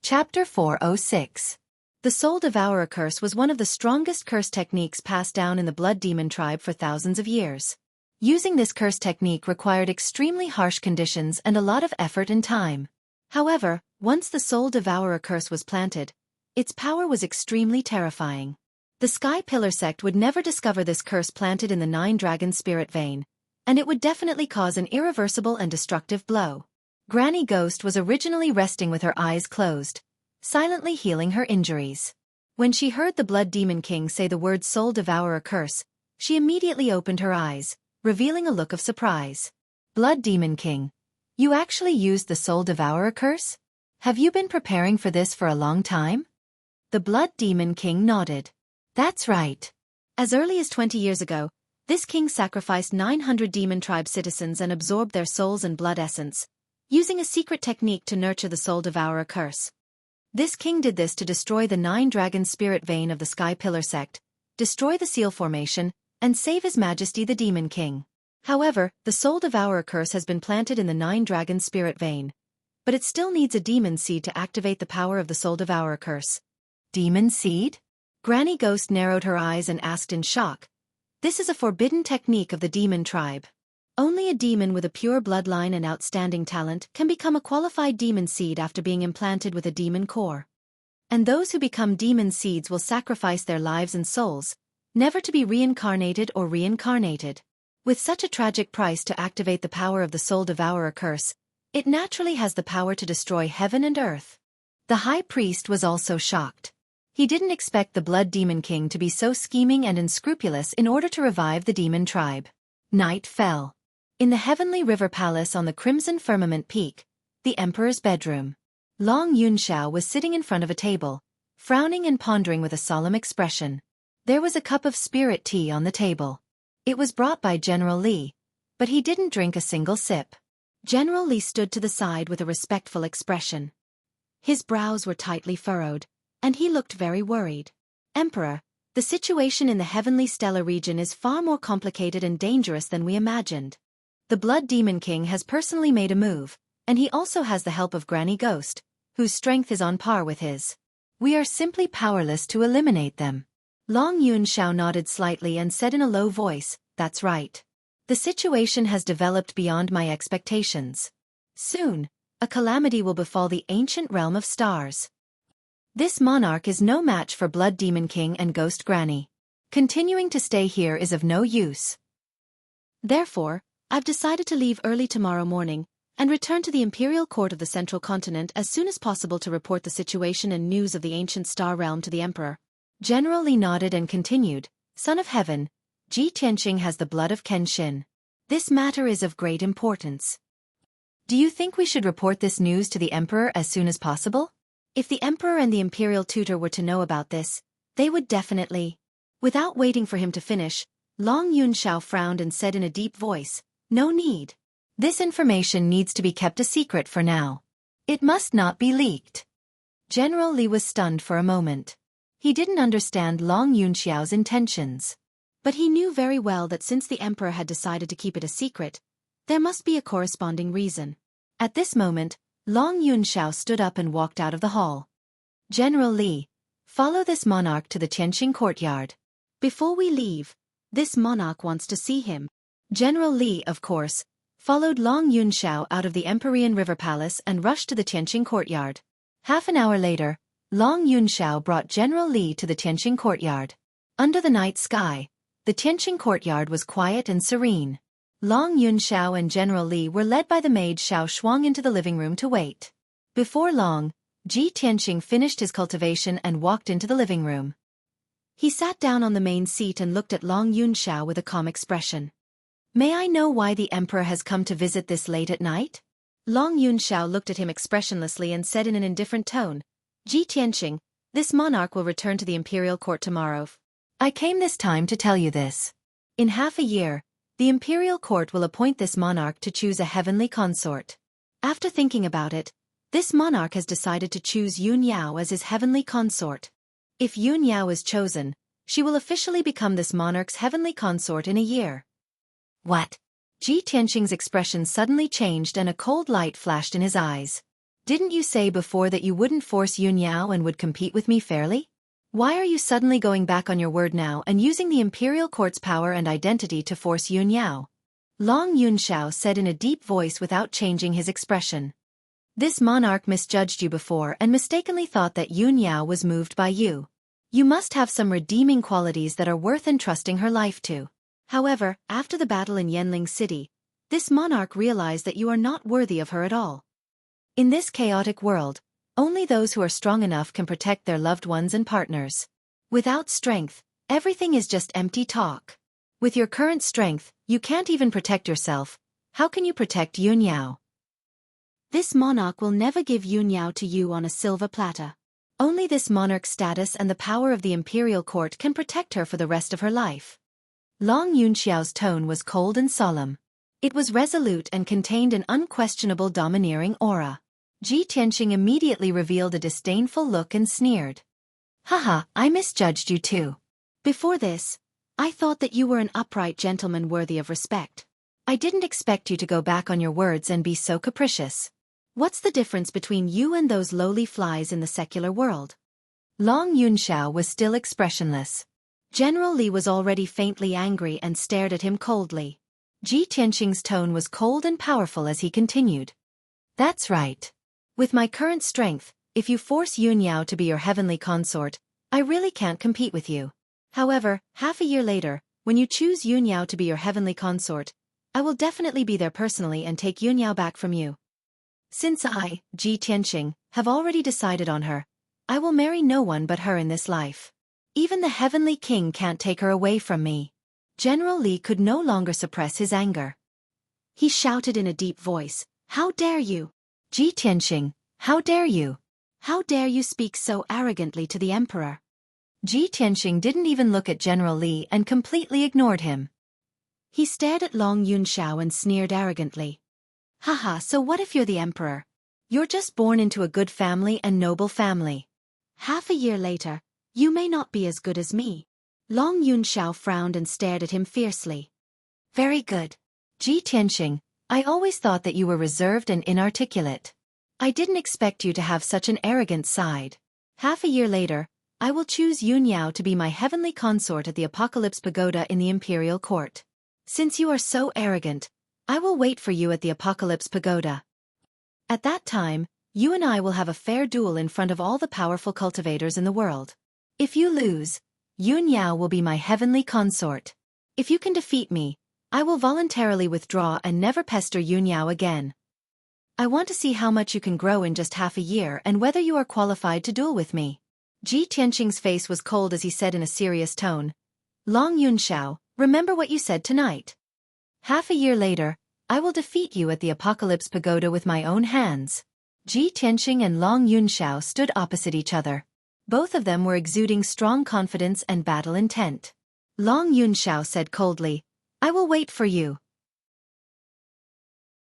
Chapter 406. The Soul Devourer Curse was one of the strongest curse techniques passed down in the Blood Demon tribe for thousands of years. Using this curse technique required extremely harsh conditions and a lot of effort and time. However, once the Soul Devourer Curse was planted, its power was extremely terrifying. The Sky Pillar sect would never discover this curse planted in the 9-dragon spirit vein, and it would definitely cause an irreversible and destructive blow. Granny Ghost was originally resting with her eyes closed, silently healing her injuries. When she heard the Blood Demon King say the word Soul Devourer Curse, she immediately opened her eyes, revealing a look of surprise. Blood Demon King, you actually used the Soul Devourer Curse? Have you been preparing for this for a long time? The Blood Demon King nodded. That's right. As early as 20 years ago, this king sacrificed 900 demon tribe citizens and absorbed their souls and blood essence, using a secret technique to nurture the Soul Devourer Curse. This king did this to destroy the 9-dragon spirit vein of the Sky Pillar sect, destroy the seal formation, and save His Majesty the Demon King. However, the Soul Devourer Curse has been planted in the 9-dragon spirit vein, but it still needs a demon seed to activate the power of the Soul Devourer Curse. Demon seed? Granny Ghost narrowed her eyes and asked in shock. This is a forbidden technique of the demon tribe. Only a demon with a pure bloodline and outstanding talent can become a qualified demon seed after being implanted with a demon core. And those who become demon seeds will sacrifice their lives and souls, never to be reincarnated or reincarnated. With such a tragic price to activate the power of the Soul Devourer Curse, it naturally has the power to destroy heaven and earth. The High Priest was also shocked. He didn't expect the Blood Demon King to be so scheming and unscrupulous in order to revive the demon tribe. Night fell. In the Heavenly River Palace on the Crimson Firmament Peak, the Emperor's bedroom, Long Yunxiao was sitting in front of a table, frowning and pondering with a solemn expression. There was a cup of spirit tea on the table. It was brought by General Li, but he didn't drink a single sip. General Li stood to the side with a respectful expression. His brows were tightly furrowed, and he looked very worried. Emperor, the situation in the Heavenly Stellar region is far more complicated and dangerous than we imagined. The Blood Demon King has personally made a move, and he also has the help of Granny Ghost, whose strength is on par with his. We are simply powerless to eliminate them. Long Yunxiao nodded slightly and said in a low voice, That's right. The situation has developed beyond my expectations. Soon, a calamity will befall the ancient realm of stars. This monarch is no match for Blood Demon King and Ghost Granny. Continuing to stay here is of no use. Therefore, I've decided to leave early tomorrow morning and return to the Imperial Court of the Central Continent as soon as possible to report the situation and news of the ancient star realm to the Emperor. General Li nodded and continued, Son of Heaven, Ji Tianqing has the blood of Kenshin. This matter is of great importance. Do you think we should report this news to the Emperor as soon as possible? If the Emperor and the Imperial Tutor were to know about this, they would definitely. Without waiting for him to finish, Long Yunxiao frowned and said in a deep voice, No need. This information needs to be kept a secret for now. It must not be leaked. General Li was stunned for a moment. He didn't understand Long Yunxiao's intentions. But he knew very well that since the Emperor had decided to keep it a secret, there must be a corresponding reason. At this moment, Long Yunxiao stood up and walked out of the hall. General Li, follow this monarch to the Tianqing courtyard. Before we leave, this monarch wants to see him. General Li, of course, followed Long Yunxiao out of the Empyrean River Palace and rushed to the Tianqing courtyard. Half an hour later, Long Yunxiao brought General Li to the Tianqing courtyard. Under the night sky, the Tianqing courtyard was quiet and serene. Long Yunxiao and General Li were led by the maid Xiao Shuang into the living room to wait. Before long, Ji Tianqing finished his cultivation and walked into the living room. He sat down on the main seat and looked at Long Yunxiao with a calm expression. May I know why the Emperor has come to visit this late at night? Long Yunxiao looked at him expressionlessly and said in an indifferent tone, Ji Tianqing, this monarch will return to the Imperial Court tomorrow. I came this time to tell you this. In half a year, the Imperial Court will appoint this monarch to choose a heavenly consort. After thinking about it, this monarch has decided to choose Yun Yao as his heavenly consort. If Yun Yao is chosen, she will officially become this monarch's heavenly consort in a year. What? Ji Tianqing's expression suddenly changed and a cold light flashed in his eyes. Didn't you say before that you wouldn't force Yun Yao and would compete with me fairly? Why are you suddenly going back on your word now and using the imperial court's power and identity to force Yun Yao? Long Yunxiao said in a deep voice without changing his expression. This monarch misjudged you before and mistakenly thought that Yun Yao was moved by you. You must have some redeeming qualities that are worth entrusting her life to. However, after the battle in Yanling City, this monarch realized that you are not worthy of her at all. In this chaotic world, only those who are strong enough can protect their loved ones and partners. Without strength, everything is just empty talk. With your current strength, you can't even protect yourself. How can you protect Yun Yao? This monarch will never give Yun Yao to you on a silver platter. Only this monarch's status and the power of the imperial court can protect her for the rest of her life. Long Yunxiao's tone was cold and solemn. It was resolute and contained an unquestionable domineering aura. Ji Tianqing immediately revealed a disdainful look and sneered. Haha, I misjudged you too. Before this, I thought that you were an upright gentleman worthy of respect. I didn't expect you to go back on your words and be so capricious. What's the difference between you and those lowly flies in the secular world? Long Yunxiao was still expressionless. General Li was already faintly angry and stared at him coldly. Ji Tianqing's tone was cold and powerful as he continued. That's right. With my current strength, if you force Yun Yao to be your heavenly consort, I really can't compete with you. However, half a year later, when you choose Yun Yao to be your heavenly consort, I will definitely be there personally and take Yun Yao back from you. Since I, Ji Tianqing, have already decided on her, I will marry no one but her in this life. Even the heavenly king can't take her away from me. General Li could no longer suppress his anger. He shouted in a deep voice, How dare you? Ji Tianqing, how dare you? How dare you speak so arrogantly to the emperor? Ji Tianqing didn't even look at General Li and completely ignored him. He stared at Long Yunxiao and sneered arrogantly. Haha, so what if you're the emperor? You're just born into a good family and noble family. Half a year later, you may not be as good as me. Long Yunxiao frowned and stared at him fiercely. Very good. Ji Tianqing, I always thought that you were reserved and inarticulate. I didn't expect you to have such an arrogant side. Half a year later, I will choose Yun Yao to be my heavenly consort at the Apocalypse Pagoda in the imperial court. Since you are so arrogant, I will wait for you at the Apocalypse Pagoda. At that time, you and I will have a fair duel in front of all the powerful cultivators in the world. If you lose, Yun Yao will be my heavenly consort. If you can defeat me, I will voluntarily withdraw and never pester Yun Yao again. I want to see how much you can grow in just half a year and whether you are qualified to duel with me. Ji Tianqing's face was cold as he said in a serious tone, Long Yunxiao, remember what you said tonight. Half a year later, I will defeat you at the Apocalypse Pagoda with my own hands. Ji Tianqing and Long Yunxiao stood opposite each other. Both of them were exuding strong confidence and battle intent. Long Yunxiao said coldly, I will wait for you.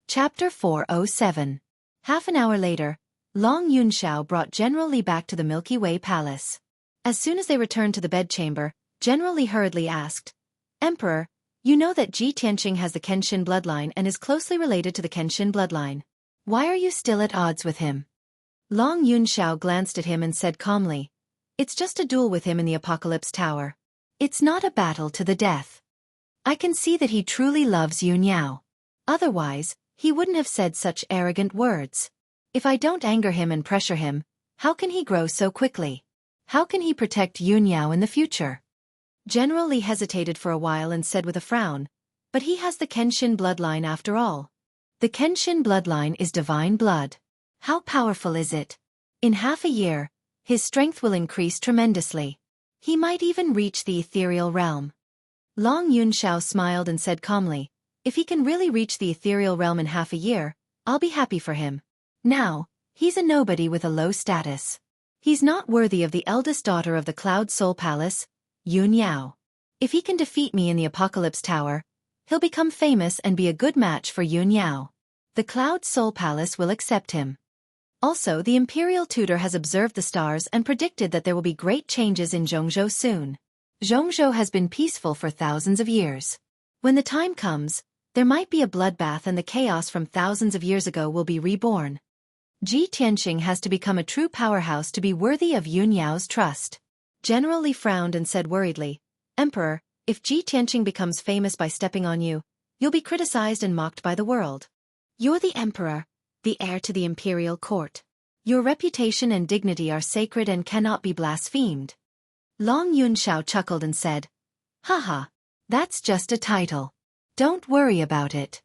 Chapter 407. Half an hour later, Long Yunxiao brought General Li back to the Milky Way Palace. As soon as they returned to the bedchamber, General Li hurriedly asked, Emperor, you know that Ji Tianqing has the Kenshin bloodline and is closely related to the Kenshin bloodline. Why are you still at odds with him? Long Yunxiao glanced at him and said calmly, It's just a duel with him in the Apocalypse Tower. It's not a battle to the death. I can see that he truly loves Yun Yao. Otherwise, he wouldn't have said such arrogant words. If I don't anger him and pressure him, how can he grow so quickly? How can he protect Yun Yao in the future? General Li hesitated for a while and said with a frown, But he has the Kenshin bloodline after all. The Kenshin bloodline is divine blood. How powerful is it? In half a year, his strength will increase tremendously. He might even reach the ethereal realm. Long Yunxiao smiled and said calmly, If he can really reach the ethereal realm in half a year, I'll be happy for him. Now, he's a nobody with a low status. He's not worthy of the eldest daughter of the Cloud Soul Palace, Yun Yao. If he can defeat me in the Apocalypse Tower, he'll become famous and be a good match for Yun Yao. The Cloud Soul Palace will accept him. Also, the Imperial Tutor has observed the stars and predicted that there will be great changes in Zhongzhou soon. Zhongzhou has been peaceful for thousands of years. When the time comes, there might be a bloodbath and the chaos from thousands of years ago will be reborn. Ji Tianqing has to become a true powerhouse to be worthy of Yun Yao's trust. General Li frowned and said worriedly, Emperor, if Ji Tianqing becomes famous by stepping on you, you'll be criticized and mocked by the world. You're the emperor, the heir to the imperial court. Your reputation and dignity are sacred and cannot be blasphemed. Long Yunxiao chuckled and said, Haha, that's just a title. Don't worry about it.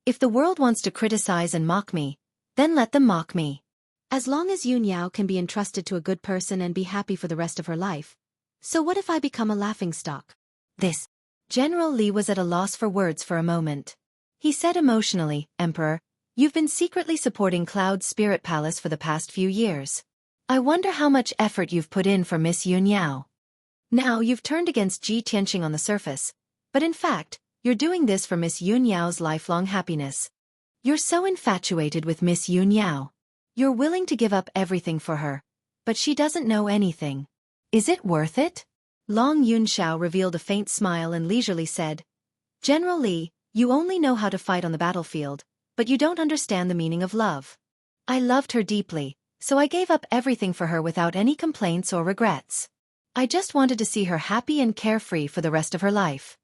If the world wants to criticize and mock me, then let them mock me. As long as Yun Yao can be entrusted to a good person and be happy for the rest of her life. So what if I become a laughingstock? This. General Li was at a loss for words for a moment. He said emotionally, Emperor, you've been secretly supporting Cloud's spirit palace for the past few years. I wonder how much effort you've put in for Miss Yun Yao. Now you've turned against Ji Tianqing on the surface, but in fact, you're doing this for Miss Yun Yao's lifelong happiness. You're so infatuated with Miss Yun Yao. You're willing to give up everything for her, but she doesn't know anything. Is it worth it? Long Yunxiao revealed a faint smile and leisurely said, General Li, you only know how to fight on the battlefield, but you don't understand the meaning of love. I loved her deeply, so I gave up everything for her without any complaints or regrets. I just wanted to see her happy and carefree for the rest of her life.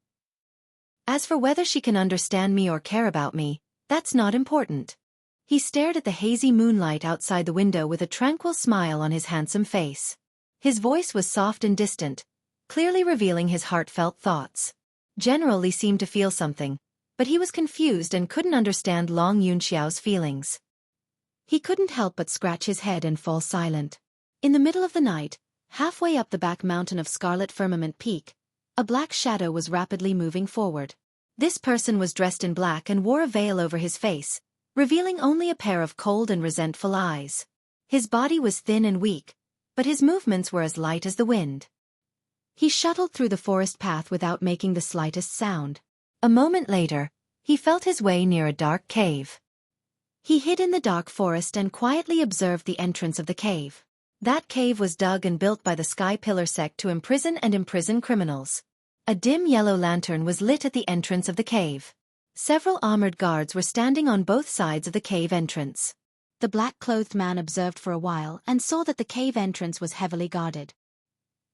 As for whether she can understand me or care about me, that's not important. He stared at the hazy moonlight outside the window with a tranquil smile on his handsome face. His voice was soft and distant, clearly revealing his heartfelt thoughts. General Li seemed to feel something, but he was confused and couldn't understand Long Yunxiao's feelings. He couldn't help but scratch his head and fall silent. In the middle of the night, halfway up the back mountain of Scarlet Firmament Peak, a black shadow was rapidly moving forward. This person was dressed in black and wore a veil over his face, revealing only a pair of cold and resentful eyes. His body was thin and weak, but his movements were as light as the wind. He shuttled through the forest path without making the slightest sound. A moment later, he felt his way near a dark cave. He hid in the dark forest and quietly observed the entrance of the cave. That cave was dug and built by the Sky Pillar sect to imprison criminals. A dim yellow lantern was lit at the entrance of the cave. Several armored guards were standing on both sides of the cave entrance. The black-clothed man observed for a while and saw that the cave entrance was heavily guarded.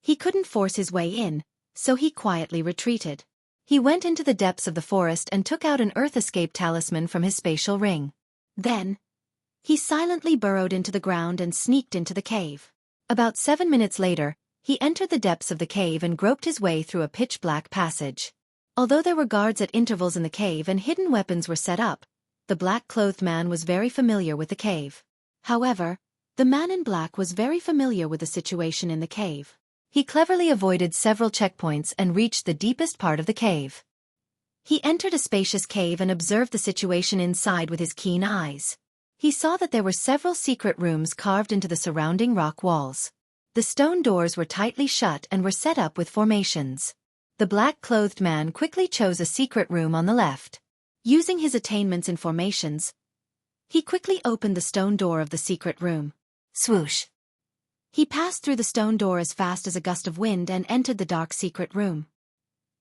He couldn't force his way in, so he quietly retreated. He went into the depths of the forest and took out an Earth Escape talisman from his spatial ring. Then, he silently burrowed into the ground and sneaked into the cave. About 7 minutes later, he entered the depths of the cave and groped his way through a pitch-black passage. Although there were guards at intervals in the cave and hidden weapons were set up, the black-clothed man was very familiar with the cave. However, the man in black was very familiar with the situation in the cave. He cleverly avoided several checkpoints and reached the deepest part of the cave. He entered a spacious cave and observed the situation inside with his keen eyes. He saw that there were several secret rooms carved into the surrounding rock walls. The stone doors were tightly shut and were set up with formations. The black-clothed man quickly chose a secret room on the left. Using his attainments in formations, he quickly opened the stone door of the secret room. Swoosh! He passed through the stone door as fast as a gust of wind and entered the dark secret room.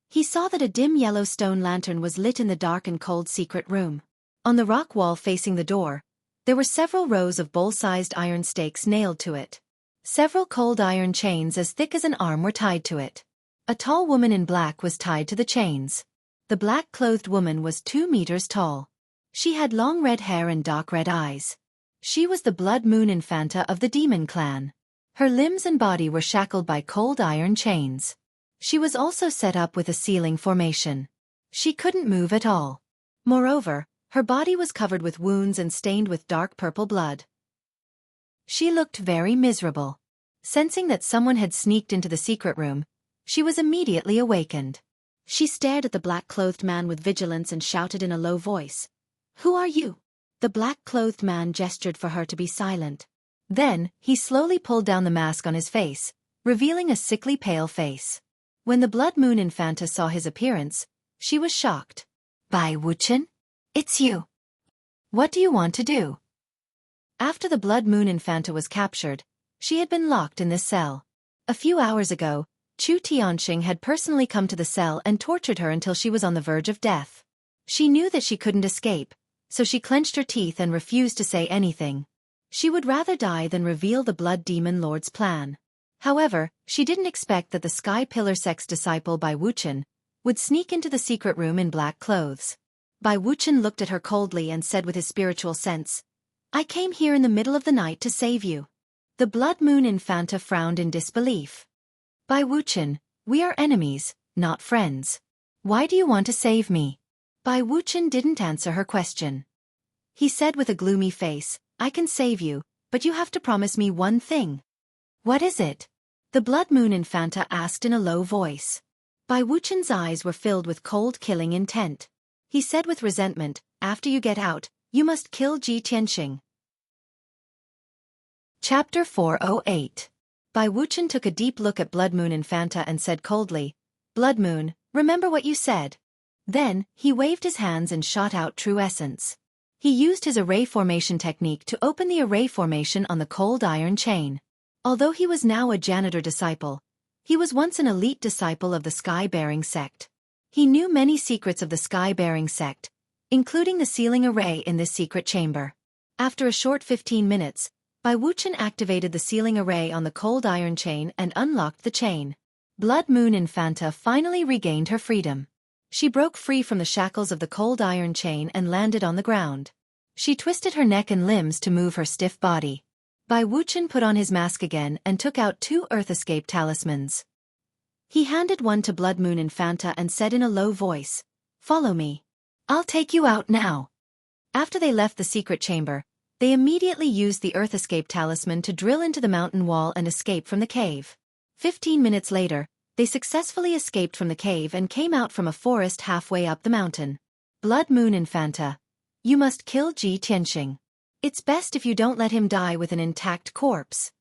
He saw that a dim yellow stone lantern was lit in the dark and cold secret room. On the rock wall facing the door, there were several rows of bowl-sized iron stakes nailed to it. Several cold iron chains as thick as an arm were tied to it. A tall woman in black was tied to the chains. The black-clothed woman was 2 meters tall. She had long red hair and dark red eyes. She was the Blood Moon Infanta of the Demon Clan. Her limbs and body were shackled by cold iron chains. She was also set up with a ceiling formation. She couldn't move at all. Moreover, her body was covered with wounds and stained with dark purple blood. She looked very miserable. Sensing that someone had sneaked into the secret room, she was immediately awakened. She stared at the black-clothed man with vigilance and shouted in a low voice, "Who are you?" The black-clothed man gestured for her to be silent. Then, he slowly pulled down the mask on his face, revealing a sickly pale face. When the Blood Moon Infanta saw his appearance, she was shocked. "Bai Wuchen? It's you. What do you want to do?" After the Blood Moon Infanta was captured, she had been locked in this cell. A few hours ago, Chu Tianqing had personally come to the cell and tortured her until she was on the verge of death. She knew that she couldn't escape, so she clenched her teeth and refused to say anything. She would rather die than reveal the Blood Demon Lord's plan. However, she didn't expect that the Sky Pillar sect's disciple Bai Wuchen would sneak into the secret room in black clothes. Bai Wuchen looked at her coldly and said with his spiritual sense, "I came here in the middle of the night to save you." The Blood Moon Infanta frowned in disbelief. "Bai Wuchen, we are enemies, not friends. Why do you want to save me?" Bai Wuchen didn't answer her question. He said with a gloomy face, "I can save you, but you have to promise me one thing." "What is it?" the Blood Moon Infanta asked in a low voice. Bai Wuchen's eyes were filled with cold killing intent. He said with resentment, "After you get out, you must kill Ji Tianxing." Chapter 408. Bai Wuchen took a deep look at Blood Moon Infanta and said coldly, "Blood Moon, remember what you said." Then, he waved his hands and shot out true essence. He used his array formation technique to open the array formation on the cold iron chain. Although he was now a janitor disciple, he was once an elite disciple of the Sky-bearing sect. He knew many secrets of the Sky-bearing sect, including the sealing array in this secret chamber. After a short 15 minutes, Bai Wuchen activated the sealing array on the cold iron chain and unlocked the chain. Blood Moon Infanta finally regained her freedom. She broke free from the shackles of the cold iron chain and landed on the ground. She twisted her neck and limbs to move her stiff body. Bai Wuchen put on his mask again and took out 2 Earth Escape talismans. He handed one to Blood Moon Infanta and said in a low voice, "Follow me. I'll take you out now." After they left the secret chamber, they immediately used the Earth Escape talisman to drill into the mountain wall and escape from the cave. 15 minutes later, they successfully escaped from the cave and came out from a forest halfway up the mountain. "Blood Moon Infanta, you must kill Ji Tianxing. It's best if you don't let him die with an intact corpse,"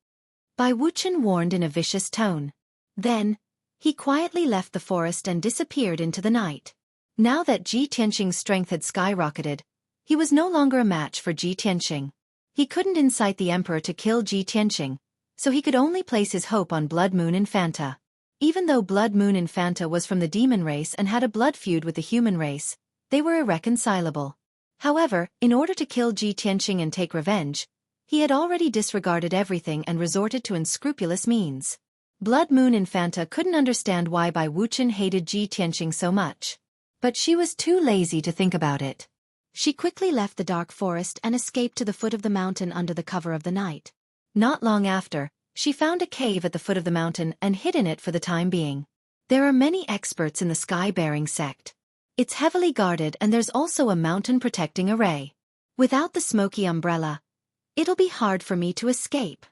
Bai Wuchen warned in a vicious tone. Then, he quietly left the forest and disappeared into the night. Now that Ji Tianxing's strength had skyrocketed, he was no longer a match for Ji Tianxing. He couldn't incite the emperor to kill Ji Tianxing, so he could only place his hope on Blood Moon Infanta. Even though Blood Moon Infanta was from the demon race and had a blood feud with the human race, they were irreconcilable. However, in order to kill Ji Tianxing and take revenge, he had already disregarded everything and resorted to unscrupulous means. Blood Moon Infanta couldn't understand why Bai Wuchen hated Ji Tianxing so much. But she was too lazy to think about it. She quickly left the dark forest and escaped to the foot of the mountain under the cover of the night. Not long after, she found a cave at the foot of the mountain and hid in it for the time being. There are many experts in the Sky-bearing sect. It's heavily guarded and there's also a mountain protecting array. Without the smoky umbrella, it'll be hard for me to escape.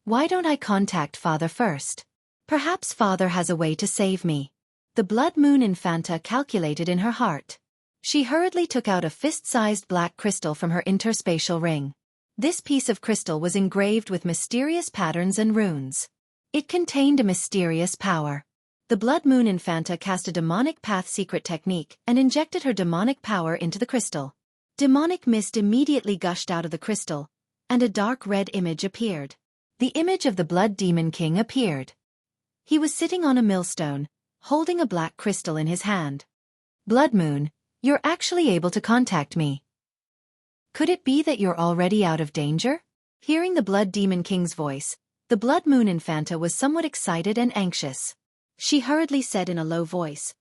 Why don't I contact Father first? Perhaps Father has a way to save me. The Blood Moon Infanta calculated in her heart. She hurriedly took out a fist-sized black crystal from her interspatial ring. This piece of crystal was engraved with mysterious patterns and runes. It contained a mysterious power. The Blood Moon Infanta cast a demonic path secret technique and injected her demonic power into the crystal. Demonic mist immediately gushed out of the crystal, and a dark red image appeared. The image of the Blood Demon King appeared. He was sitting on a millstone, holding a black crystal in his hand. "Blood Moon, you're actually able to contact me. Could it be that you're already out of danger?" Hearing the Blood Demon King's voice, the Blood Moon Infanta was somewhat excited and anxious. She hurriedly said in a low voice,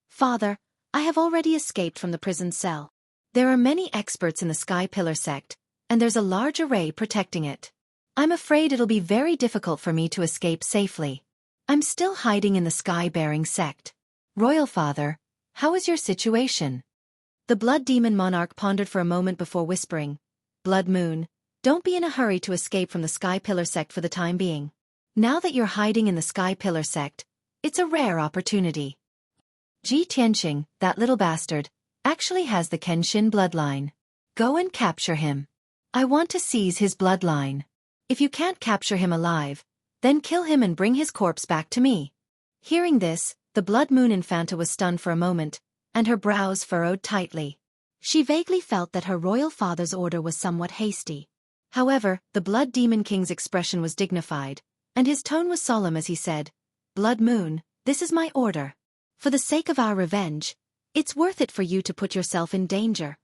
"Father, I have already escaped from the prison cell. There are many experts in the Sky Pillar sect, and there's a large array protecting it. I'm afraid it'll be very difficult for me to escape safely. I'm still hiding in the Sky-bearing sect. Royal Father, how is your situation?" The Blood Demon Monarch pondered for a moment before whispering, "Blood Moon, don't be in a hurry to escape from the Sky Pillar sect for the time being. Now that you're hiding in the Sky Pillar sect, it's a rare opportunity. Ji Tianxing, that little bastard, actually has the Kenshin bloodline. Go and capture him. I want to seize his bloodline. If you can't capture him alive, then kill him and bring his corpse back to me." Hearing this, the Blood Moon Infanta was stunned for a moment, and her brows furrowed tightly. She vaguely felt that her royal father's order was somewhat hasty. However, the Blood Demon King's expression was dignified, and his tone was solemn as he said, "Blood Moon, this is my order. For the sake of our revenge, it's worth it for you to put yourself in danger.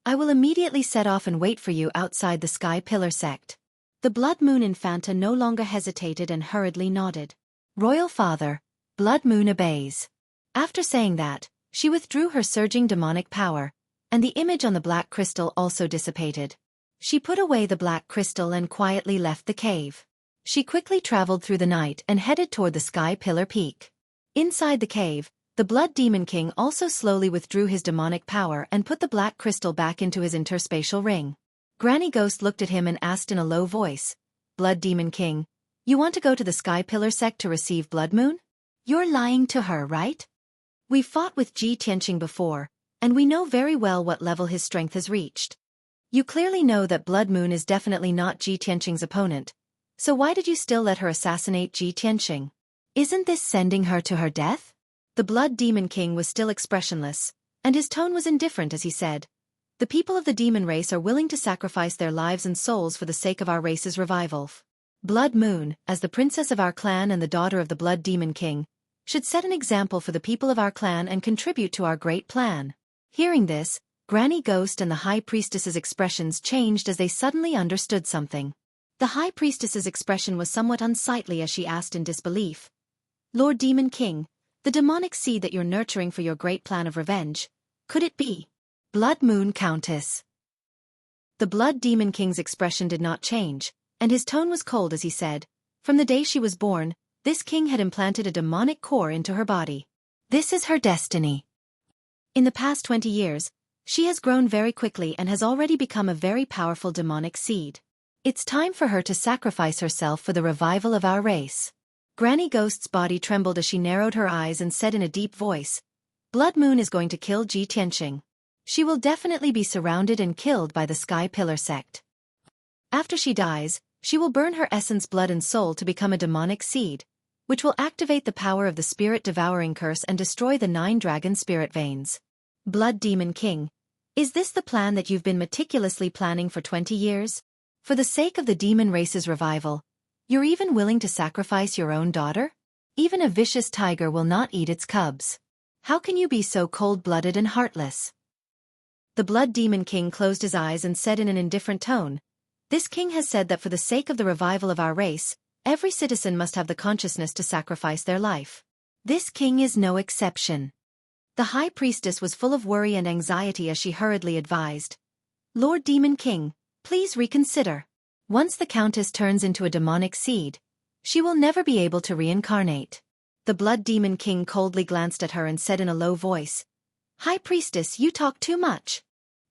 I will immediately set off and wait for you outside the Sky Pillar sect. The Blood Moon Infanta no longer hesitated and hurriedly nodded. Royal Father, Blood Moon obeys. After saying that, she withdrew her surging demonic power, and the image on the black crystal also dissipated. She put away the black crystal and quietly left the cave. She quickly traveled through the night and headed toward the Sky Pillar Peak. Inside the cave, the Blood Demon King also slowly withdrew his demonic power and put the black crystal back into his interspatial ring. Granny Ghost looked at him and asked in a low voice, Blood Demon King, you want to go to the Sky Pillar sect to receive Blood Moon? You're lying to her, right? We fought with Ji Tianqing before, and we know very well what level his strength has reached. You clearly know that Blood Moon is definitely not Ji Tianqing's opponent, so why did you still let her assassinate Ji Tianqing? Isn't this sending her to her death? The Blood Demon King was still expressionless, and his tone was indifferent as he said, the people of the demon race are willing to sacrifice their lives and souls for the sake of our race's revival. Blood Moon, as the princess of our clan and the daughter of the Blood Demon King, should set an example for the people of our clan and contribute to our great plan. Hearing this, Granny Ghost and the High Priestess's expressions changed as they suddenly understood something. The High Priestess's expression was somewhat unsightly as she asked in disbelief, Lord Demon King, the demonic seed that you're nurturing for your great plan of revenge, could it be Blood Moon Countess? The Blood Demon King's expression did not change, and his tone was cold as he said, from the day she was born, this king had implanted a demonic core into her body. This is her destiny. In the past 20 years, she has grown very quickly and has already become a very powerful demonic seed. It's time for her to sacrifice herself for the revival of our race. Granny Ghost's body trembled as she narrowed her eyes and said in a deep voice, Blood Moon is going to kill Ji Tianqing. She will definitely be surrounded and killed by the Sky Pillar sect. After she dies, she will burn her essence, blood and soul to become a demonic seed, which will activate the power of the spirit-devouring curse and destroy the 9 dragon spirit veins. Blood Demon King, is this the plan that you've been meticulously planning for 20 years? For the sake of the demon race's revival, you're even willing to sacrifice your own daughter? Even a vicious tiger will not eat its cubs. How can you be so cold-blooded and heartless? The Blood Demon King closed his eyes and said in an indifferent tone, This king has said that for the sake of the revival of our race, every citizen must have the consciousness to sacrifice their life. This king is no exception. The High Priestess was full of worry and anxiety as she hurriedly advised, Lord Demon King, please reconsider. Once the Countess turns into a demonic seed, she will never be able to reincarnate. The Blood Demon King coldly glanced at her and said in a low voice, High Priestess, you talk too much.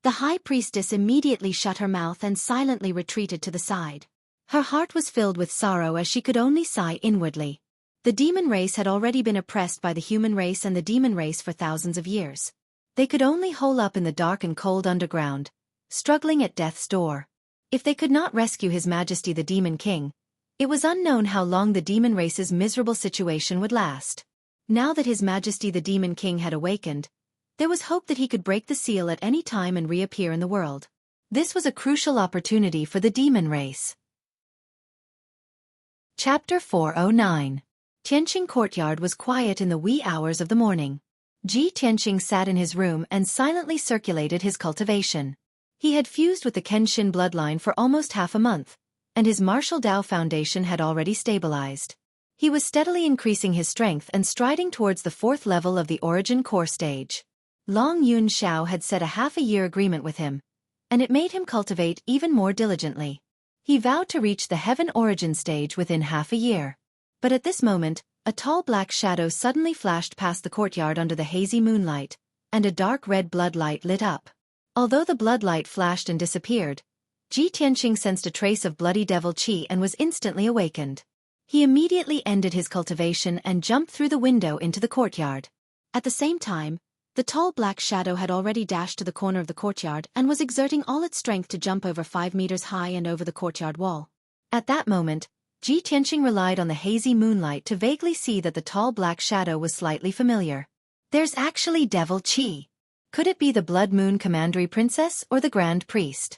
The High Priestess immediately shut her mouth and silently retreated to the side. Her heart was filled with sorrow as she could only sigh inwardly. The demon race had already been oppressed by the human race and the demon race for thousands of years. They could only hole up in the dark and cold underground, struggling at death's door. If they could not rescue His Majesty the Demon King, it was unknown how long the demon race's miserable situation would last. Now that His Majesty the Demon King had awakened, there was hope that he could break the seal at any time and reappear in the world. This was a crucial opportunity for the demon race. Chapter 409. Tianqing Courtyard was quiet in the wee hours of the morning. Ji Tianqing sat in his room and silently circulated his cultivation. He had fused with the Kenshin bloodline for almost half a month, and his martial Dao foundation had already stabilized. He was steadily increasing his strength and striding towards the 4th level of the Origin Core stage. Long Yun Xiao had set a half-a-year agreement with him, and it made him cultivate even more diligently. He vowed to reach the Heaven Origin stage within half a year. But at this moment, a tall black shadow suddenly flashed past the courtyard under the hazy moonlight, and a dark red blood light lit up. Although the blood light flashed and disappeared, Ji Tianqing sensed a trace of bloody devil qi and was instantly awakened. He immediately ended his cultivation and jumped through the window into the courtyard. At the same time, the tall black shadow had already dashed to the corner of the courtyard and was exerting all its strength to jump over 5 meters high and over the courtyard wall. At that moment, Ji Tianqing relied on the hazy moonlight to vaguely see that the tall black shadow was slightly familiar. There's actually devil qi. Could it be the Blood Moon Commandery Princess or the Grand Priest?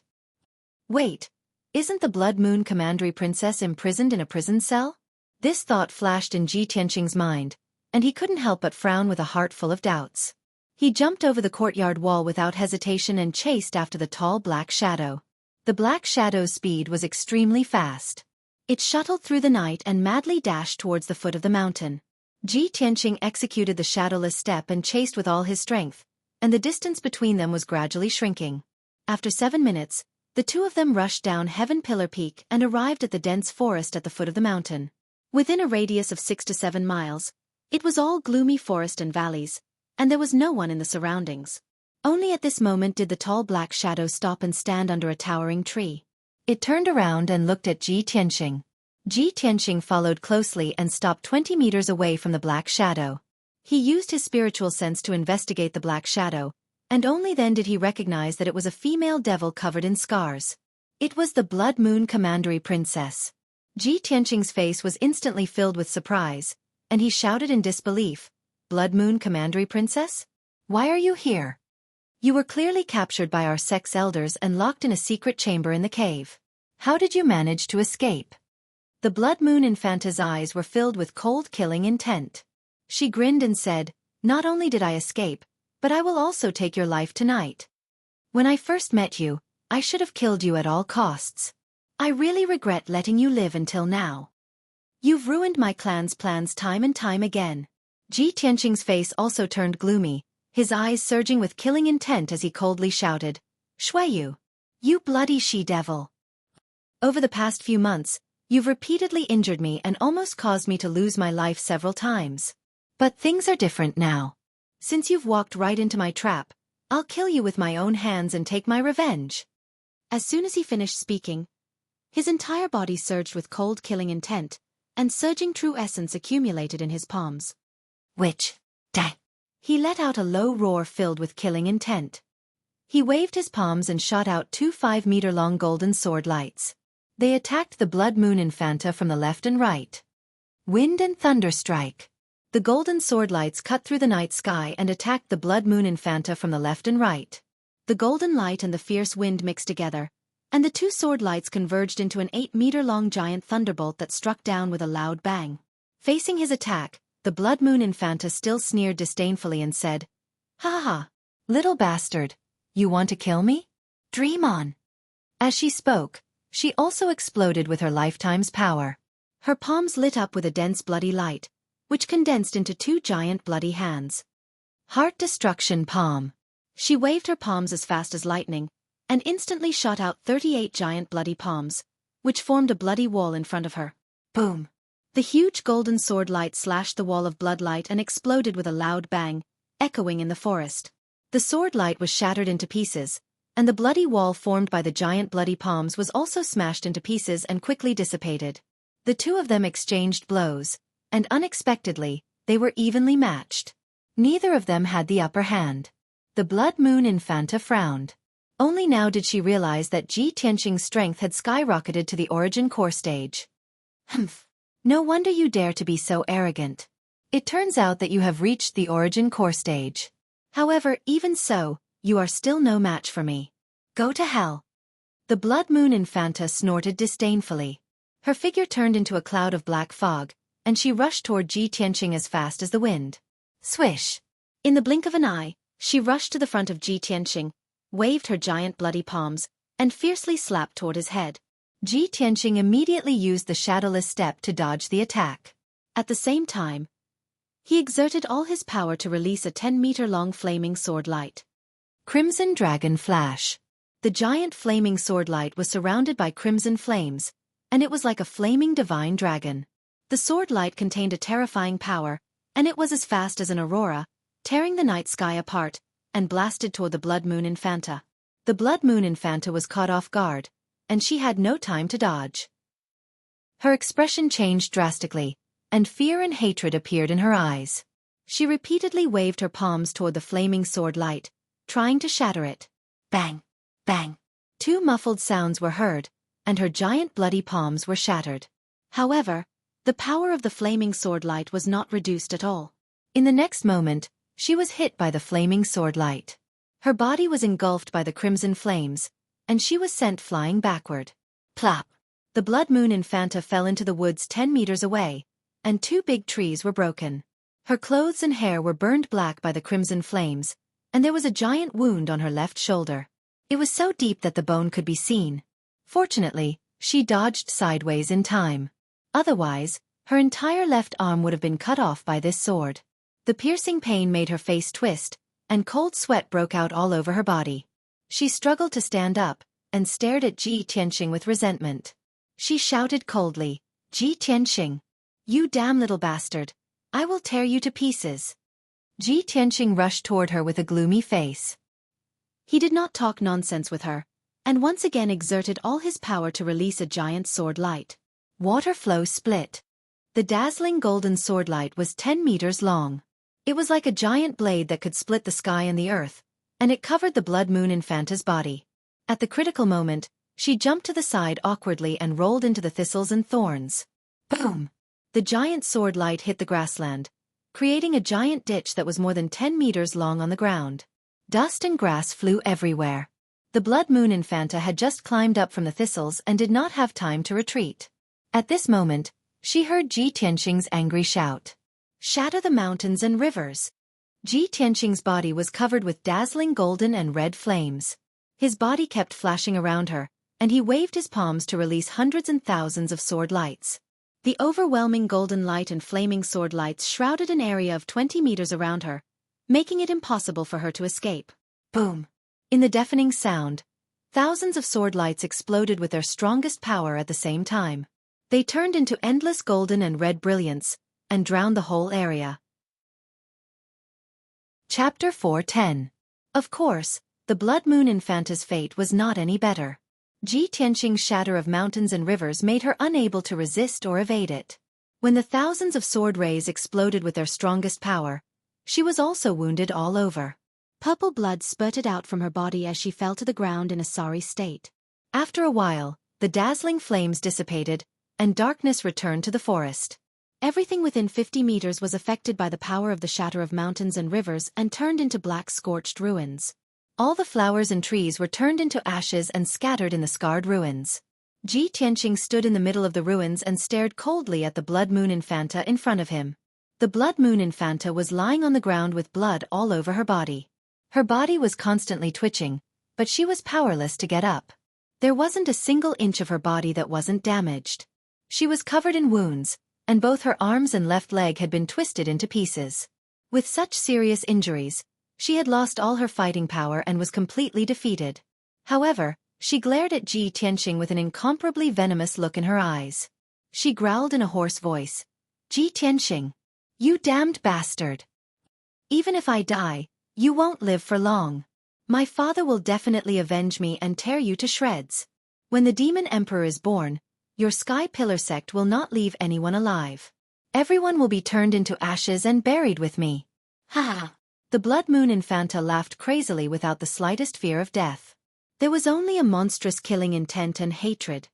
Wait, isn't the Blood Moon Commandery Princess imprisoned in a prison cell? This thought flashed in Ji Tianqing's mind, and he couldn't help but frown with a heart full of doubts. He jumped over the courtyard wall without hesitation and chased after the tall black shadow. The black shadow's speed was extremely fast. It shuttled through the night and madly dashed towards the foot of the mountain. Ji Tianqing executed the shadowless step and chased with all his strength, and the distance between them was gradually shrinking. After 7 minutes, the two of them rushed down Heaven Pillar Peak and arrived at the dense forest at the foot of the mountain. Within a radius of 6 to 7 miles, it was all gloomy forest and valleys, and there was no one in the surroundings. Only at this moment did the tall black shadow stop and stand under a towering tree. It turned around and looked at Ji Tianqing. Ji Tianqing followed closely and stopped 20 meters away from the black shadow. He used his spiritual sense to investigate the black shadow, and only then did he recognize that it was a female devil covered in scars. It was the Blood Moon Commandery Princess. Ji Tianqing's face was instantly filled with surprise, and he shouted in disbelief, "Blood Moon Commandery Princess? Why are you here? You were clearly captured by our sex elders and locked in a secret chamber in the cave. How did you manage to escape?" The Blood Moon Infanta's eyes were filled with cold killing intent. She grinned and said, "Not only did I escape, but I will also take your life tonight. When I first met you, I should have killed you at all costs. I really regret letting you live until now. You've ruined my clan's plans time and time again." Ji Tianqing's face also turned gloomy, his eyes surging with killing intent as he coldly shouted, "Xueqi, you bloody she-devil. Over the past few months, you've repeatedly injured me and almost caused me to lose my life several times. But things are different now. Since you've walked right into my trap, I'll kill you with my own hands and take my revenge." As soon as he finished speaking, his entire body surged with cold killing intent, and surging true essence accumulated in his palms. "Witch, die!" He let out a low roar filled with killing intent. He waved his palms and shot out 2 5-meter-long golden sword lights. They attacked the Blood Moon Infanta from the left and right. Wind and thunder strike. The golden sword lights cut through the night sky and attacked the Blood Moon Infanta from the left and right. The golden light and the fierce wind mixed together, and the two sword lights converged into an 8-meter-long giant thunderbolt that struck down with a loud bang. Facing his attack, the Blood Moon Infanta still sneered disdainfully and said, "Ha ha ha, little bastard, you want to kill me? Dream on." As she spoke, she also exploded with her lifetime's power. Her palms lit up with a dense bloody light, which condensed into 2 giant bloody hands. Heart Destruction Palm. She waved her palms as fast as lightning, and instantly shot out 38 giant bloody palms, which formed a bloody wall in front of her. Boom! The huge golden sword light slashed the wall of bloodlight and exploded with a loud bang, echoing in the forest. The sword light was shattered into pieces, and the bloody wall formed by the giant bloody palms was also smashed into pieces and quickly dissipated. The two of them exchanged blows, and unexpectedly, they were evenly matched. Neither of them had the upper hand. The Blood Moon Infanta frowned. Only now did she realize that Ji Tianqing's strength had skyrocketed to the origin core stage. "Humph. No wonder you dare to be so arrogant. It turns out that you have reached the origin core stage. However, even so, you are still no match for me. Go to hell." The Blood Moon Infanta snorted disdainfully. Her figure turned into a cloud of black fog, and she rushed toward Ji Tianqing as fast as the wind. Swish! In the blink of an eye, she rushed to the front of Ji Tianqing, waved her giant bloody palms, and fiercely slapped toward his head. Ji Tianqing immediately used the shadowless step to dodge the attack. At the same time, he exerted all his power to release a 10-meter-long flaming sword light. Crimson Dragon Flash. The giant flaming sword light was surrounded by crimson flames, and it was like a flaming divine dragon. The sword light contained a terrifying power, and it was as fast as an aurora, tearing the night sky apart, and blasted toward the Blood Moon Infanta. The Blood Moon Infanta was caught off guard, and she had no time to dodge. Her expression changed drastically, and fear and hatred appeared in her eyes. She repeatedly waved her palms toward the flaming sword light, trying to shatter it. Bang! Bang! 2 muffled sounds were heard, and her giant bloody palms were shattered. However, the power of the flaming sword light was not reduced at all. In the next moment, she was hit by the flaming sword light. Her body was engulfed by the crimson flames, and she was sent flying backward. Plop! The Blood Moon Infanta fell into the woods 10 meters away, and 2 big trees were broken. Her clothes and hair were burned black by the crimson flames, and there was a giant wound on her left shoulder. It was so deep that the bone could be seen. Fortunately, she dodged sideways in time. Otherwise, her entire left arm would have been cut off by this sword. The piercing pain made her face twist, and cold sweat broke out all over her body. She struggled to stand up, and stared at Ji Tianxing with resentment. She shouted coldly, "Ji Tianxing! You damn little bastard! I will tear you to pieces!" Ji Tianxing rushed toward her with a gloomy face. He did not talk nonsense with her, and once again exerted all his power to release a giant sword light. Water flow split. The dazzling golden sword light was 10 meters long. It was like a giant blade that could split the sky and the earth, and it covered the Blood Moon Infanta's body. At the critical moment, she jumped to the side awkwardly and rolled into the thistles and thorns. Boom! The giant sword light hit the grassland, creating a giant ditch that was more than 10 meters long on the ground. Dust and grass flew everywhere. The Blood Moon Infanta had just climbed up from the thistles and did not have time to retreat. At this moment, she heard Ji Tianxing's angry shout. "Shatter the mountains and rivers!" Ji Tianxing's body was covered with dazzling golden and red flames. His body kept flashing around her, and he waved his palms to release hundreds and thousands of sword lights. The overwhelming golden light and flaming sword lights shrouded an area of 20 meters around her, making it impossible for her to escape. Boom! In the deafening sound, thousands of sword lights exploded with their strongest power at the same time. They turned into endless golden and red brilliance, and drowned the whole area. Chapter 4:10. Of course, the Blood Moon Infanta's fate was not any better. Ji Tianxing's shatter of mountains and rivers made her unable to resist or evade it. When the thousands of sword rays exploded with their strongest power, she was also wounded all over. Purple blood spurted out from her body as she fell to the ground in a sorry state. After a while, the dazzling flames dissipated, and darkness returned to the forest. Everything within 50 meters was affected by the power of the shatter of mountains and rivers and turned into black scorched ruins. All the flowers and trees were turned into ashes and scattered in the scarred ruins. Ji Tianxing stood in the middle of the ruins and stared coldly at the Blood Moon Infanta in front of him. The Blood Moon Infanta was lying on the ground with blood all over her body. Her body was constantly twitching, but she was powerless to get up. There wasn't a single inch of her body that wasn't damaged. She was covered in wounds, and both her arms and left leg had been twisted into pieces. With such serious injuries, she had lost all her fighting power and was completely defeated. However, she glared at Ji Tianxing with an incomparably venomous look in her eyes. She growled in a hoarse voice, "Ji Tianxing, you damned bastard! Even if I die, you won't live for long. My father will definitely avenge me and tear you to shreds. When the Demon Emperor is born, your Sky Pillar sect will not leave anyone alive. Everyone will be turned into ashes and buried with me." Ha ha! The Blood Moon Infanta laughed crazily without the slightest fear of death. There was only a monstrous killing intent and hatred.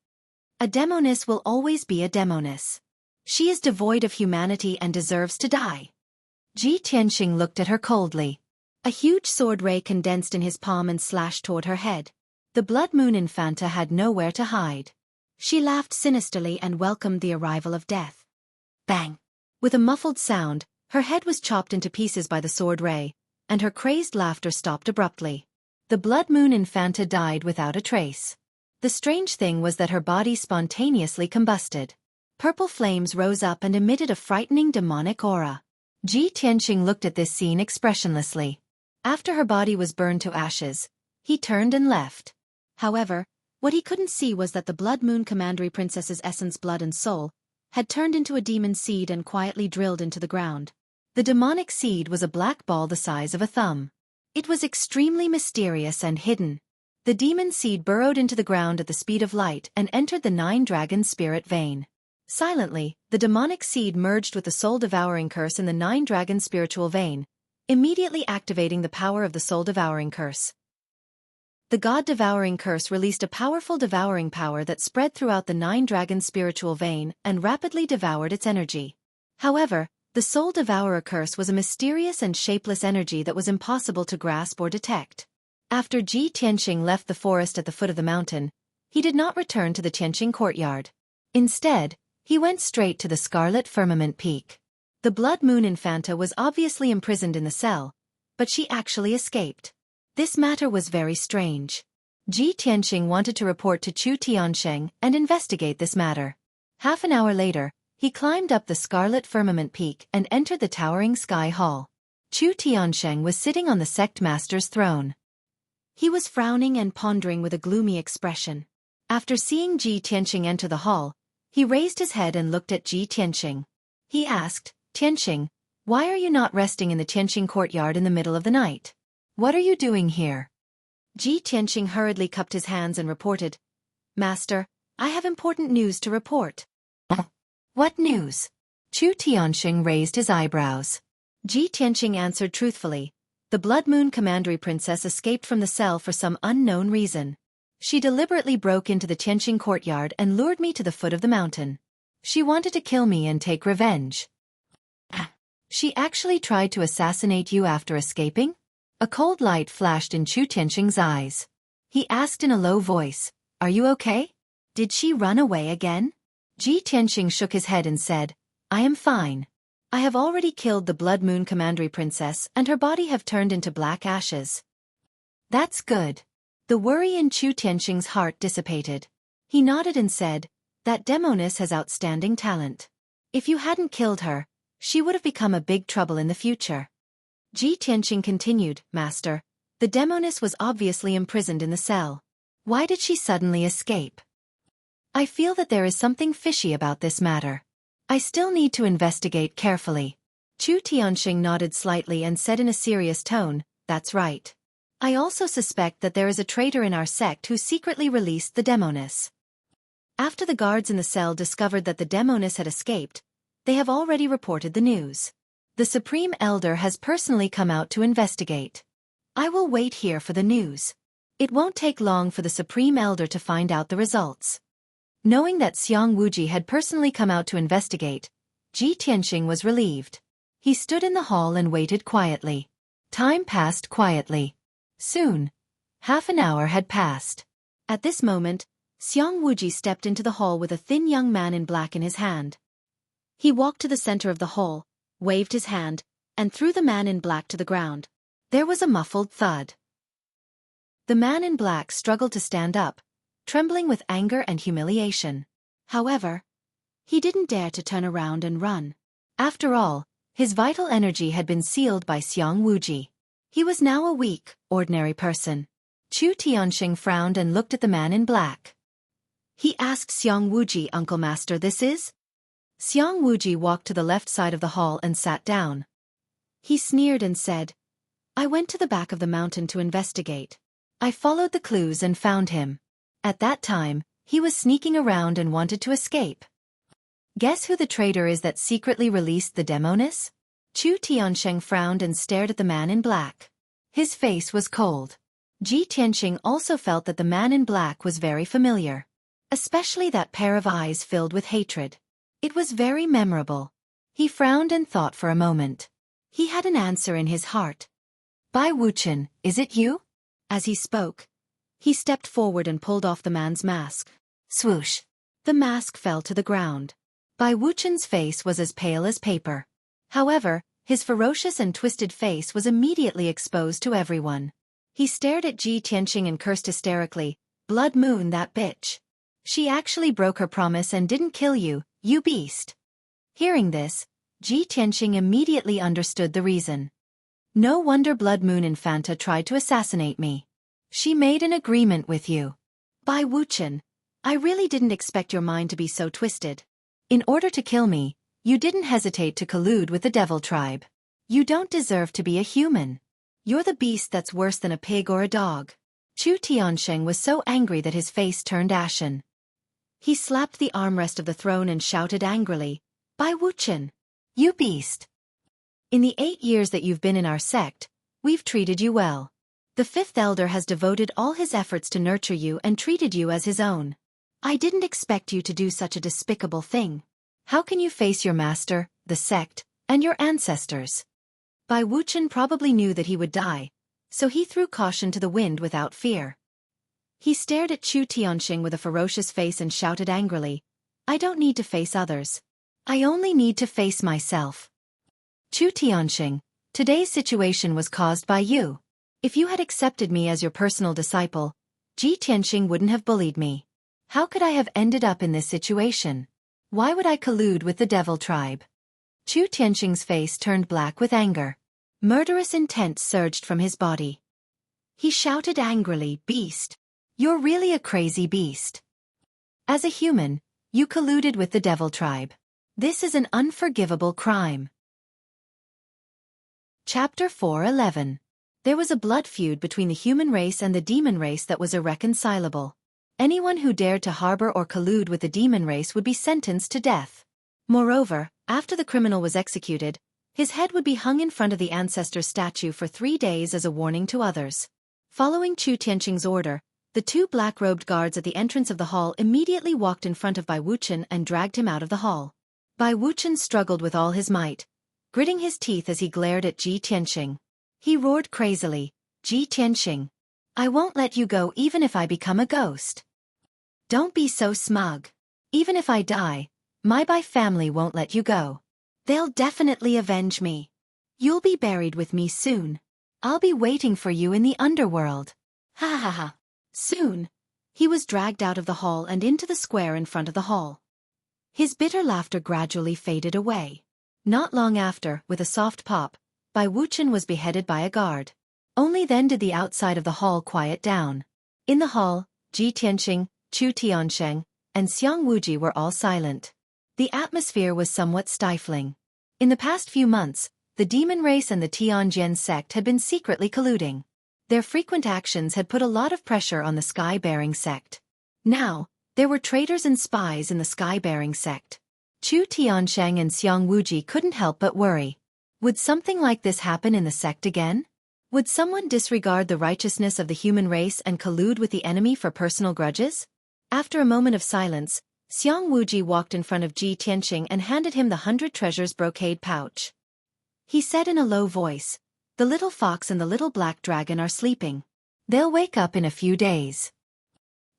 A demoness will always be a demoness. She is devoid of humanity and deserves to die. Ji Tianxing looked at her coldly. A huge sword ray condensed in his palm and slashed toward her head. The Blood Moon Infanta had nowhere to hide. She laughed sinisterly and welcomed the arrival of death. Bang! With a muffled sound, her head was chopped into pieces by the sword ray, and her crazed laughter stopped abruptly. The Blood Moon Infanta died without a trace. The strange thing was that her body spontaneously combusted. Purple flames rose up and emitted a frightening demonic aura. Ji Tianxing looked at this scene expressionlessly. After her body was burned to ashes, he turned and left. However, what he couldn't see was that the Blood Moon Commandery Princess's essence, blood and soul, had turned into a demon seed and quietly drilled into the ground. The demonic seed was a black ball the size of a thumb. It was extremely mysterious and hidden. The demon seed burrowed into the ground at the speed of light and entered the 9-dragon spirit vein. Silently, the demonic seed merged with the soul-devouring curse in the 9-dragon spiritual vein, immediately activating the power of the soul-devouring curse. The God-devouring curse released a powerful devouring power that spread throughout the 9-dragon spiritual vein and rapidly devoured its energy. However, the soul-devourer curse was a mysterious and shapeless energy that was impossible to grasp or detect. After Ji Tianxing left the forest at the foot of the mountain, he did not return to the Tianxing courtyard. Instead, he went straight to the Scarlet Firmament Peak. The Blood Moon Infanta was obviously imprisoned in the cell, but she actually escaped. This matter was very strange. Ji Tianxing wanted to report to Chu Tiansheng and investigate this matter. Half an hour later, he climbed up the scarlet firmament peak and entered the towering sky hall. Chu Tiansheng was sitting on the sect master's throne. He was frowning and pondering with a gloomy expression. After seeing Ji Tianxing enter the hall, he raised his head and looked at Ji Tianxing. He asked, "Tianxing, why are you not resting in the Tianxing courtyard in the middle of the night? What are you doing here?" Ji Tianxing hurriedly cupped his hands and reported, "Master, I have important news to report." "What news?" Chu Tianxing raised his eyebrows. Ji Tianxing answered truthfully, "The Blood Moon Commandery Princess escaped from the cell for some unknown reason. She deliberately broke into the Tianxing courtyard and lured me to the foot of the mountain. She wanted to kill me and take revenge." "She actually tried to assassinate you after escaping?" A cold light flashed in Chu Tianxing's eyes. He asked in a low voice, "Are you okay? Did she run away again?" Ji Tianxing shook his head and said, "I am fine. I have already killed the Blood Moon Commandery Princess and her body have turned into black ashes." "That's good." The worry in Chu Tianxing's heart dissipated. He nodded and said, "That demoness has outstanding talent. If you hadn't killed her, she would have become a big trouble in the future." Ji Tianxing continued, "Master, the demoness was obviously imprisoned in the cell. Why did she suddenly escape? I feel that there is something fishy about this matter. I still need to investigate carefully." Chu Tianxing nodded slightly and said in a serious tone, "That's right. I also suspect that there is a traitor in our sect who secretly released the demoness." After the guards in the cell discovered that the demoness had escaped, they have already reported the news. The Supreme Elder has personally come out to investigate. I will wait here for the news. It won't take long for the Supreme Elder to find out the results. Knowing that Xiang Wuji had personally come out to investigate, Ji Tianxing was relieved. He stood in the hall and waited quietly. Time passed quietly. Soon, half an hour had passed. At this moment, Xiang Wuji stepped into the hall with a thin young man in black in his hand. He walked to the center of the hall, waved his hand, and threw the man in black to the ground. There was a muffled thud. The man in black struggled to stand up, trembling with anger and humiliation. However, he didn't dare to turn around and run. After all, his vital energy had been sealed by Xiang Wuji. He was now a weak, ordinary person. Chu Tianxing frowned and looked at the man in black. He asked Xiang Wuji, "Uncle Master, this is?" Xiang Wuji walked to the left side of the hall and sat down. He sneered and said, "I went to the back of the mountain to investigate. I followed the clues and found him. At that time, he was sneaking around and wanted to escape. Guess who the traitor is that secretly released the demoness?" Chu Tiansheng frowned and stared at the man in black. His face was cold. Ji Tianxing also felt that the man in black was very familiar. Especially that pair of eyes filled with hatred. It was very memorable. He frowned and thought for a moment. He had an answer in his heart. "Bai Wuchen, is it you?" As he spoke, he stepped forward and pulled off the man's mask. Swoosh! The mask fell to the ground. Bai Wuchen's face was as pale as paper. However, his ferocious and twisted face was immediately exposed to everyone. He stared at Ji Tianxing and cursed hysterically, "Blood Moon, that bitch. She actually broke her promise and didn't kill you, you beast." Hearing this, Ji Tianxing immediately understood the reason. "No wonder Blood Moon Infanta tried to assassinate me. She made an agreement with you. Bai Wuchen, I really didn't expect your mind to be so twisted. In order to kill me, you didn't hesitate to collude with the Devil Tribe. You don't deserve to be a human. You're the beast that's worse than a pig or a dog." Chu Tiansheng was so angry that his face turned ashen. He slapped the armrest of the throne and shouted angrily, "Bai Wuchen, you beast! In the 8 years that you've been in our sect, we've treated you well. The fifth elder has devoted all his efforts to nurture you and treated you as his own. I didn't expect you to do such a despicable thing. How can you face your master, the sect, and your ancestors?" Bai Wuchen probably knew that he would die, so he threw caution to the wind without fear. He stared at Chu Tianxing with a ferocious face and shouted angrily, "I don't need to face others. I only need to face myself." Chu Tianxing, Today's situation was caused by you. If you had accepted me as your personal disciple, Ji Tianxing wouldn't have bullied me. How could I have ended up in this situation? Why would I collude with the devil tribe? Chu Tianxing's face turned black with anger. Murderous intent surged from his body. He shouted angrily, "Beast! You're really a crazy beast. As a human, you colluded with the devil tribe. This is an unforgivable crime." Chapter 4:11. There was a blood feud between the human race and the demon race that was irreconcilable. Anyone who dared to harbor or collude with the demon race would be sentenced to death. Moreover, after the criminal was executed, his head would be hung in front of the ancestor's statue for 3 days as a warning to others. Following Chu Tianxing's order, the 2 black-robed guards at the entrance of the hall immediately walked in front of Bai Wuchen and dragged him out of the hall. Bai Wuchen struggled with all his might, gritting his teeth as he glared at Ji Tianxing. He roared crazily, "Ji Tianxing, I won't let you go even if I become a ghost. Don't be so smug. Even if I die, my Bai family won't let you go. They'll definitely avenge me. You'll be buried with me soon. I'll be waiting for you in the underworld. Ha ha ha." Soon, he was dragged out of the hall and into the square in front of the hall. His bitter laughter gradually faded away. Not long after, with a soft pop, Bai Wuchen was beheaded by a guard. Only then did the outside of the hall quiet down. In the hall, Ji Tianxing, Chu Tiansheng, and Xiang Wuji were all silent. The atmosphere was somewhat stifling. In the past few months, the demon race and the Tianjian sect had been secretly colluding. Their frequent actions had put a lot of pressure on the sky-bearing sect. Now, there were traitors and spies in the sky-bearing sect. Chu Tiansheng and Xiang Wuji couldn't help but worry. Would something like this happen in the sect again? Would someone disregard the righteousness of the human race and collude with the enemy for personal grudges? After a moment of silence, Xiang Wuji walked in front of Ji Tianxing and handed him the 100 treasures brocade pouch. He said in a low voice, "The little fox and the little black dragon are sleeping. They'll wake up in a few days.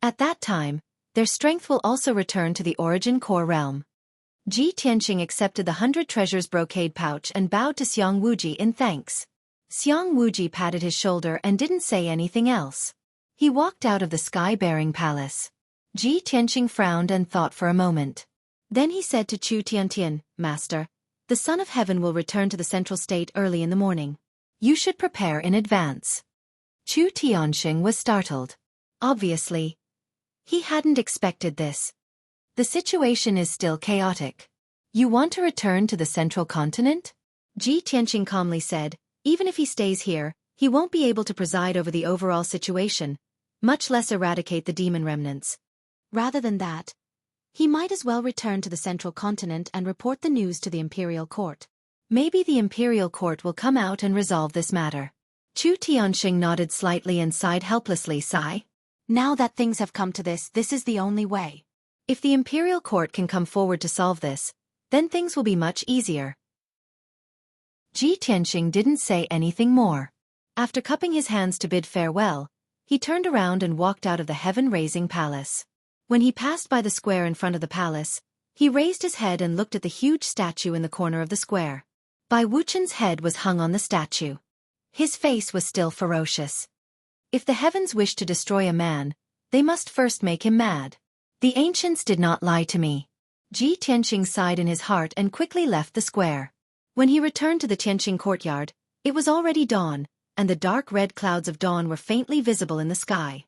At that time, their strength will also return to the origin core realm." Ji Tianxing accepted the 100 treasures brocade pouch and bowed to Xiang Wuji in thanks. Xiang Wuji patted his shoulder and didn't say anything else. He walked out of the sky-bearing palace. Ji Tianxing frowned and thought for a moment. Then he said to Chu Tiantian, "Master, the Son of Heaven will return to the central state early in the morning. You should prepare in advance." Chu Tianxing was startled. Obviously, he hadn't expected this. The situation is still chaotic. You want to return to the central continent? Ji Tianxing calmly said, "Even if he stays here, he won't be able to preside over the overall situation, much less eradicate the demon remnants. Rather than that, he might as well return to the central continent and report the news to the imperial court. Maybe the imperial court will come out and resolve this matter." Chu Tianxing nodded slightly and sighed helplessly, sigh. Now that things have come to this is the only way. If the imperial court can come forward to solve this, then things will be much easier. Ji Tianxing didn't say anything more. After cupping his hands to bid farewell, he turned around and walked out of the heaven-raising palace. When he passed by the square in front of the palace, he raised his head and looked at the huge statue in the corner of the square. Bai Wuchen's head was hung on the statue. His face was still ferocious. If the heavens wished to destroy a man, they must first make him mad. The ancients did not lie to me. Ji Tianxing sighed in his heart and quickly left the square. When he returned to the Tianqing courtyard, it was already dawn, and the dark red clouds of dawn were faintly visible in the sky.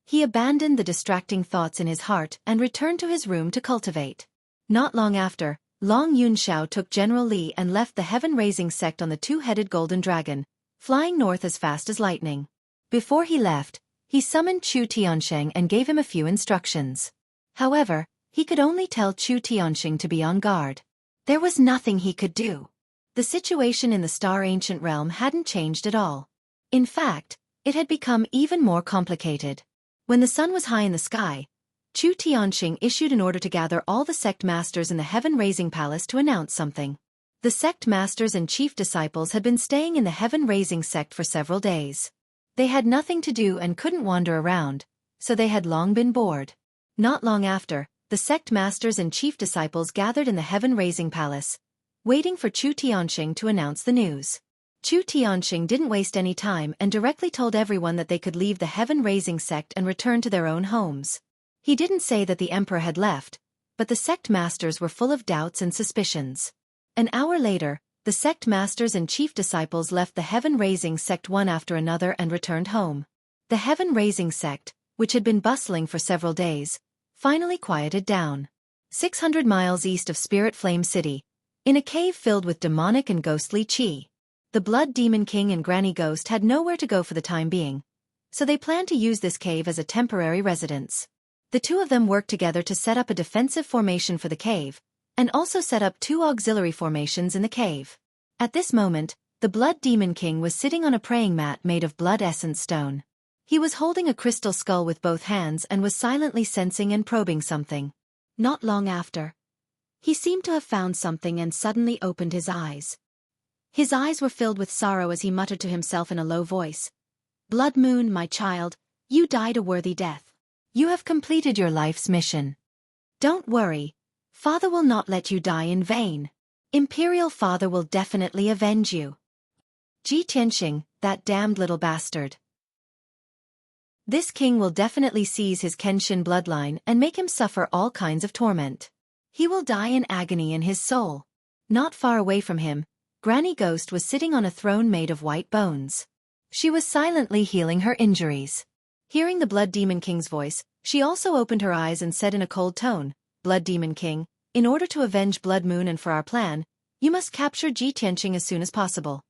He abandoned the distracting thoughts in his heart and returned to his room to cultivate. Not long after, Long Yunxiao took General Li and left the heaven-raising sect on the 2-headed golden dragon, flying north as fast as lightning. Before he left, he summoned Chu Tiansheng and gave him a few instructions. However, he could only tell Chu Tianxing to be on guard. There was nothing he could do. The situation in the Star Ancient Realm hadn't changed at all. In fact, it had become even more complicated. When the sun was high in the sky, Chu Tianxing issued an order to gather all the sect masters in the heaven-raising palace to announce something. The sect masters and chief disciples had been staying in the heaven-raising sect for several days. They had nothing to do and couldn't wander around, so they had long been bored. Not long after, the sect masters and chief disciples gathered in the heaven-raising palace, waiting for Chu Tianxing to announce the news. Chu Tianxing didn't waste any time and directly told everyone that they could leave the heaven-raising sect and return to their own homes. He didn't say that the emperor had left, but the sect masters were full of doubts and suspicions. An hour later, the sect masters and chief disciples left the heaven-raising sect one after another and returned home. The heaven-raising sect, which had been bustling for several days, finally quieted down. 600 miles east of Spirit Flame City, in a cave filled with demonic and ghostly qi. The Blood Demon King and Granny Ghost had nowhere to go for the time being, so they planned to use this cave as a temporary residence. The two of them worked together to set up a defensive formation for the cave, and also set up 2 auxiliary formations in the cave. At this moment, the Blood Demon King was sitting on a praying mat made of blood essence stone. He was holding a crystal skull with both hands and was silently sensing and probing something. Not long after, he seemed to have found something and suddenly opened his eyes. His eyes were filled with sorrow as he muttered to himself in a low voice. "Blood Moon, my child, you died a worthy death. You have completed your life's mission. Don't worry, Father will not let you die in vain. Imperial Father will definitely avenge you. Ji Tianxing, that damned little bastard. This king will definitely seize his Kenshin bloodline and make him suffer all kinds of torment. He will die in agony in his soul." Not far away from him, Granny Ghost was sitting on a throne made of white bones. She was silently healing her injuries. Hearing the Blood Demon King's voice, she also opened her eyes and said in a cold tone, "Blood Demon King, in order to avenge Blood Moon and for our plan, you must capture Ji Tianxing as soon as possible.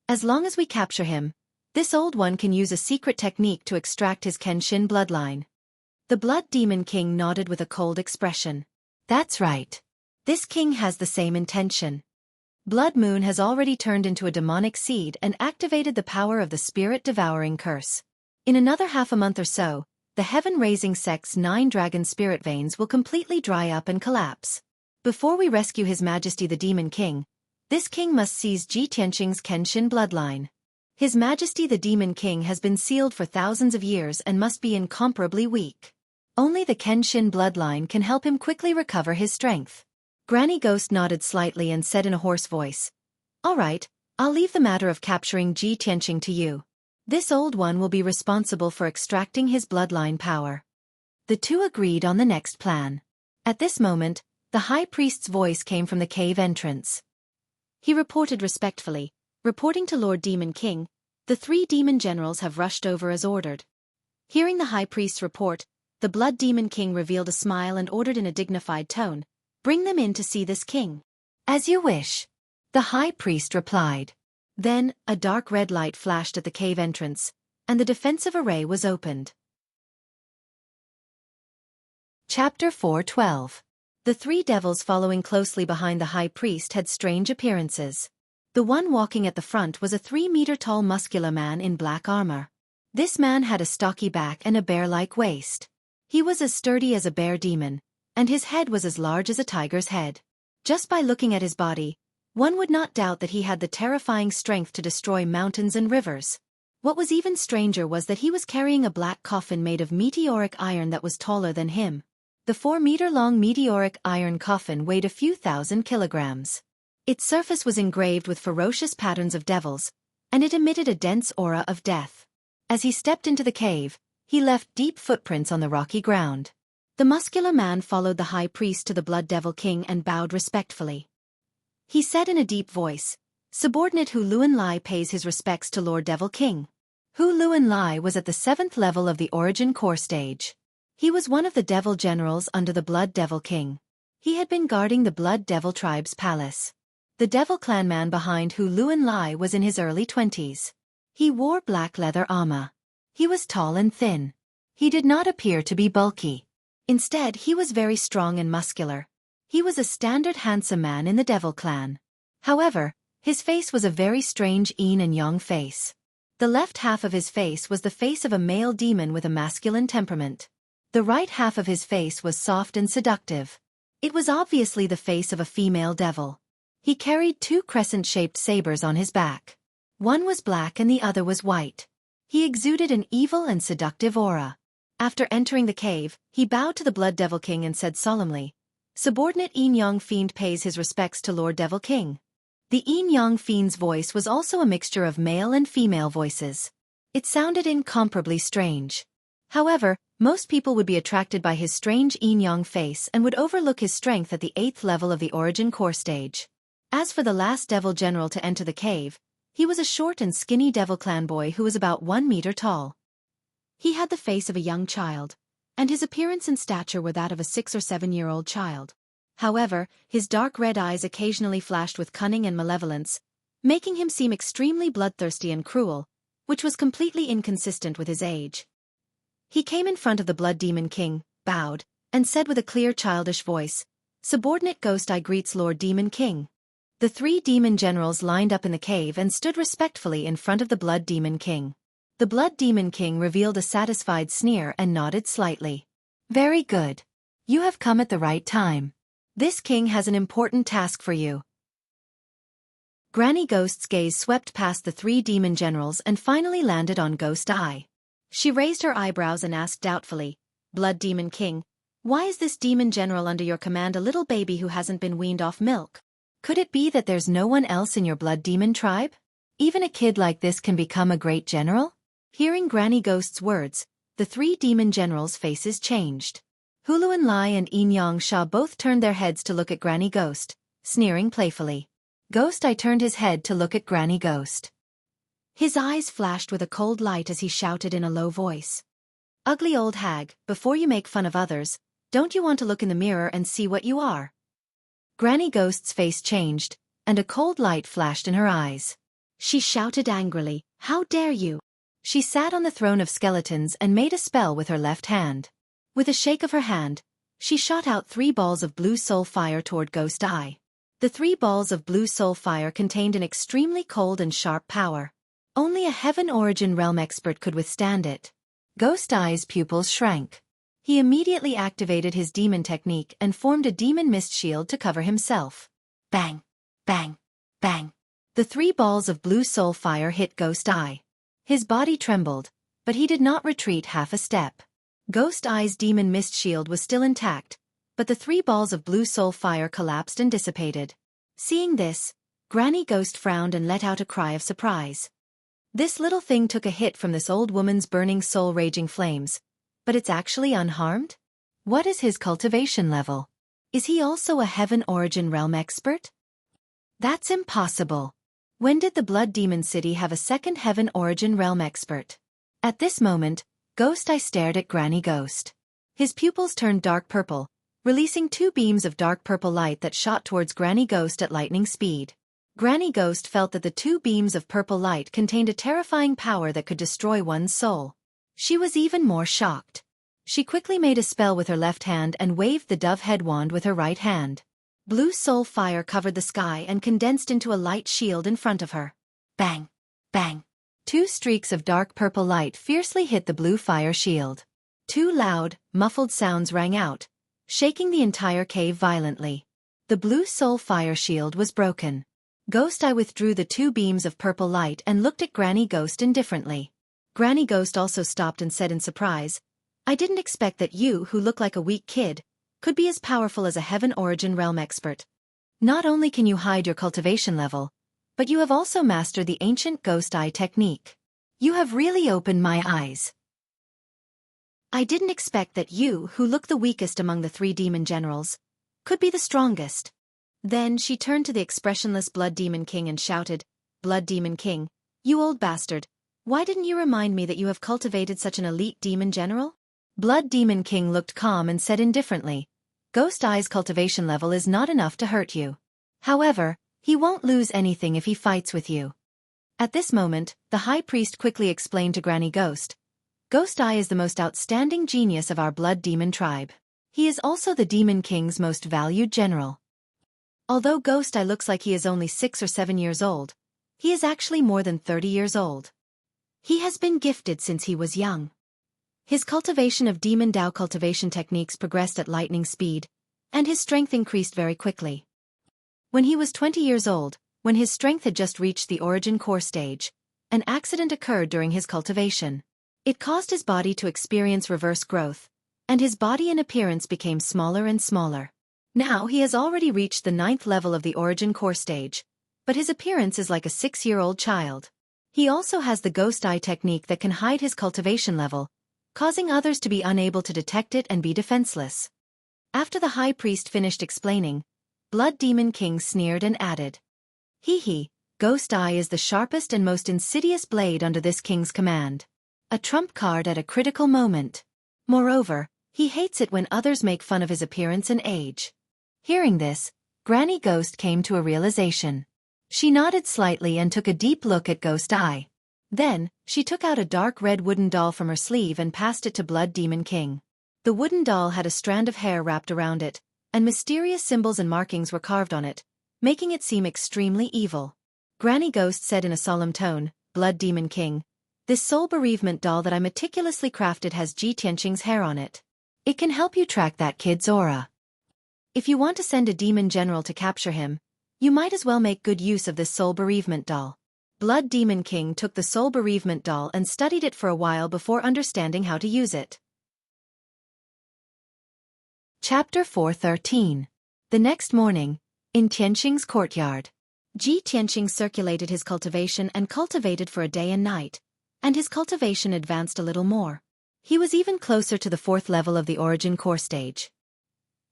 As long as we capture him, this old one can use a secret technique to extract his Kenshin bloodline." The Blood Demon King nodded with a cold expression. "That's right. This king has the same intention. Blood Moon has already turned into a demonic seed and activated the power of the spirit-devouring curse. In another half a month or so, the heaven-raising sect's 9 dragon spirit veins will completely dry up and collapse. Before we rescue His Majesty the Demon King, this king must seize Ji Tianxing's Kenshin bloodline. His Majesty the Demon King has been sealed for thousands of years and must be incomparably weak. Only the Kenshin bloodline can help him quickly recover his strength." Granny Ghost nodded slightly and said in a hoarse voice, "All right, I'll leave the matter of capturing Ji Tianxing to you. This old one will be responsible for extracting his bloodline power." The two agreed on the next plan. At this moment, the high priest's voice came from the cave entrance. He reported respectfully, "Reporting to Lord Demon King, the 3 demon generals have rushed over as ordered." Hearing the high priest's report, the Blood Demon King revealed a smile and ordered in a dignified tone, "Bring them in to see this king." "As you wish," the high priest replied. Then, a dark red light flashed at the cave entrance, and the defensive array was opened. Chapter 4:12. The 3 devils following closely behind the high priest had strange appearances. The one walking at the front was a 3-meter-tall muscular man in black armor. This man had a stocky back and a bear-like waist. He was as sturdy as a bear demon, and his head was as large as a tiger's head. Just by looking at his body, one would not doubt that he had the terrifying strength to destroy mountains and rivers. What was even stranger was that he was carrying a black coffin made of meteoric iron that was taller than him. The 4-meter-long meteoric iron coffin weighed a few thousand kilograms. Its surface was engraved with ferocious patterns of devils, and it emitted a dense aura of death. As he stepped into the cave, he left deep footprints on the rocky ground. The muscular man followed the high priest to the Blood Devil King and bowed respectfully. He said in a deep voice, "Subordinate Hu Luanlai pays his respects to Lord Devil King." Hu Luanlai was at the 7th level of the Origin Core stage. He was one of the devil generals under the Blood Devil King. He had been guarding the Blood Devil tribe's palace. The devil clanman behind Hu Luanlai was in his early 20s. He wore black leather armor. He was tall and thin. He did not appear to be bulky. Instead, he was very strong and muscular. He was a standard handsome man in the devil clan. However, his face was a very strange yin and yang face. The left half of his face was the face of a male demon with a masculine temperament. The right half of his face was soft and seductive. It was obviously the face of a female devil. He carried 2 crescent-shaped sabers on his back. One was black and the other was white. He exuded an evil and seductive aura. After entering the cave, he bowed to the Blood Devil King and said solemnly, "Subordinate Yin Yang Fiend pays his respects to Lord Devil King." The Yin-Yang Fiend's voice was also a mixture of male and female voices. It sounded incomparably strange. However, most people would be attracted by his strange Yin-Yang face and would overlook his strength at the 8th level of the Origin Core stage. As for the last Devil General to enter the cave, he was a short and skinny Devil Clan boy who was about 1 meter tall. He had the face of a young child, and his appearance and stature were that of a 6 or 7-year-old child. However, his dark red eyes occasionally flashed with cunning and malevolence, making him seem extremely bloodthirsty and cruel, which was completely inconsistent with his age. He came in front of the Blood Demon King, bowed, and said with a clear childish voice, "Subordinate Ghost, I greets Lord Demon King." The 3 demon generals lined up in the cave and stood respectfully in front of the Blood Demon King. The Blood Demon King revealed a satisfied sneer and nodded slightly. "Very good. You have come at the right time. This king has an important task for you." Granny Ghost's gaze swept past the 3 demon generals and finally landed on Ghost Eye. She raised her eyebrows and asked doubtfully, "Blood Demon King, why is this demon general under your command a little baby who hasn't been weaned off milk? Could it be that there's no one else in your blood demon tribe? Even a kid like this can become a great general?" Hearing Granny Ghost's words, the 3 demon generals' faces changed. Huluan Lai and Yin Yang Sha both turned their heads to look at Granny Ghost, sneering playfully. Ghost Eye turned his head to look at Granny Ghost. His eyes flashed with a cold light as he shouted in a low voice, "Ugly old hag, before you make fun of others, don't you want to look in the mirror and see what you are?" Granny Ghost's face changed, and a cold light flashed in her eyes. She shouted angrily, "How dare you!" She sat on the throne of skeletons and made a spell with her left hand. With a shake of her hand, she shot out 3 balls of blue soul fire toward Ghost Eye. The 3 balls of blue soul fire contained an extremely cold and sharp power. Only a Heaven Origin Realm expert could withstand it. Ghost Eye's pupils shrank. He immediately activated his demon technique and formed a demon mist shield to cover himself. Bang! Bang! Bang! The 3 balls of blue soul fire hit Ghost Eye. His body trembled, but he did not retreat half a step. Ghost Eye's demon mist shield was still intact, but the 3 balls of blue soul fire collapsed and dissipated. Seeing this, Granny Ghost frowned and let out a cry of surprise. This little thing took a hit from this old woman's burning soul raging flames, but it's actually unharmed? What is his cultivation level? Is he also a Heaven Origin Realm expert? That's impossible. When did the Blood Demon City have a second Heaven Origin Realm expert? At this moment, Ghost Eye stared at Granny Ghost. His pupils turned dark purple, releasing 2 beams of dark purple light that shot towards Granny Ghost at lightning speed. Granny Ghost felt that the 2 beams of purple light contained a terrifying power that could destroy one's soul. She was even more shocked. She quickly made a spell with her left hand and waved the dove head wand with her right hand. Blue soul fire covered the sky and condensed into a light shield in front of her. Bang! Bang! 2 streaks of dark purple light fiercely hit the blue fire shield. 2 loud, muffled sounds rang out, shaking the entire cave violently. The blue soul fire shield was broken. Ghost Eye withdrew the 2 beams of purple light and looked at Granny Ghost indifferently. Granny Ghost also stopped and said in surprise, "I didn't expect that you, who look like a weak kid, could be as powerful as a Heaven Origin Realm expert. Not only can you hide your cultivation level, but you have also mastered the ancient Ghost Eye technique. You have really opened my eyes. I didn't expect that you, who look the weakest among the 3 demon generals, could be the strongest." Then she turned to the expressionless Blood Demon King and shouted, "Blood Demon King, you old bastard, why didn't you remind me that you have cultivated such an elite demon general?" Blood Demon King looked calm and said indifferently, "Ghost Eye's cultivation level is not enough to hurt you. However, he won't lose anything if he fights with you." At this moment, the High Priest quickly explained to Granny Ghost, "Ghost Eye is the most outstanding genius of our Blood Demon tribe. He is also the Demon King's most valued general. Although Ghost Eye looks like he is only 6 or 7 years old, he is actually more than 30 years old. He has been gifted since he was young. His cultivation of Demon Dao cultivation techniques progressed at lightning speed, and his strength increased very quickly. When he was 20 years old, when his strength had just reached the Origin Core stage, an accident occurred during his cultivation. It caused his body to experience reverse growth, and his body and appearance became smaller and smaller. Now he has already reached the 9th level of the Origin Core stage, but his appearance is like a 6-year-old child. He also has the ghost eye technique that can hide his cultivation level, causing others to be unable to detect it and be defenseless. After the high priest finished explaining, Blood Demon King sneered and added, "Hee, Ghost Eye is the sharpest and most insidious blade under this king's command. A trump card at a critical moment. Moreover, he hates it when others make fun of his appearance and age." Hearing this, Granny Ghost came to a realization. She nodded slightly and took a deep look at Ghost Eye. Then, she took out a dark red wooden doll from her sleeve and passed it to Blood Demon King. The wooden doll had a strand of hair wrapped around it, and mysterious symbols and markings were carved on it, making it seem extremely evil. Granny Ghost said in a solemn tone, "Blood Demon King, this soul bereavement doll that I meticulously crafted has Ji Tianqing's hair on it. It can help you track that kid's aura. If you want to send a demon general to capture him, you might as well make good use of this soul bereavement doll." Blood Demon King took the soul bereavement doll and studied it for a while before understanding how to use it. Chapter 413. The next morning, in Tianqing's courtyard, Ji Tianqing circulated his cultivation and cultivated for a day and night, and his cultivation advanced a little more. He was even closer to the 4th level of the origin core stage.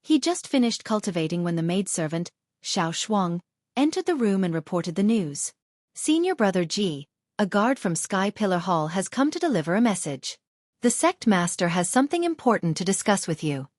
He just finished cultivating when the maidservant, Xiao Shuang, entered the room and reported the news. "Senior Brother Ji, a guard from Sky Pillar Hall has come to deliver a message. The sect master has something important to discuss with you."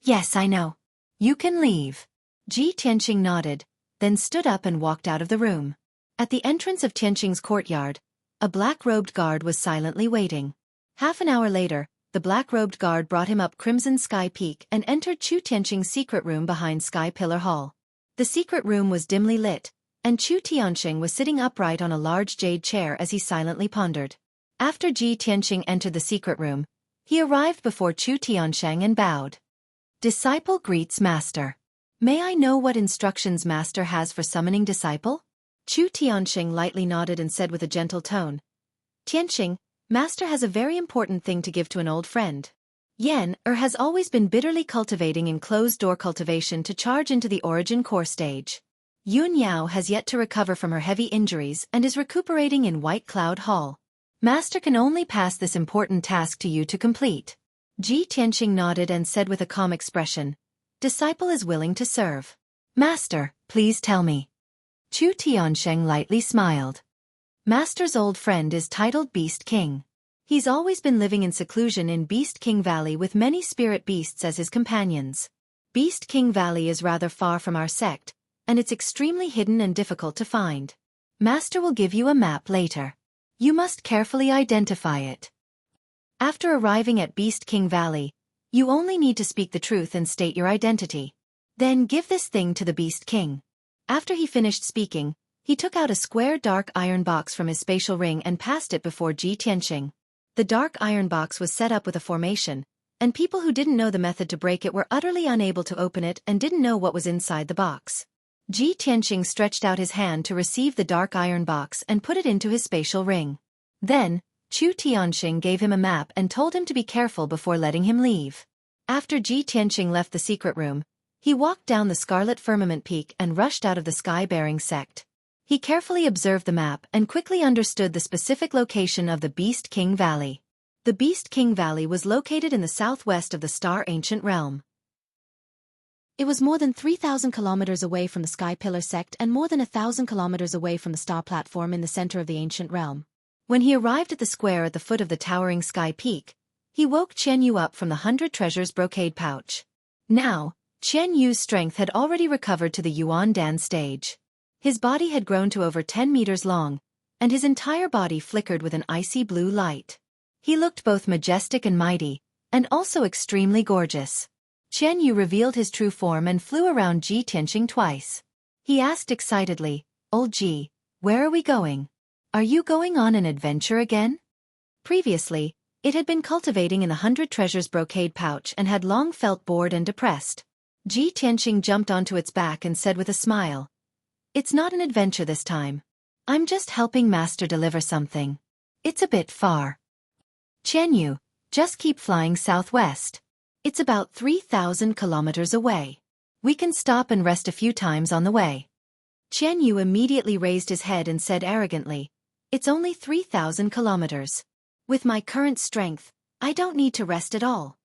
"Yes, I know. You can leave." Ji Tianqing nodded, then stood up and walked out of the room. At the entrance of Tianqing's courtyard, a black-robed guard was silently waiting. Half an hour later, the black-robed guard brought him up Crimson Sky Peak and entered Chu Tianqing's secret room behind Sky Pillar Hall. The secret room was dimly lit, and Chu Tianqing was sitting upright on a large jade chair as he silently pondered. After Ji Tianqing entered the secret room, he arrived before Chu Tianqing and bowed. "Disciple greets Master. May I know what instructions Master has for summoning disciple?" Chu Tianqing lightly nodded and said with a gentle tone, "Tianqing, Master has a very important thing to give to an old friend. Yan has always been bitterly cultivating in closed-door cultivation to charge into the origin core stage. Yun Yao has yet to recover from her heavy injuries and is recuperating in White Cloud Hall. Master can only pass this important task to you to complete." Ji Tianqing nodded and said with a calm expression, "Disciple is willing to serve. Master, please tell me." Chu Tianqing lightly smiled. "Master's old friend is titled Beast King. He's always been living in seclusion in Beast King Valley with many spirit beasts as his companions. Beast King Valley is rather far from our sect, and it's extremely hidden and difficult to find. Master will give you a map later. You must carefully identify it. After arriving at Beast King Valley, you only need to speak the truth and state your identity. Then give this thing to the Beast King." After he finished speaking, he took out a square dark iron box from his spatial ring and passed it before Ji Tianqing. The dark iron box was set up with a formation, and people who didn't know the method to break it were utterly unable to open it and didn't know what was inside the box. Ji Tianqing stretched out his hand to receive the dark iron box and put it into his spatial ring. Then, Chu Tianqing gave him a map and told him to be careful before letting him leave. After Ji Tianqing left the secret room, he walked down the Scarlet Firmament Peak and rushed out of the Sky-Bearing sect. He carefully observed the map and quickly understood the specific location of the Beast King Valley. The Beast King Valley was located in the southwest of the Star Ancient Realm. It was more than 3,000 kilometers away from the Sky Pillar sect and more than 1,000 kilometers away from the star platform in the center of the ancient realm. When he arrived at the square at the foot of the towering Sky Peak, he woke Qian Yu up from the 100 Treasures brocade pouch. Now, Qian Yu's strength had already recovered to the Yuan Dan stage. His body had grown to over 10 meters long, and his entire body flickered with an icy blue light. He looked both majestic and mighty, and also extremely gorgeous. Qian Yu revealed his true form and flew around Ji Tianqing twice. He asked excitedly, "Old Ji, where are we going? Are you going on an adventure again?" Previously, it had been cultivating in the 100 Treasures brocade pouch and had long felt bored and depressed. Ji Tianqing jumped onto its back and said with a smile, "It's not an adventure this time. I'm just helping Master deliver something. It's a bit far." "Qian Yu, just keep flying southwest. It's about 3,000 kilometers away. We can stop and rest a few times on the way." Qian Yu immediately raised his head and said arrogantly, "It's only 3,000 kilometers. With my current strength, I don't need to rest at all."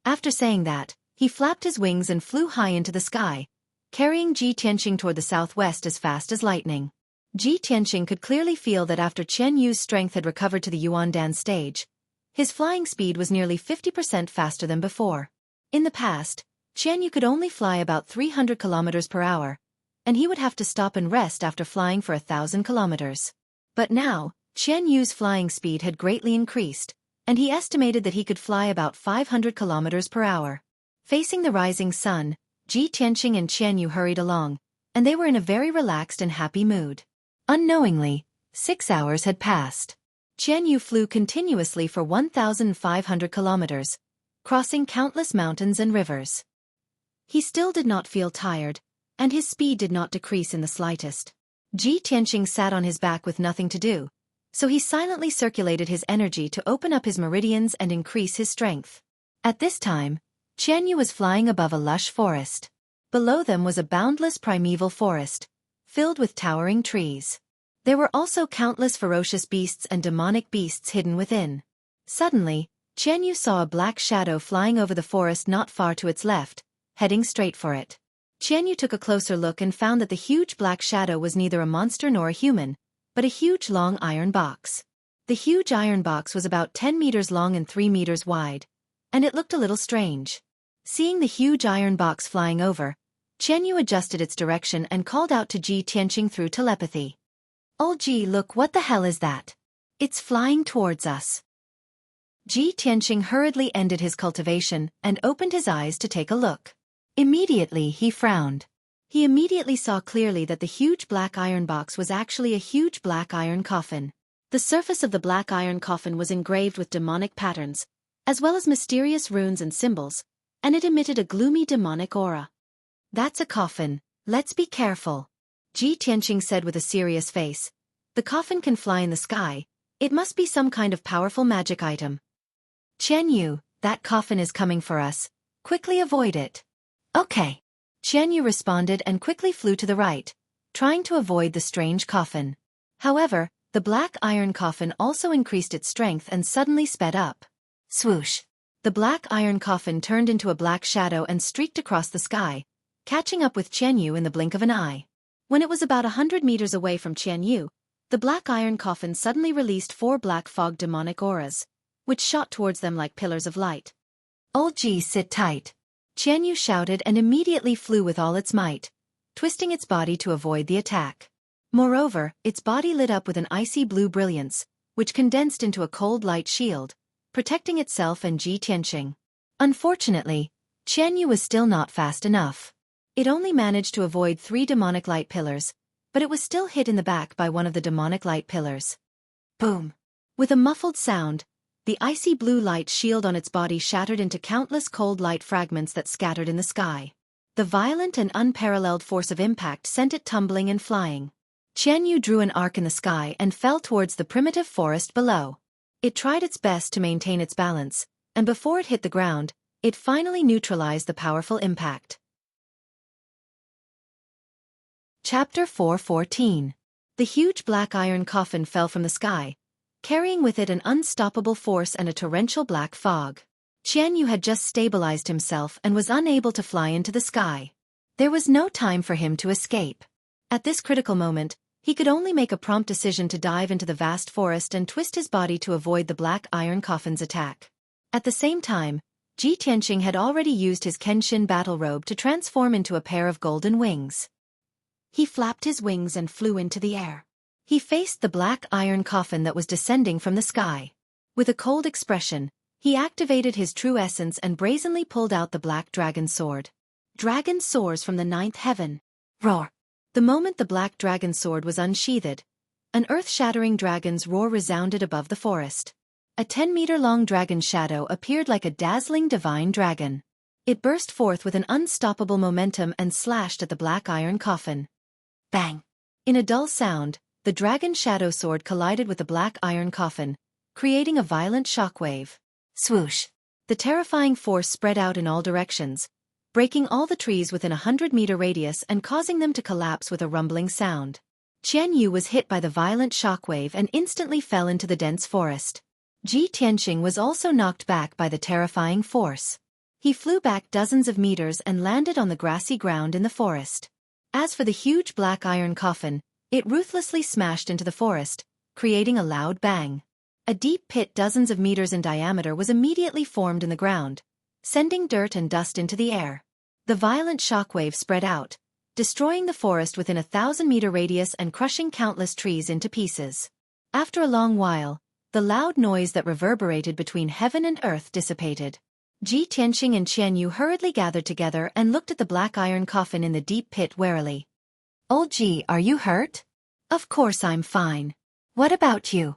After saying that, he flapped his wings and flew high into the sky, carrying Ji Tianqing toward the southwest as fast as lightning. Ji Tianqing could clearly feel that after Qian Yu's strength had recovered to the Yuandan stage, his flying speed was nearly 50% faster than before. In the past, Qian Yu could only fly about 300 kilometers per hour, and he would have to stop and rest after flying for 1,000 kilometers. But now, Qian Yu's flying speed had greatly increased, and he estimated that he could fly about 500 kilometers per hour. Facing the rising sun, Ji Tianqing and Qian Yu hurried along, and they were in a very relaxed and happy mood. Unknowingly, 6 hours had passed. Qian Yu flew continuously for 1,500 kilometers, crossing countless mountains and rivers. He still did not feel tired, and his speed did not decrease in the slightest. Ji Tianqing sat on his back with nothing to do, so he silently circulated his energy to open up his meridians and increase his strength. At this time, Qian Yu was flying above a lush forest. Below them was a boundless primeval forest, filled with towering trees. There were also countless ferocious beasts and demonic beasts hidden within. Suddenly, Qian Yu saw a black shadow flying over the forest not far to its left, heading straight for it. Qian Yu took a closer look and found that the huge black shadow was neither a monster nor a human, but a huge long iron box. The huge iron box was about 10 meters long and 3 meters wide, and it looked a little strange. Seeing the huge iron box flying over, Qian Yu adjusted its direction and called out to Ji Tianqing through telepathy. "Oh Ji, look, what the hell is that? It's flying towards us." Ji Tianqing hurriedly ended his cultivation and opened his eyes to take a look. Immediately he frowned. He immediately saw clearly that the huge black iron box was actually a huge black iron coffin. The surface of the black iron coffin was engraved with demonic patterns, as well as mysterious runes and symbols, and it emitted a gloomy demonic aura. "That's a coffin, let's be careful," Ji Tianqing said with a serious face. "The coffin can fly in the sky, it must be some kind of powerful magic item." "Qian Yu, that coffin is coming for us, quickly avoid it." "Okay." Qian Yu responded and quickly flew to the right, trying to avoid the strange coffin. However, the black iron coffin also increased its strength and suddenly sped up. Swoosh! The black iron coffin turned into a black shadow and streaked across the sky, catching up with Qian Yu in the blink of an eye. When it was about 100 meters away from Qian Yu, the black iron coffin suddenly released 4 black fog demonic auras, which shot towards them like pillars of light. "Oh gee, sit tight," Qian Yu shouted and immediately flew with all its might, twisting its body to avoid the attack. Moreover, its body lit up with an icy blue brilliance, which condensed into a cold light shield, protecting itself and Ji Tianqing. Unfortunately, Qian Yu was still not fast enough. It only managed to avoid 3 demonic light pillars, but it was still hit in the back by one of the demonic light pillars. Boom! With a muffled sound, the icy blue light shield on its body shattered into countless cold light fragments that scattered in the sky. The violent and unparalleled force of impact sent it tumbling and flying. Qian Yu drew an arc in the sky and fell towards the primitive forest below. It tried its best to maintain its balance, and before it hit the ground, it finally neutralized the powerful impact. Chapter 4:14. The huge black iron coffin fell from the sky, carrying with it an unstoppable force and a torrential black fog. Qian Yu had just stabilized himself and was unable to fly into the sky. There was no time for him to escape. At this critical moment, he could only make a prompt decision to dive into the vast forest and twist his body to avoid the black iron coffin's attack. At the same time, Ji Tianqing had already used his Kenshin battle robe to transform into a pair of golden wings. He flapped his wings and flew into the air. He faced the black iron coffin that was descending from the sky. With a cold expression, he activated his true essence and brazenly pulled out the black dragon sword. Dragon soars from the 9th heaven. Roar! The moment the black dragon sword was unsheathed, an earth-shattering dragon's roar resounded above the forest. A 10-meter-long dragon shadow appeared like a dazzling divine dragon. It burst forth with an unstoppable momentum and slashed at the black iron coffin. Bang! In a dull sound, the dragon shadow sword collided with the black iron coffin, creating a violent shockwave. Swoosh! The terrifying force spread out in all directions, breaking all the trees within a 100-meter radius and causing them to collapse with a rumbling sound. Qian Yu was hit by the violent shockwave and instantly fell into the dense forest. Ji Tianxing was also knocked back by the terrifying force. He flew back dozens of meters and landed on the grassy ground in the forest. As for the huge black iron coffin, it ruthlessly smashed into the forest, creating a loud bang. A deep pit dozens of meters in diameter was immediately formed in the ground, sending dirt and dust into the air. The violent shockwave spread out, destroying the forest within a 1,000-meter radius and crushing countless trees into pieces. After a long while, the loud noise that reverberated between heaven and earth dissipated. Ji Tianxing and Qian Yu hurriedly gathered together and looked at the black iron coffin in the deep pit warily. "Old Ji, are you hurt?" "Of course I'm fine. What about you?"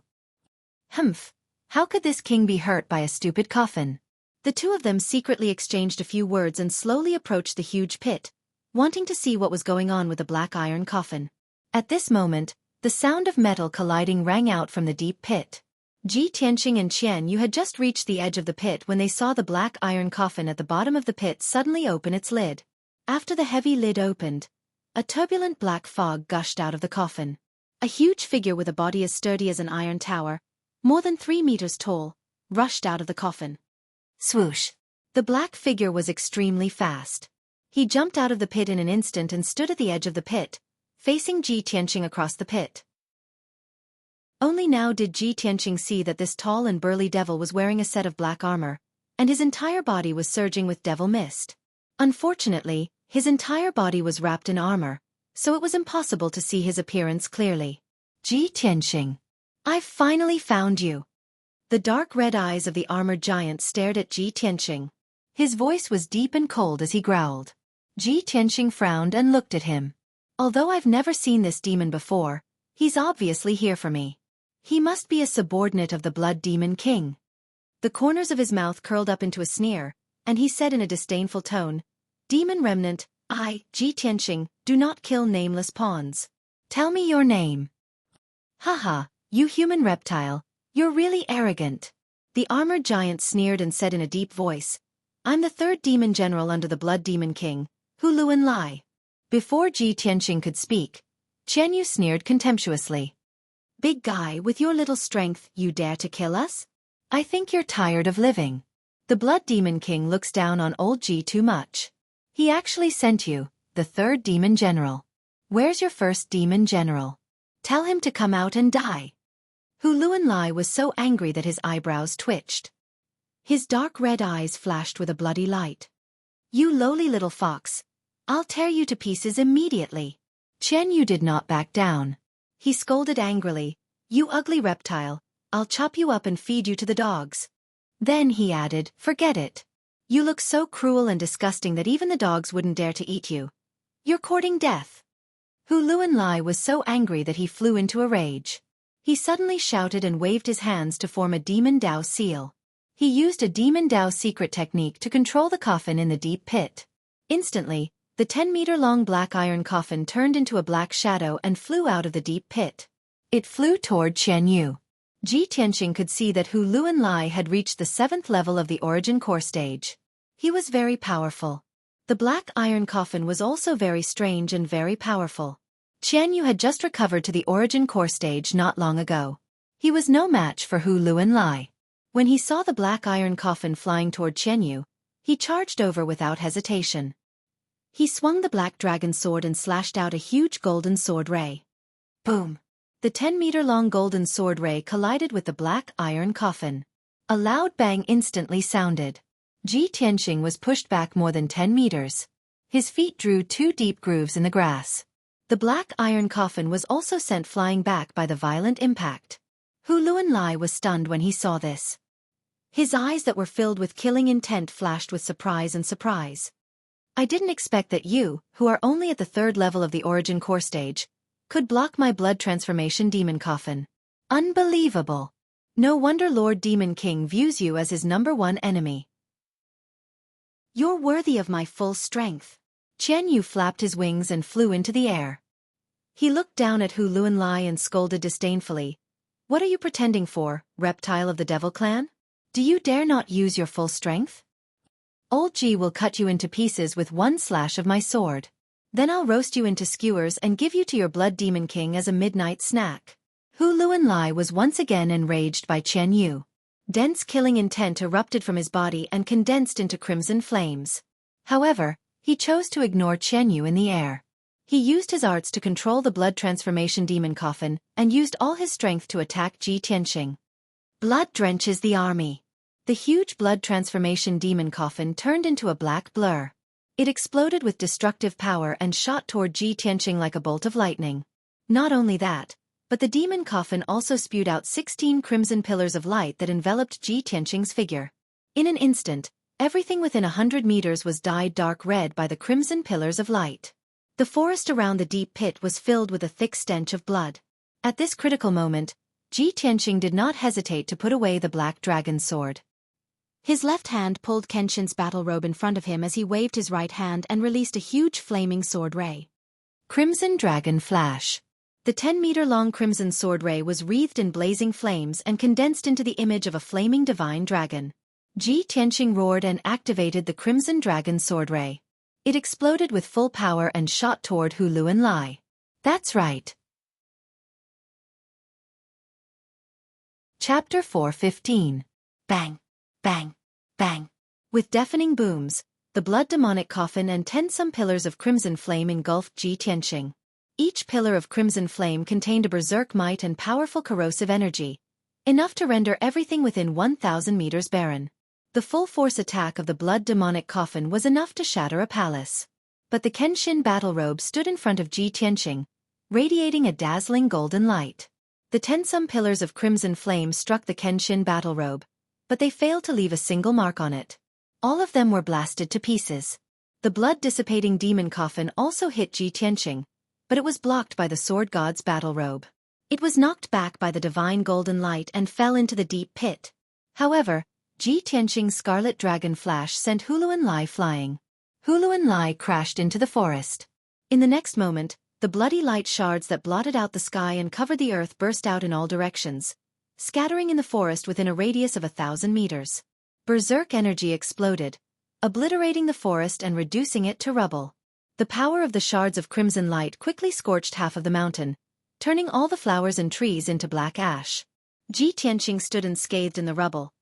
"Humph. How could this king be hurt by a stupid coffin?" The two of them secretly exchanged a few words and slowly approached the huge pit, wanting to see what was going on with the black iron coffin. At this moment, the sound of metal colliding rang out from the deep pit. Ji Tianxing and Qian Yu had just reached the edge of the pit when they saw the black iron coffin at the bottom of the pit suddenly open its lid. After the heavy lid opened, a turbulent black fog gushed out of the coffin. A huge figure with a body as sturdy as an iron tower, more than 3 meters tall, rushed out of the coffin. Swoosh! The black figure was extremely fast. He jumped out of the pit in an instant and stood at the edge of the pit, facing Ji Tianxing across the pit. Only now did Ji Tianxing see that this tall and burly devil was wearing a set of black armor, and his entire body was surging with devil mist. Unfortunately, his entire body was wrapped in armor, so it was impossible to see his appearance clearly. "Ji Tianxing, I've finally found you." The dark red eyes of the armored giant stared at Ji Tianxing. His voice was deep and cold as he growled. Ji Tianxing frowned and looked at him. "Although I've never seen this demon before, he's obviously here for me. He must be a subordinate of the Blood Demon King." The corners of his mouth curled up into a sneer, and he said in a disdainful tone, "Demon remnant, I, Ji Tianxing, do not kill nameless pawns. Tell me your name." "Haha, you human reptile, you're really arrogant." The armored giant sneered and said in a deep voice, "I'm the third demon general under the Blood Demon King, Hu Luan Lai." Before Ji Tianxing could speak, Qian Yu sneered contemptuously. "Big guy, with your little strength, you dare to kill us? I think you're tired of living." The Blood Demon King looks down on old Ji too much. "He actually sent you, the third demon general. Where's your first demon general? Tell him to come out and die." Hu Luan Lai was so angry that his eyebrows twitched. His dark red eyes flashed with a bloody light. "You lowly little fox, I'll tear you to pieces immediately." Qian Yu did not back down. He scolded angrily, "You ugly reptile, I'll chop you up and feed you to the dogs." Then he added, "Forget it. You look so cruel and disgusting that even the dogs wouldn't dare to eat you. You're courting death." Hu Luan Lai was so angry that he flew into a rage. He suddenly shouted and waved his hands to form a Demon Dao seal. He used a Demon Dao secret technique to control the coffin in the deep pit. Instantly, the 10-meter-long black iron coffin turned into a black shadow and flew out of the deep pit. It flew toward Qian Yu. Ji Tianxing could see that Hu Luan Lai had reached the 7th level of the origin core stage. He was very powerful. The black iron coffin was also very strange and very powerful. Qian Yu had just recovered to the origin core stage not long ago. He was no match for Hu Luan Lai. When he saw the black iron coffin flying toward Qian Yu, he charged over without hesitation. He swung the black dragon sword and slashed out a huge golden sword ray. Boom! The 10-meter-long golden sword ray collided with the black iron coffin. A loud bang instantly sounded. Ji Tianxing was pushed back more than 10 meters. His feet drew 2 deep grooves in the grass. The black iron coffin was also sent flying back by the violent impact. Hu Luan Lai was stunned when he saw this. His eyes that were filled with killing intent flashed with surprise and surprise. "I didn't expect that you, who are only at the 3rd level of the origin core stage, could block my blood transformation demon coffin. Unbelievable. No wonder Lord Demon King views you as his #1 enemy. You're worthy of my full strength." Qian Yu flapped his wings and flew into the air. He looked down at Hu Luan Lai and scolded disdainfully. "What are you pretending for, reptile of the Devil Clan? Do you dare not use your full strength?" Old G will cut you into pieces with one slash of my sword. Then I'll roast you into skewers and give you to your blood demon king as a midnight snack. Hu Luanlai was once again enraged by Qian Yu. Dense killing intent erupted from his body and condensed into crimson flames. However, he chose to ignore Qian Yu in the air. He used his arts to control the blood transformation demon coffin and used all his strength to attack Ji Tianxing. Blood drenches the army. The huge blood transformation demon coffin turned into a black blur. It exploded with destructive power and shot toward Ji Tianxing like a bolt of lightning. Not only that, but the demon coffin also spewed out 16 crimson pillars of light that enveloped Ji Tianxing's figure. In an instant, everything within 100 meters was dyed dark red by the crimson pillars of light. The forest around the deep pit was filled with a thick stench of blood. At this critical moment, Ji Tianxing did not hesitate to put away the black dragon's sword. His left hand pulled Kenshin's battle robe in front of him as he waved his right hand and released a huge flaming sword ray. Crimson Dragon Flash. The 10-meter-long crimson sword ray was wreathed in blazing flames and condensed into the image of a flaming divine dragon. Ji Tianxing roared and activated the crimson dragon sword ray. It exploded with full power and shot toward Hu Luanlai. That's right. Chapter 4:15. Bang, bang, bang. With deafening booms, the blood demonic coffin and 10-some pillars of crimson flame engulfed Ji Tianxing. Each pillar of crimson flame contained a berserk might and powerful corrosive energy, enough to render everything within 1,000 meters barren. The full-force attack of the blood demonic coffin was enough to shatter a palace. But the Kenshin battle robe stood in front of Ji Tianxing, radiating a dazzling golden light. The 10-some pillars of crimson flame struck the Kenshin battle robe, but they failed to leave a single mark on it. All of them were blasted to pieces. The blood-dissipating demon coffin also hit Ji Tianxing, but it was blocked by the sword god's battle robe. It was knocked back by the divine golden light and fell into the deep pit. However, Ji Tianxing's scarlet dragon flash sent Hu Luanlai flying. Hu Luanlai crashed into the forest. In the next moment, the bloody light shards that blotted out the sky and covered the earth burst out in all directions, scattering in the forest within a radius of 1,000 meters. Berserk energy exploded, obliterating the forest and reducing it to rubble. The power of the shards of crimson light quickly scorched half of the mountain, turning all the flowers and trees into black ash. Ji Tianxing stood unscathed in the rubble,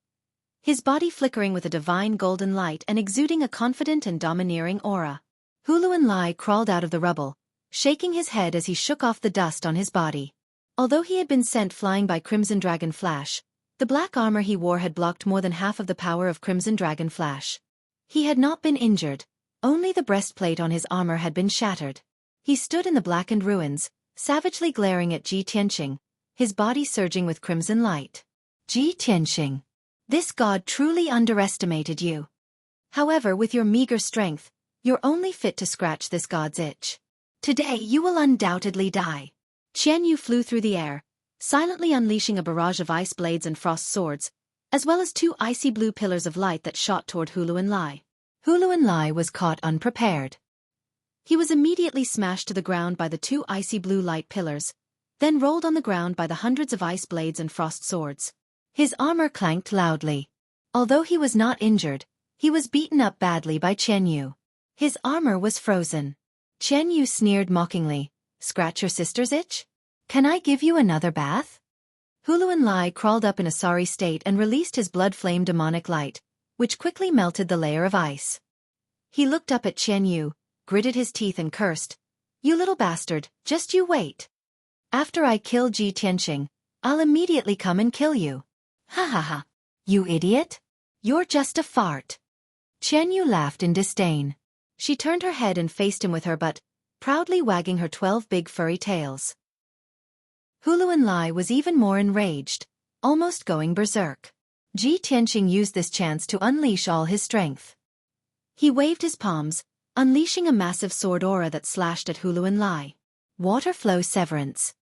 his body flickering with a divine golden light and exuding a confident and domineering aura. Hu Luanlai crawled out of the rubble, shaking his head as he shook off the dust on his body. Although he had been sent flying by Crimson Dragon Flash, the black armor he wore had blocked more than half of the power of Crimson Dragon Flash. He had not been injured, only the breastplate on his armor had been shattered. He stood in the blackened ruins, savagely glaring at Ji Tianxing, his body surging with crimson light. Ji Tianxing, this god truly underestimated you. However, with your meager strength, you're only fit to scratch this god's itch. Today you will undoubtedly die. Qian Yu flew through the air, silently unleashing a barrage of ice blades and frost swords, as well as 2 icy blue pillars of light that shot toward Hu Luanlai. Hu Luanlai was caught unprepared. He was immediately smashed to the ground by the 2 icy blue light pillars, then rolled on the ground by the hundreds of ice blades and frost swords. His armor clanked loudly. Although he was not injured, he was beaten up badly by Qian Yu. His armor was frozen. Qian Yu sneered mockingly, "Scratch your sister's itch? Can I give you another bath?" Hu Luanlai crawled up in a sorry state and released his blood flame demonic light, which quickly melted the layer of ice. He looked up at Qian Yu, gritted his teeth and cursed, "You little bastard, just you wait. After I kill Ji Tianxing, I'll immediately come and kill you. Ha ha ha. You idiot. You're just a fart." Qian Yu laughed in disdain. She turned her head and faced him with her butt, proudly wagging her 12 big furry tails. Hu Luanlai was even more enraged, almost going berserk. Ji Tianxing used this chance to unleash all his strength. He waved his palms, unleashing a massive sword aura that slashed at Hu Luanlai. Water flow severance.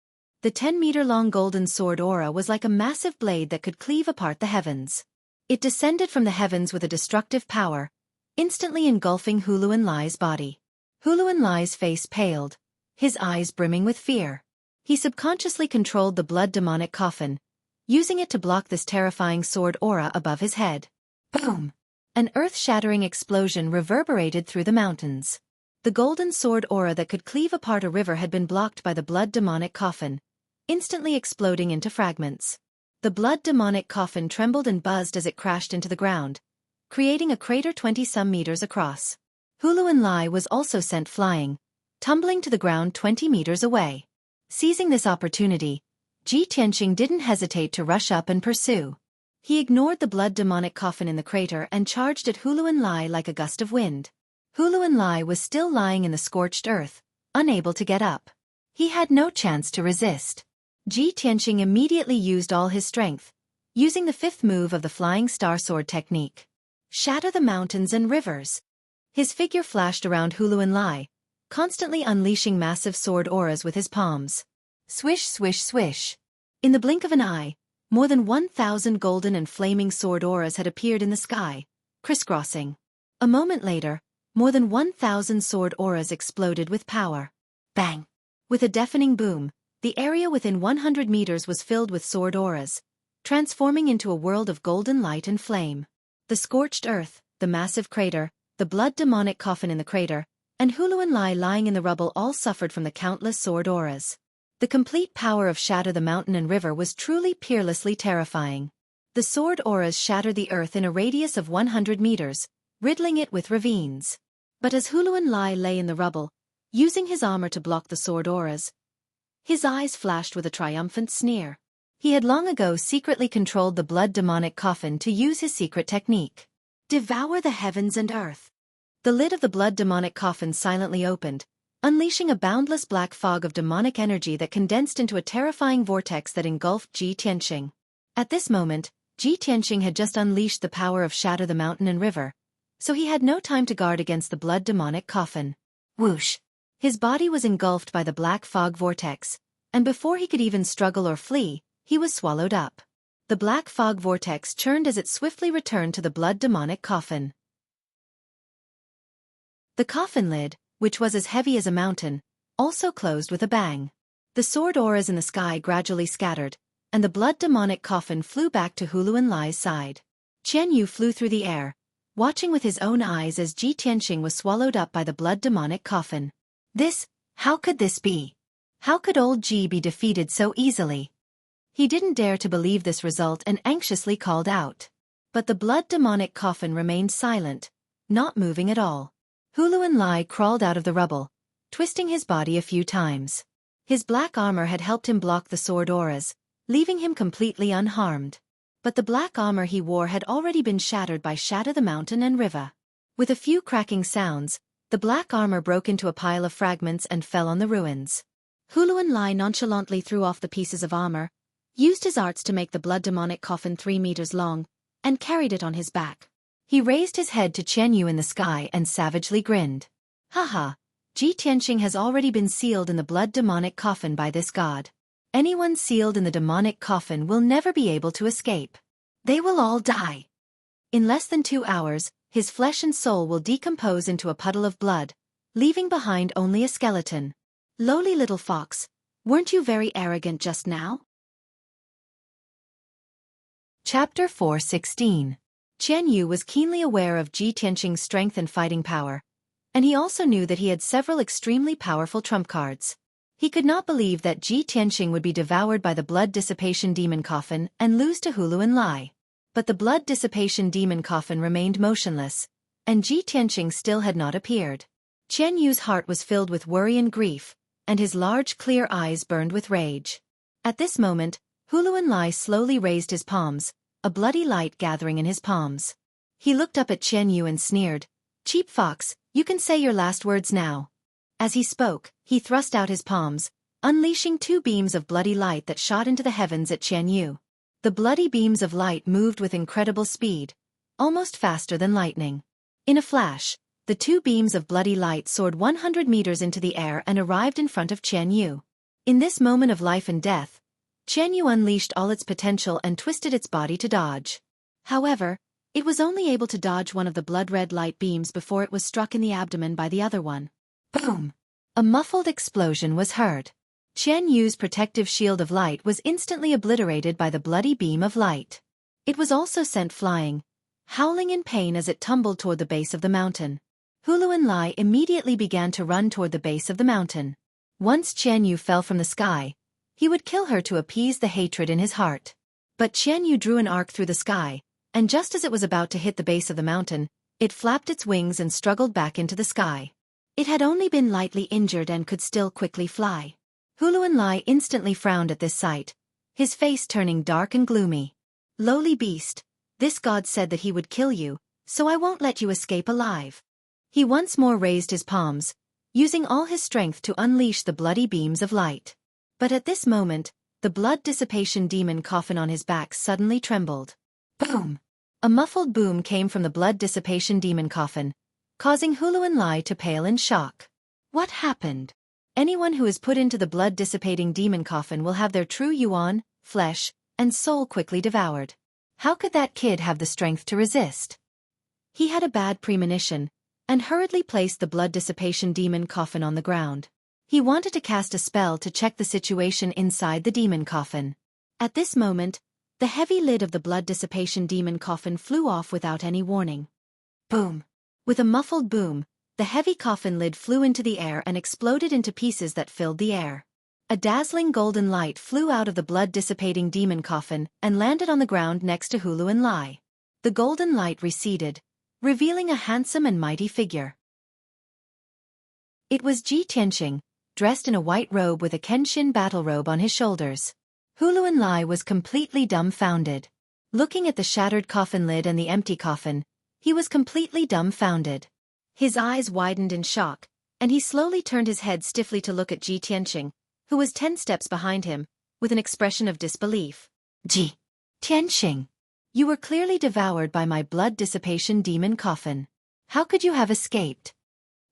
The 10-meter-long golden sword aura was like a massive blade that could cleave apart the heavens. It descended from the heavens with a destructive power, instantly engulfing Hu Luanlai's body. Hu Luanlai's face paled, his eyes brimming with fear. He subconsciously controlled the blood demonic coffin, using it to block this terrifying sword aura above his head. Boom! An earth-shattering explosion reverberated through the mountains. The golden sword aura that could cleave apart a river had been blocked by the blood demonic coffin, instantly exploding into fragments. The blood demonic coffin trembled and buzzed as it crashed into the ground, creating a crater 20-some meters across. Huluan Lai was also sent flying, tumbling to the ground 20 meters away. Seizing this opportunity, Ji Tianqing didn't hesitate to rush up and pursue. He ignored the blood demonic coffin in the crater and charged at Huluan Lai like a gust of wind. Huluan Lai was still lying in the scorched earth, unable to get up. He had no chance to resist. Ji Tianqing immediately used all his strength, using the fifth move of the Flying Star Sword technique. Shatter the mountains and rivers. His figure flashed around Huluan Lai, constantly unleashing massive sword auras with his palms. Swish, swish, swish. In the blink of an eye, more than 1,000 golden and flaming sword auras had appeared in the sky, crisscrossing. A moment later, more than 1,000 sword auras exploded with power. Bang! With a deafening boom, the area within 100 meters was filled with sword auras, transforming into a world of golden light and flame. The scorched earth, the massive crater, the blood demonic coffin in the crater, and Huluan Lai lying in the rubble all suffered from the countless sword auras. The complete power of Shatter the Mountain and River was truly peerlessly terrifying. The sword auras shattered the earth in a radius of 100 meters, riddling it with ravines. But as Huluan Lai lay in the rubble, using his armor to block the sword auras, his eyes flashed with a triumphant sneer. He had long ago secretly controlled the blood demonic coffin to use his secret technique. Devour the heavens and earth. The lid of the blood demonic coffin silently opened, unleashing a boundless black fog of demonic energy that condensed into a terrifying vortex that engulfed Ji Tianqing. At this moment, Ji Tianqing had just unleashed the power of Shatter the Mountain and River, so he had no time to guard against the blood demonic coffin. Whoosh! His body was engulfed by the black fog vortex, and before he could even struggle or flee, he was swallowed up. The black fog vortex churned as it swiftly returned to the blood demonic coffin. The coffin lid, which was as heavy as a mountain, also closed with a bang. The sword auras in the sky gradually scattered, and the blood demonic coffin flew back to Huluan Lai's side. Qian Yu flew through the air, watching with his own eyes as Ji Tianqing was swallowed up by the blood demonic coffin. How could this be? How could old Ji be defeated so easily? He didn't dare to believe this result and anxiously called out. But the blood demonic coffin remained silent, not moving at all. Huluan Lai crawled out of the rubble, twisting his body a few times. His black armor had helped him block the sword auras, leaving him completely unharmed. But the black armor he wore had already been shattered by Shatter the Mountain and River. With a few cracking sounds, the black armor broke into a pile of fragments and fell on the ruins. Huluan Lai nonchalantly threw off the pieces of armor, used his arts to make the blood demonic coffin 3 meters long, and carried it on his back. He raised his head to Qian Yu in the sky and savagely grinned. Haha, Ji Tianqing has already been sealed in the blood demonic coffin by this god. Anyone sealed in the demonic coffin will never be able to escape. They will all die. In less than 2 hours, his flesh and soul will decompose into a puddle of blood, leaving behind only a skeleton. Lowly little fox, weren't you very arrogant just now? Chapter 4:16. Qian Yu was keenly aware of Ji Tianqing's strength and fighting power, and he also knew that he had several extremely powerful trump cards. He could not believe that Ji Tianqing would be devoured by the blood dissipation demon coffin and lose to Huluan Lai. But the blood dissipation demon coffin remained motionless, and Ji Tianqing still had not appeared. Qian Yu's heart was filled with worry and grief, and his large clear eyes burned with rage. At this moment, Huluan Lai slowly raised his palms, a bloody light gathering in his palms. He looked up at Qian Yu and sneered, "Cheap fox, you can say your last words now." As he spoke, he thrust out his palms, unleashing 2 beams of bloody light that shot into the heavens at Qian Yu. The bloody beams of light moved with incredible speed, almost faster than lightning. In a flash, the 2 beams of bloody light soared 100 meters into the air and arrived in front of Qian Yu. In this moment of life and death, Qian Yu unleashed all its potential and twisted its body to dodge. However, it was only able to dodge one of the blood-red light beams before it was struck in the abdomen by the other one. Boom! A muffled explosion was heard. Qian Yu's protective shield of light was instantly obliterated by the bloody beam of light. It was also sent flying, howling in pain as it tumbled toward the base of the mountain. Hulu and Lai immediately began to run toward the base of the mountain. Once Qianyu fell from the sky, he would kill her to appease the hatred in his heart. But Qianyu drew an arc through the sky, and just as it was about to hit the base of the mountain, it flapped its wings and struggled back into the sky. It had only been lightly injured and could still quickly fly. Hulu and Lai instantly frowned at this sight, his face turning dark and gloomy. Lowly beast, this god said that he would kill you, so I won't let you escape alive. He once more raised his palms, using all his strength to unleash the bloody beams of light. But at this moment, the blood dissipation demon coffin on his back suddenly trembled. Boom! A muffled boom came from the blood dissipation demon coffin, causing Hulu and Lai to pale in shock. What happened? Anyone who is put into the blood-dissipating demon coffin will have their true yuan, flesh, and soul quickly devoured. How could that kid have the strength to resist? He had a bad premonition, and hurriedly placed the blood-dissipation demon coffin on the ground. He wanted to cast a spell to check the situation inside the demon coffin. At this moment, the heavy lid of the blood-dissipation demon coffin flew off without any warning. Boom! With a muffled boom, the heavy coffin lid flew into the air and exploded into pieces that filled the air. A dazzling golden light flew out of the blood-dissipating demon coffin and landed on the ground next to Hulu and Lai. The golden light receded, revealing a handsome and mighty figure. It was Ji Tianqing, dressed in a white robe with a Kenshin battle robe on his shoulders. Hulu and Lai was completely dumbfounded. Looking at the shattered coffin lid and the empty coffin, he was completely dumbfounded. His eyes widened in shock, and he slowly turned his head stiffly to look at Ji Tianqing, who was 10 steps behind him, with an expression of disbelief. Ji Tianqing, you were clearly devoured by my blood dissipation demon coffin. How could you have escaped?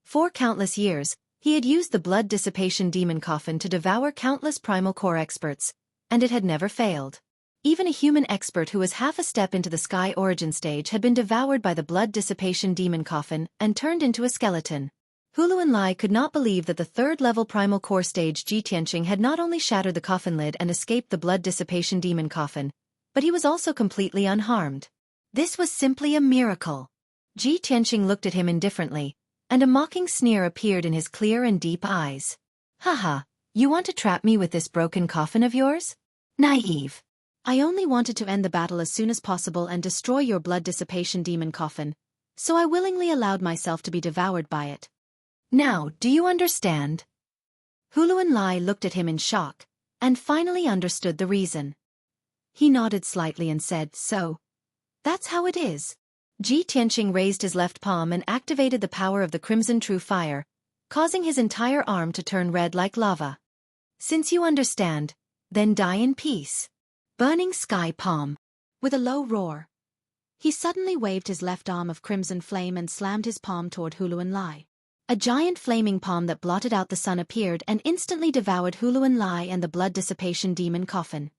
For countless years, he had used the blood dissipation demon coffin to devour countless primal core experts, and it had never failed. Even a human expert who was half a step into the sky origin stage had been devoured by the blood dissipation demon coffin and turned into a skeleton. Hulu and Lai could not believe that the third-level primal core stage Ji Tianqing had not only shattered the coffin lid and escaped the blood dissipation demon coffin, but he was also completely unharmed. This was simply a miracle. Ji Tianqing looked at him indifferently, and a mocking sneer appeared in his clear and deep eyes. Haha, you want to trap me with this broken coffin of yours? Naive. I only wanted to end the battle as soon as possible and destroy your blood dissipation demon coffin, so I willingly allowed myself to be devoured by it. Now, do you understand? Hulu and Lai looked at him in shock, and finally understood the reason. He nodded slightly and said, so. That's how it is. Ji Tianqing raised his left palm and activated the power of the Crimson True Fire, causing his entire arm to turn red like lava. Since you understand, then die in peace. Burning Sky Palm. With a low roar, he suddenly waved his left arm of crimson flame and slammed his palm toward Hulu and Lai. A giant flaming palm that blotted out the sun appeared and instantly devoured Hulu and Lai and the blood dissipation demon coffin.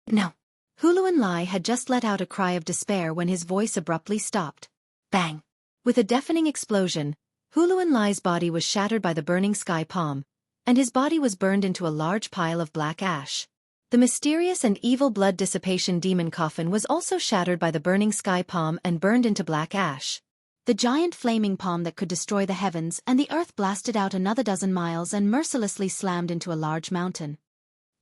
No. Hulu and Lai had just let out a cry of despair when his voice abruptly stopped. Bang! With a deafening explosion, Hulu and Lai's body was shattered by the burning sky palm, and his body was burned into a large pile of black ash. The mysterious and evil blood dissipation demon coffin was also shattered by the burning sky palm and burned into black ash. The giant flaming palm that could destroy the heavens and the earth blasted out another dozen miles and mercilessly slammed into a large mountain.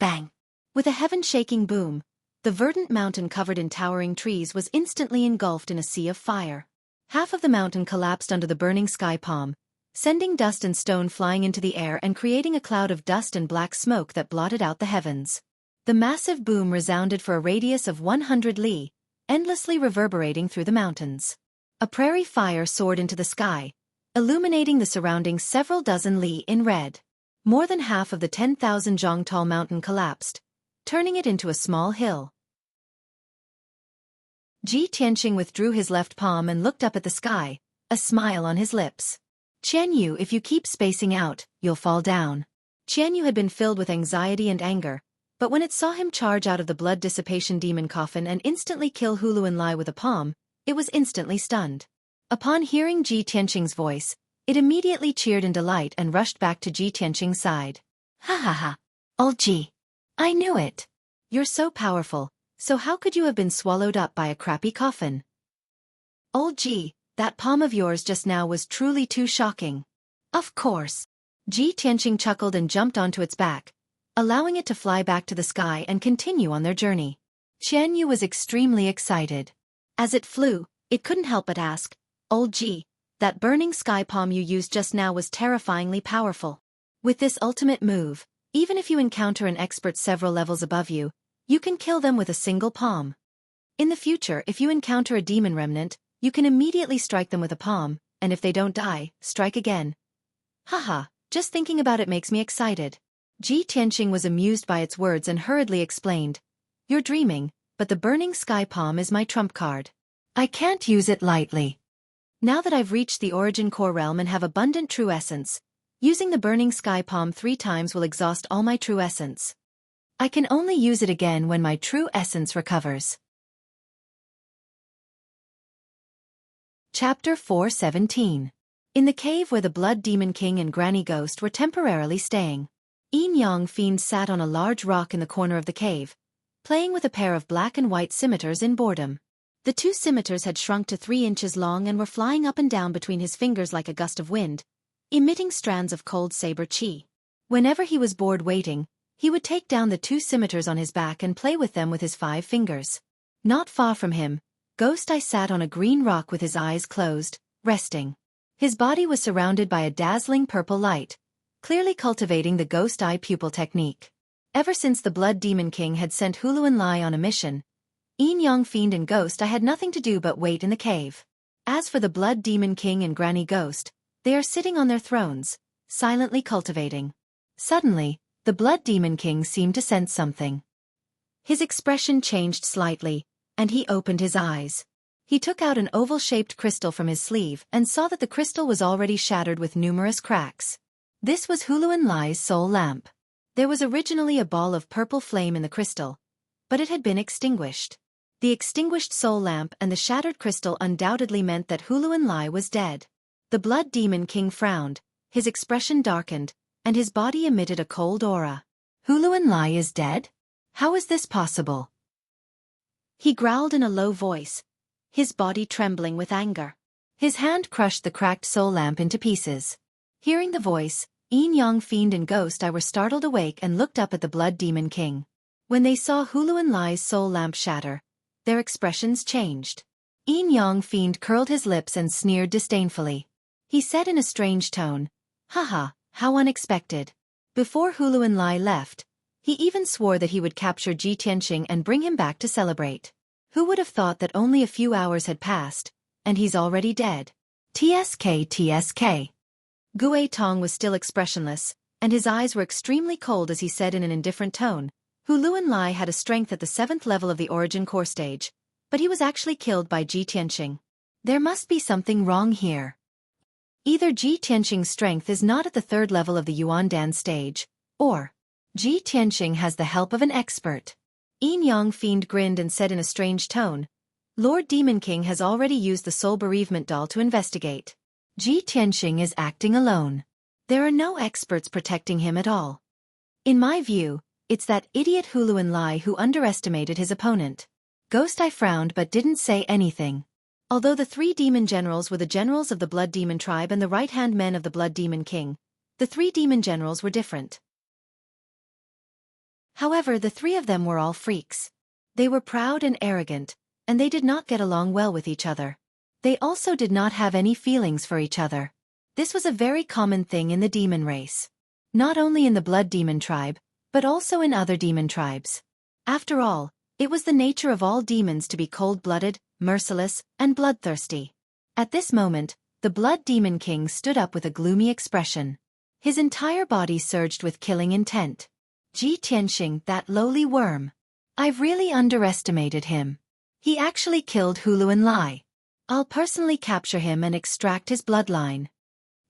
Bang! With a heaven-shaking boom, the verdant mountain covered in towering trees was instantly engulfed in a sea of fire. Half of the mountain collapsed under the burning sky palm, sending dust and stone flying into the air and creating a cloud of dust and black smoke that blotted out the heavens. The massive boom resounded for a radius of 100 li, endlessly reverberating through the mountains. A prairie fire soared into the sky, illuminating the surrounding several dozen li in red. More than half of the 10,000 zhang tall mountain collapsed, turning it into a small hill. Ji Tianqing withdrew his left palm and looked up at the sky, a smile on his lips. Qianyu, if you keep spacing out, you'll fall down. Qianyu had been filled with anxiety and anger, but when it saw him charge out of the blood dissipation demon coffin and instantly kill Hulu and Lai with a palm, it was instantly stunned. Upon hearing Ji Tianqing's voice, it immediately cheered in delight and rushed back to Ji Tianqing's side. Ha ha ha! Old Ji! I knew it! You're so powerful, so how could you have been swallowed up by a crappy coffin? "Oh gee, that palm of yours just now was truly too shocking." "Of course." Ji Tianqing chuckled and jumped onto its back, allowing it to fly back to the sky and continue on their journey. Qian Yu was extremely excited. As it flew, it couldn't help but ask, "Old Ji, that burning sky palm you used just now was terrifyingly powerful. With this ultimate move, even if you encounter an expert several levels above you, you can kill them with a single palm. In the future, if you encounter a demon remnant, you can immediately strike them with a palm, and if they don't die, strike again." "Haha, just thinking about it makes me excited." Ji Tianqing was amused by its words and hurriedly explained, "You're dreaming, but the burning sky palm is my trump card. I can't use it lightly. Now that I've reached the origin core realm and have abundant true essence, using the burning sky palm 3 times will exhaust all my true essence. I can only use it again when my true essence recovers." Chapter 417. In the cave where the Blood Demon King and Granny Ghost were temporarily staying, Yin Yang Fiend sat on a large rock in the corner of the cave, playing with a pair of black and white scimitars in boredom. The 2 scimitars had shrunk to 3 inches long and were flying up and down between his fingers like a gust of wind, emitting strands of cold saber chi. Whenever he was bored waiting, he would take down the 2 scimitars on his back and play with them with his 5 fingers. Not far from him, Ghost Eye sat on a green rock with his eyes closed, resting. His body was surrounded by a dazzling purple light, clearly cultivating the Ghost Eye pupil technique. Ever since the Blood Demon King had sent Huluan Lai on a mission, Yin Yang Fiend and Ghost Eye had nothing to do but wait in the cave. As for the Blood Demon King and Granny Ghost, they are sitting on their thrones, silently cultivating. Suddenly, the Blood Demon King seemed to sense something. His expression changed slightly, and he opened his eyes. He took out an oval-shaped crystal from his sleeve and saw that the crystal was already shattered with numerous cracks. This was Huluan Lai's soul lamp. There was originally a ball of purple flame in the crystal, but it had been extinguished. The extinguished soul lamp and the shattered crystal undoubtedly meant that Huluan Lai was dead. The Blood Demon King frowned, his expression darkened, and his body emitted a cold aura. "Huluan Lai is dead? How is this possible?" He growled in a low voice, his body trembling with anger. His hand crushed the cracked soul lamp into pieces. Hearing the voice, Yin Yang Fiend and Ghost Eye were startled awake and looked up at the Blood Demon King. When they saw Huluan Lai's soul lamp shatter, their expressions changed. Yin Yang Fiend curled his lips and sneered disdainfully. He said in a strange tone, "Haha, how unexpected." Before Huluan Lai left, he even swore that he would capture Ji Tianqing and bring him back to celebrate. Who would have thought that only a few hours had passed, and he's already dead? TSK. Gue Tong was still expressionless, and his eyes were extremely cold as he said in an indifferent tone, "Huluan Lai had a strength at the 7th level of the origin core stage, but he was actually killed by Ji Tianqing. There must be something wrong here. Either Ji Tianqing's strength is not at the 3rd level of the Yuan Dan stage, or Ji Tianqing has the help of an expert." Yin Yang Fiend grinned and said in a strange tone, "Lord Demon King has already used the soul bereavement doll to investigate. Ji Tianqing is acting alone. There are no experts protecting him at all. In my view, it's that idiot Huluan Lai who underestimated his opponent." Ghost Eye frowned but didn't say anything. Although the 3 demon generals were the generals of the Blood Demon tribe and the right-hand men of the Blood Demon King, the 3 demon generals were different. However, the 3 of them were all freaks. They were proud and arrogant, and they did not get along well with each other. They also did not have any feelings for each other. This was a very common thing in the demon race. Not only in the Blood Demon tribe, but also in other demon tribes. After all, it was the nature of all demons to be cold-blooded, merciless, and bloodthirsty. At this moment, the Blood Demon King stood up with a gloomy expression. His entire body surged with killing intent. "Ji Tianqing, that lowly worm. I've really underestimated him. He actually killed Huluan Lai. I'll personally capture him and extract his bloodline."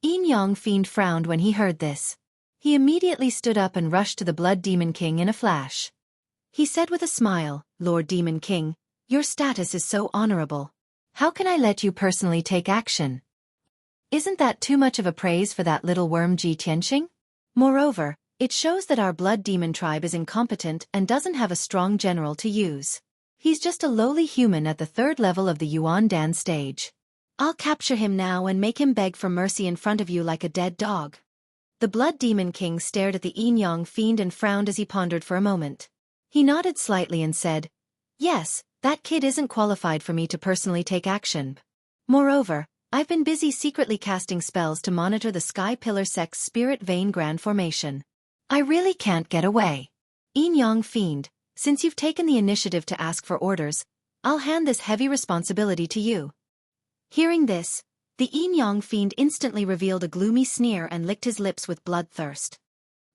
Yin Yang Fiend frowned when he heard this. He immediately stood up and rushed to the Blood Demon King in a flash. He said with a smile, "Lord Demon King, your status is so honorable. How can I let you personally take action? Isn't that too much of a praise for that little worm Ji Tianqing? Moreover, it shows that our Blood Demon tribe is incompetent and doesn't have a strong general to use." He's just a lowly human at the third level of the Yuan Dan stage. I'll capture him now and make him beg for mercy in front of you like a dead dog." The Blood Demon King stared at the Yin-Yang fiend and frowned as he pondered for a moment. He nodded slightly and said, "Yes, that kid isn't qualified for me to personally take action. Moreover, I've been busy secretly casting spells to monitor the Sky Pillar Sect's Spirit Vein Grand Formation. I really can't get away. Yin-Yang fiend, since you've taken the initiative to ask for orders, I'll hand this heavy responsibility to you." Hearing this, the Yin-Yang fiend instantly revealed a gloomy sneer and licked his lips with bloodthirst.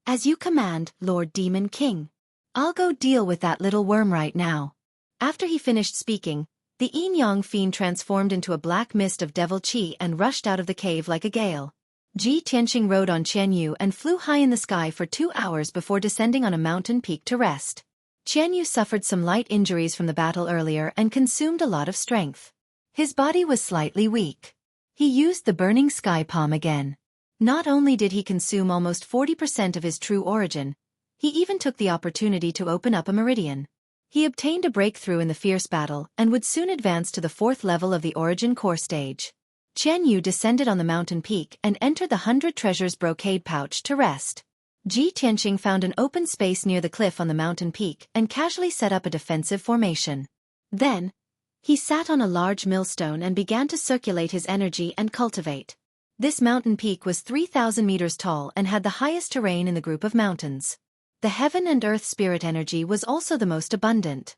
"As you command, Lord Demon King. I'll go deal with that little worm right now." After he finished speaking, the Yin-Yang fiend transformed into a black mist of devil qi and rushed out of the cave like a gale. Ji Tianqing rode on Qianyu and flew high in the sky for 2 hours before descending on a mountain peak to rest. Qianyu suffered some light injuries from the battle earlier and consumed a lot of strength. His body was slightly weak. He used the burning sky palm again. Not only did he consume almost 40% of his true origin, he even took the opportunity to open up a meridian. He obtained a breakthrough in the fierce battle and would soon advance to the 4th level of the origin core stage. Qianyu descended on the mountain peak and entered the 100 Treasures brocade pouch to rest. Ji Tianqing found an open space near the cliff on the mountain peak and casually set up a defensive formation. Then, he sat on a large millstone and began to circulate his energy and cultivate. This mountain peak was 3,000 meters tall and had the highest terrain in the group of mountains. The heaven and earth spirit energy was also the most abundant.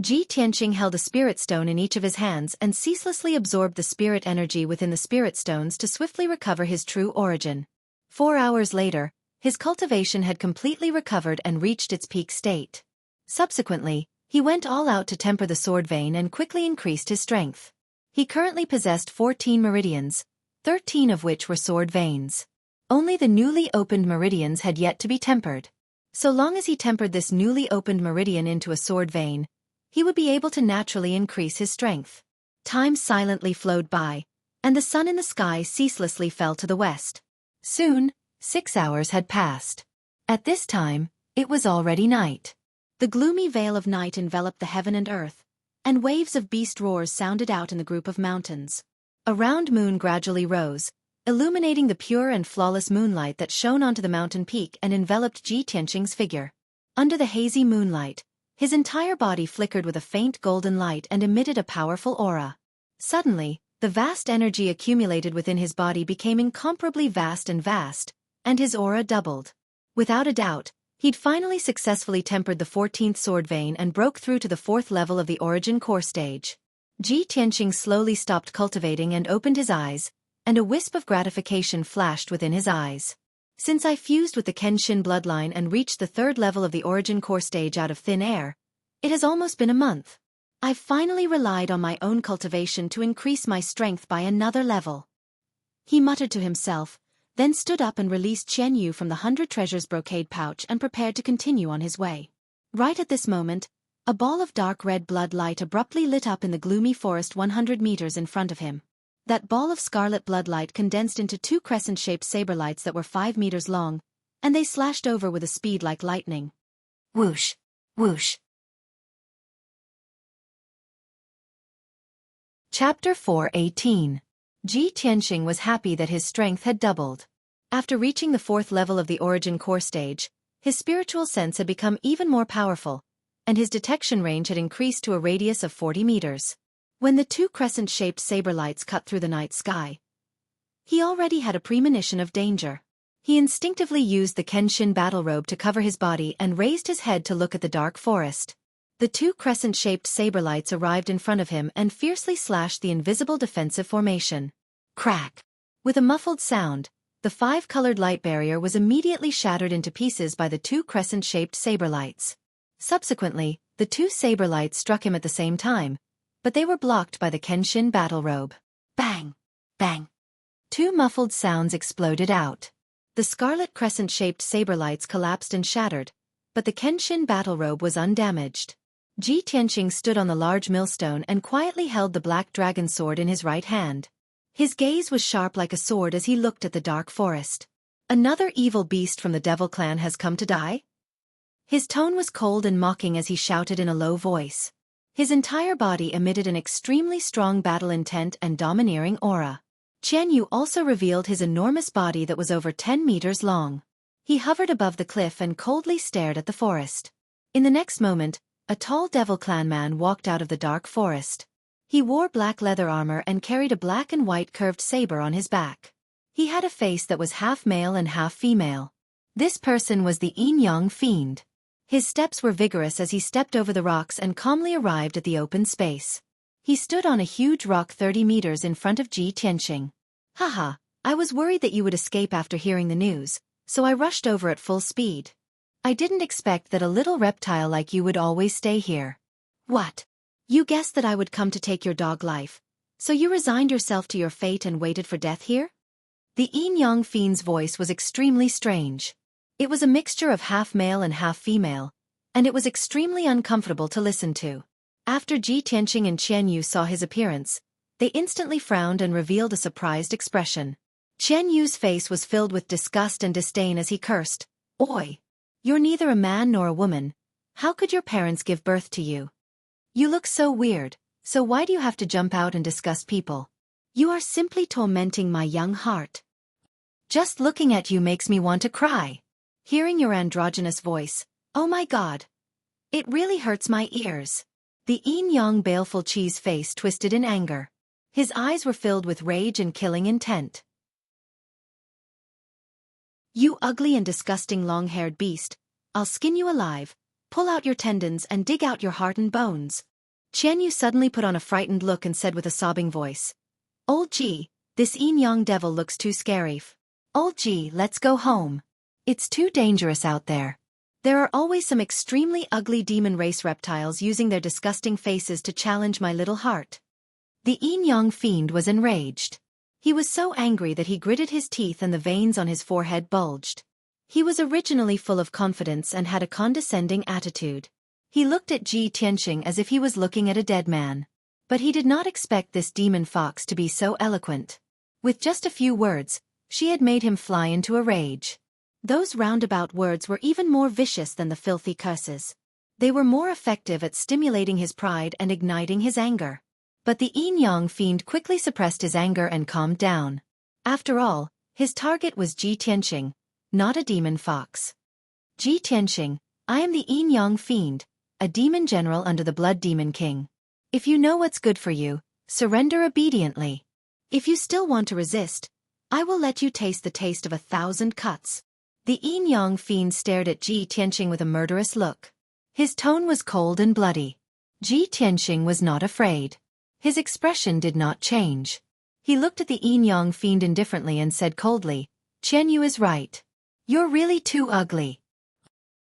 Ji Tianqing held a spirit stone in each of his hands and ceaselessly absorbed the spirit energy within the spirit stones to swiftly recover his true origin. 4 hours later, his cultivation had completely recovered and reached its peak state. Subsequently, he went all out to temper the sword vein and quickly increased his strength. He currently possessed 14 meridians, 13 of which were sword veins. Only the newly opened meridians had yet to be tempered. So long as he tempered this newly opened meridian into a sword vein, he would be able to naturally increase his strength. Time silently flowed by, and the sun in the sky ceaselessly fell to the west. Soon, 6 hours had passed. At this time, it was already night. The gloomy veil of night enveloped the heaven and earth, and waves of beast roars sounded out in the group of mountains. A round moon gradually rose, illuminating the pure and flawless moonlight that shone onto the mountain peak and enveloped Ji Tianqing's figure. Under the hazy moonlight, his entire body flickered with a faint golden light and emitted a powerful aura. Suddenly, the vast energy accumulated within his body became incomparably vast, and his aura doubled. Without a doubt, he'd finally successfully tempered the 14th sword vein and broke through to the 4th level of the origin core stage. Ji Tianqing slowly stopped cultivating and opened his eyes, and a wisp of gratification flashed within his eyes. Since I fused with the Kenshin bloodline and reached the 3rd level of the origin core stage out of thin air, it has almost been a month. I've finally relied on my own cultivation to increase my strength by another level. He muttered to himself, then stood up and released Qianyu from the 100 Treasures brocade pouch and prepared to continue on his way. Right at this moment, a ball of dark red blood light abruptly lit up in the gloomy forest 100 meters in front of him. That ball of scarlet blood light condensed into 2 crescent-shaped saber lights that were 5 meters long, and they slashed over with a speed like lightning. Whoosh! Whoosh! Chapter 4:18. Ji Tianqing was happy that his strength had doubled. After reaching the 4th level of the origin core stage, his spiritual sense had become even more powerful, and his detection range had increased to a radius of 40 meters. When the 2 crescent-shaped saber lights cut through the night sky, he already had a premonition of danger. He instinctively used the Kenshin battle robe to cover his body and raised his head to look at the dark forest. The 2 crescent-shaped saber lights arrived in front of him and fiercely slashed the invisible defensive formation. Crack! With a muffled sound, the 5-colored light barrier was immediately shattered into pieces by the 2 crescent-shaped saber lights. Subsequently, the 2 saber lights struck him at the same time, but they were blocked by the Kenshin battle robe. Bang! Bang! 2 muffled sounds exploded out. The scarlet crescent-shaped saber lights collapsed and shattered, but the Kenshin battle robe was undamaged. Ji Tianqing stood on the large millstone and quietly held the black dragon sword in his right hand. His gaze was sharp like a sword as he looked at the dark forest. Another evil beast from the devil clan has come to die? His tone was cold and mocking as he shouted in a low voice. His entire body emitted an extremely strong battle intent and domineering aura. Qian Yu also revealed his enormous body that was over 10 meters long. He hovered above the cliff and coldly stared at the forest. In the next moment, a tall Devil Clan man walked out of the dark forest. He wore black leather armor and carried a black and white curved saber on his back. He had a face that was half male and half female. This person was the Yin Yang Fiend. His steps were vigorous as he stepped over the rocks and calmly arrived at the open space. He stood on a huge rock 30 meters in front of Ji Tianqing. Haha, I was worried that you would escape after hearing the news, so I rushed over at full speed. I didn't expect that a little reptile like you would always stay here. What? You guessed that I would come to take your dog life, so you resigned yourself to your fate and waited for death here? The Yin Yang Fiend's voice was extremely strange. It was a mixture of half male and half female, and it was extremely uncomfortable to listen to. After Ji Tianqing and Qian Yu saw his appearance, they instantly frowned and revealed a surprised expression. Qian Yu's face was filled with disgust and disdain as he cursed, "Oi! You're neither a man nor a woman. How could your parents give birth to you? You look so weird, so why do you have to jump out and disgust people? You are simply tormenting my young heart. Just looking at you makes me want to cry. Hearing your androgynous voice, oh my god. It really hurts my ears." The Yin Yang baleful cheese face twisted in anger. His eyes were filled with rage and killing intent. "You ugly and disgusting long-haired beast, I'll skin you alive, pull out your tendons and dig out your heart and bones." Qian Yu suddenly put on a frightened look and said with a sobbing voice, "Old Ji, this Yin Yang devil looks too scary. Old Ji, let's go home. It's too dangerous out there. There are always some extremely ugly demon race reptiles using their disgusting faces to challenge my little heart." The Yin Yang Fiend was enraged. He was so angry that he gritted his teeth and the veins on his forehead bulged. He was originally full of confidence and had a condescending attitude. He looked at Ji Tianqing as if he was looking at a dead man. But he did not expect this demon fox to be so eloquent. With just a few words, she had made him fly into a rage. Those roundabout words were even more vicious than the filthy curses. They were more effective at stimulating his pride and igniting his anger. But the Yin Yang Fiend quickly suppressed his anger and calmed down. After all, his target was Ji Tianqing, not a demon fox. "Ji Tianqing, I am the Yin Yang Fiend, a demon general under the Blood Demon King. If you know what's good for you, surrender obediently. If you still want to resist, I will let you taste the taste of 1,000 cuts." The Yin Yang Fiend stared at Ji Tianqing with a murderous look. His tone was cold and bloody. Ji Tianqing was not afraid. His expression did not change. He looked at the Yin Yang Fiend indifferently and said coldly, "Qian Yu is right. You're really too ugly.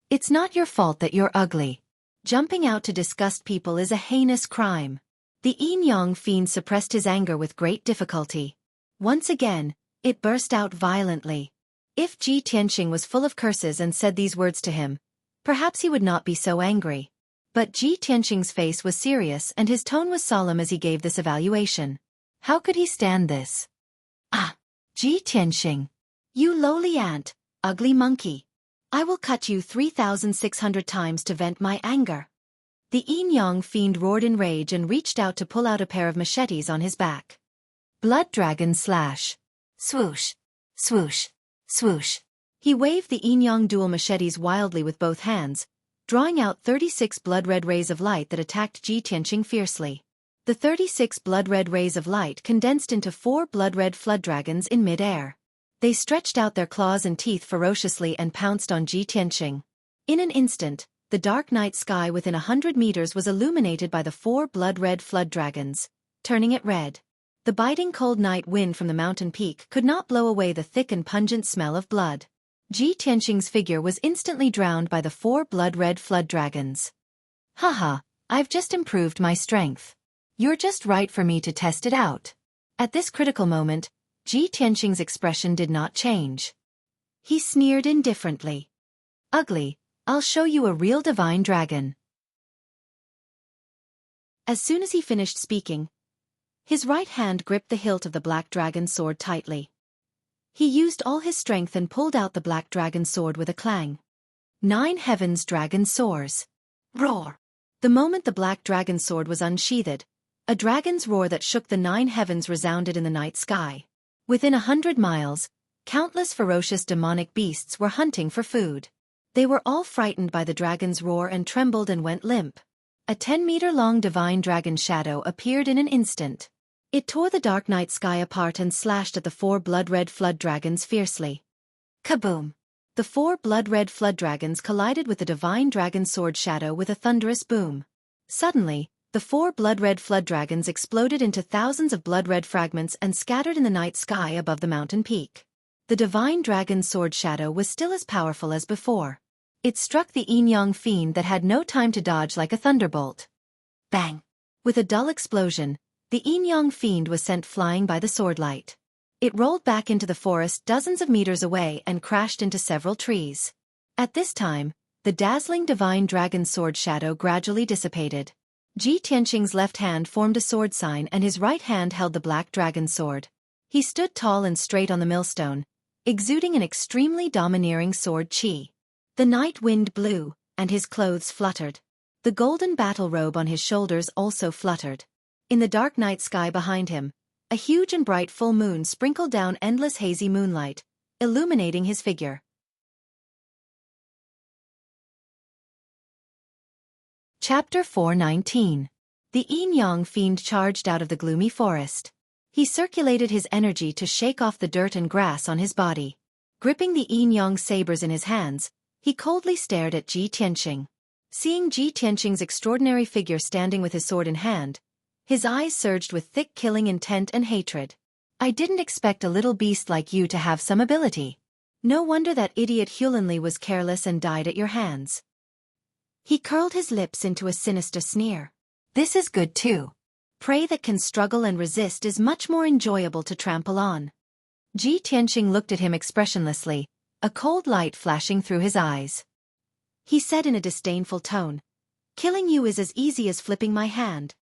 It's not your fault that you're ugly. Jumping out to disgust people is a heinous crime." The Yin Yang Fiend suppressed his anger with great difficulty. Once again, it burst out violently. If Ji Tianqing was full of curses and said these words to him, perhaps he would not be so angry. But Ji Tianqing's face was serious and his tone was solemn as he gave this evaluation. How could he stand this? "Ah! Ji Tianqing! You lowly ant, ugly monkey! I will cut you 3,600 times to vent my anger." The Yin Yang Fiend roared in rage and reached out to pull out a pair of machetes on his back. Blood Dragon Slash. Swoosh! Swoosh! Swoosh! He waved the Yin Yang dual machetes wildly with both hands, drawing out 36 blood-red rays of light that attacked Ji Tianqing fiercely. The 36 blood-red rays of light condensed into 4 blood-red flood dragons in mid-air. They stretched out their claws and teeth ferociously and pounced on Ji Tianqing. In an instant, the dark night sky within 100 meters was illuminated by the 4 blood-red flood dragons, turning it red. The biting cold night wind from the mountain peak could not blow away the thick and pungent smell of blood. Ji Tianqing's figure was instantly drowned by the 4 blood-red flood dragons. "Haha, I've just improved my strength. You're just right for me to test it out." At this critical moment, Ji Tianqing's expression did not change. He sneered indifferently. "Ugly, I'll show you a real divine dragon." As soon as he finished speaking, his right hand gripped the hilt of the black dragon sword tightly. He used all his strength and pulled out the black dragon sword with a clang. 9 Heavens Dragon Soars. Roar! The moment the black dragon sword was unsheathed, a dragon's roar that shook the 9 heavens resounded in the night sky. Within 100 miles, countless ferocious demonic beasts were hunting for food. They were all frightened by the dragon's roar and trembled and went limp. A 10-meter-long divine dragon shadow appeared in an instant. It tore the dark night sky apart and slashed at the 4 blood-red flood dragons fiercely. Kaboom! The 4 blood-red flood dragons collided with the divine dragon sword shadow with a thunderous boom. Suddenly, the 4 blood-red flood dragons exploded into thousands of blood-red fragments and scattered in the night sky above the mountain peak. The divine dragon sword shadow was still as powerful as before. It struck the yin-yang fiend that had no time to dodge like a thunderbolt. Bang! With a dull explosion, the yin-yang fiend was sent flying by the sword light. It rolled back into the forest dozens of meters away and crashed into several trees. At this time, the dazzling divine dragon sword shadow gradually dissipated. Ji Tianqing's left hand formed a sword sign and his right hand held the black dragon sword. He stood tall and straight on the millstone, exuding an extremely domineering sword qi. The night wind blew, and his clothes fluttered. The golden battle robe on his shoulders also fluttered. In the dark night sky behind him, a huge and bright full moon sprinkled down endless hazy moonlight, illuminating his figure. Chapter 419. The yin-yang fiend charged out of the gloomy forest. He circulated his energy to shake off the dirt and grass on his body. Gripping the yin-yang sabers in his hands, he coldly stared at Ji Tianqing. Seeing Ji Tianqing's extraordinary figure standing with his sword in hand, his eyes surged with thick killing intent and hatred. I didn't expect a little beast like you to have some ability. No wonder that idiot Hulanli was careless and died at your hands. He curled his lips into a sinister sneer. This is good too. Prey that can struggle and resist is much more enjoyable to trample on. Ji Tianqing looked at him expressionlessly, a cold light flashing through his eyes. He said in a disdainful tone, "Killing you is as easy as flipping my hand."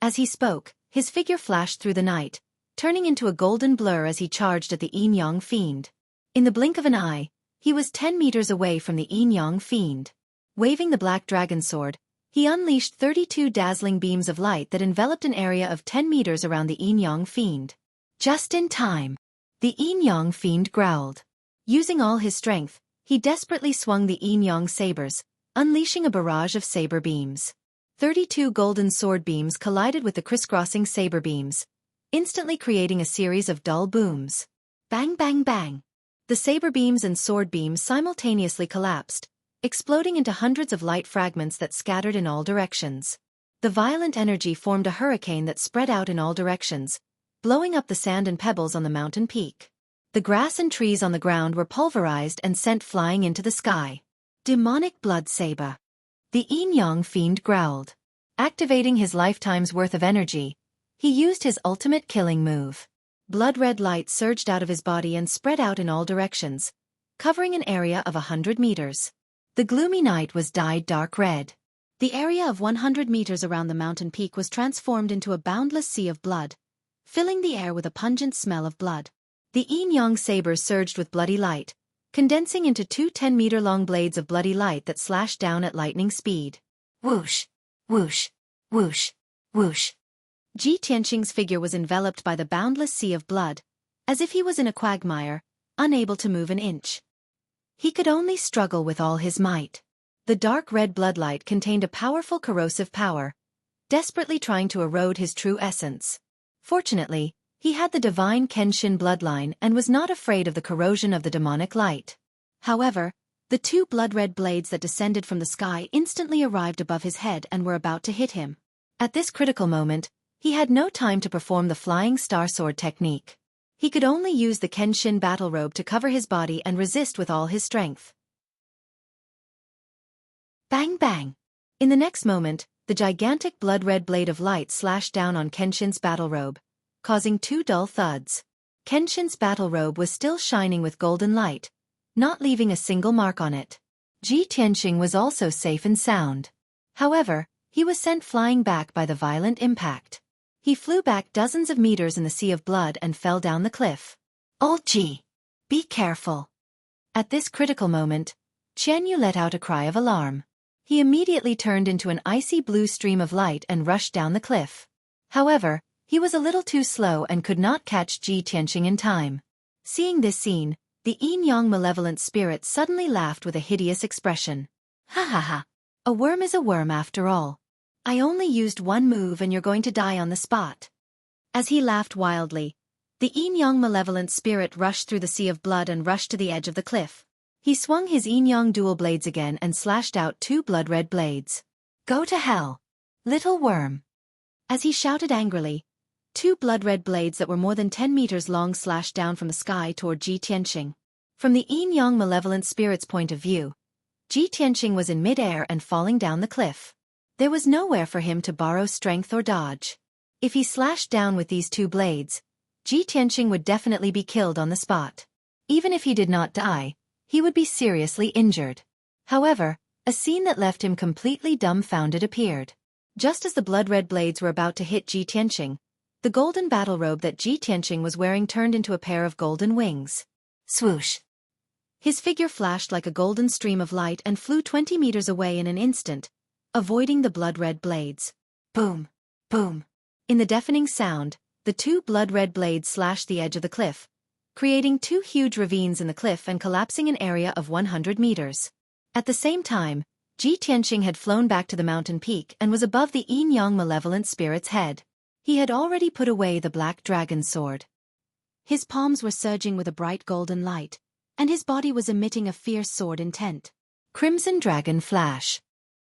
As he spoke, his figure flashed through the night, turning into a golden blur as he charged at the yin-yang fiend. In the blink of an eye, he was 10 meters away from the yin-yang fiend. Waving the black dragon sword, he unleashed 32 dazzling beams of light that enveloped an area of 10 meters around the yin-yang fiend. Just in time. The yin-yang fiend growled. Using all his strength, he desperately swung the yin-yang sabers, unleashing a barrage of saber beams. 32 golden sword beams collided with the crisscrossing saber beams, instantly creating a series of dull booms. Bang bang bang. The saber beams and sword beams simultaneously collapsed, exploding into hundreds of light fragments that scattered in all directions. The violent energy formed a hurricane that spread out in all directions, blowing up the sand and pebbles on the mountain peak. The grass and trees on the ground were pulverized and sent flying into the sky. Demonic blood saber. The yin-yang fiend growled. Activating his lifetime's worth of energy, he used his ultimate killing move. Blood-red light surged out of his body and spread out in all directions, covering an area of 100 meters. The gloomy night was dyed dark red. The area of 100 meters around the mountain peak was transformed into a boundless sea of blood, filling the air with a pungent smell of blood. The yin-yang sabers surged with bloody light, condensing into 2 10-meter-long blades of bloody light that slashed down at lightning speed. Whoosh! Whoosh! Whoosh! Whoosh! Ji Tianqing's figure was enveloped by the boundless sea of blood, as if he was in a quagmire, unable to move an inch. He could only struggle with all his might. The dark red bloodlight contained a powerful corrosive power, desperately trying to erode his true essence. Fortunately, he had the divine Kenshin bloodline and was not afraid of the corrosion of the demonic light. However, the 2 blood-red blades that descended from the sky instantly arrived above his head and were about to hit him. At this critical moment, he had no time to perform the flying star sword technique. He could only use the Kenshin battle robe to cover his body and resist with all his strength. Bang bang! In the next moment, the gigantic blood-red blade of light slashed down on Kenshin's battle robe, causing 2 dull thuds. Kenshin's battle robe was still shining with golden light, not leaving a single mark on it. Ji Tianqing was also safe and sound. However, he was sent flying back by the violent impact. He flew back dozens of meters in the sea of blood and fell down the cliff. "Old Ji! Be careful!" At this critical moment, Qianyu let out a cry of alarm. He immediately turned into an icy blue stream of light and rushed down the cliff. However, he was a little too slow and could not catch Ji Tianqing in time. Seeing this scene, the yin-yang malevolent spirit suddenly laughed with a hideous expression. Ha ha ha. A worm is a worm after all. I only used one move and you're going to die on the spot. As he laughed wildly, the yin-yang malevolent spirit rushed through the sea of blood and rushed to the edge of the cliff. He swung his yin-yang dual blades again and slashed out 2 blood-red blades. Go to hell, little worm. As he shouted angrily, 2 blood-red blades that were more than 10 meters long slashed down from the sky toward Ji Tianqing. From the yin-yang malevolent spirit's point of view, Ji Tianqing was in mid-air and falling down the cliff. There was nowhere for him to borrow strength or dodge. If he slashed down with these 2 blades, Ji Tianqing would definitely be killed on the spot. Even if he did not die, he would be seriously injured. However, a scene that left him completely dumbfounded appeared. Just as the blood-red blades were about to hit Ji Tianqing, the golden battle robe that Ji Tianqing was wearing turned into a pair of golden wings. Swoosh! His figure flashed like a golden stream of light and flew 20 meters away in an instant, avoiding the blood-red blades. Boom! Boom! In the deafening sound, the 2 blood-red blades slashed the edge of the cliff, creating 2 huge ravines in the cliff and collapsing an area of 100 meters. At the same time, Ji Tianqing had flown back to the mountain peak and was above the yin-yang malevolent spirit's head. He had already put away the black dragon sword. His palms were surging with a bright golden light, and his body was emitting a fierce sword intent. Crimson Dragon Flash.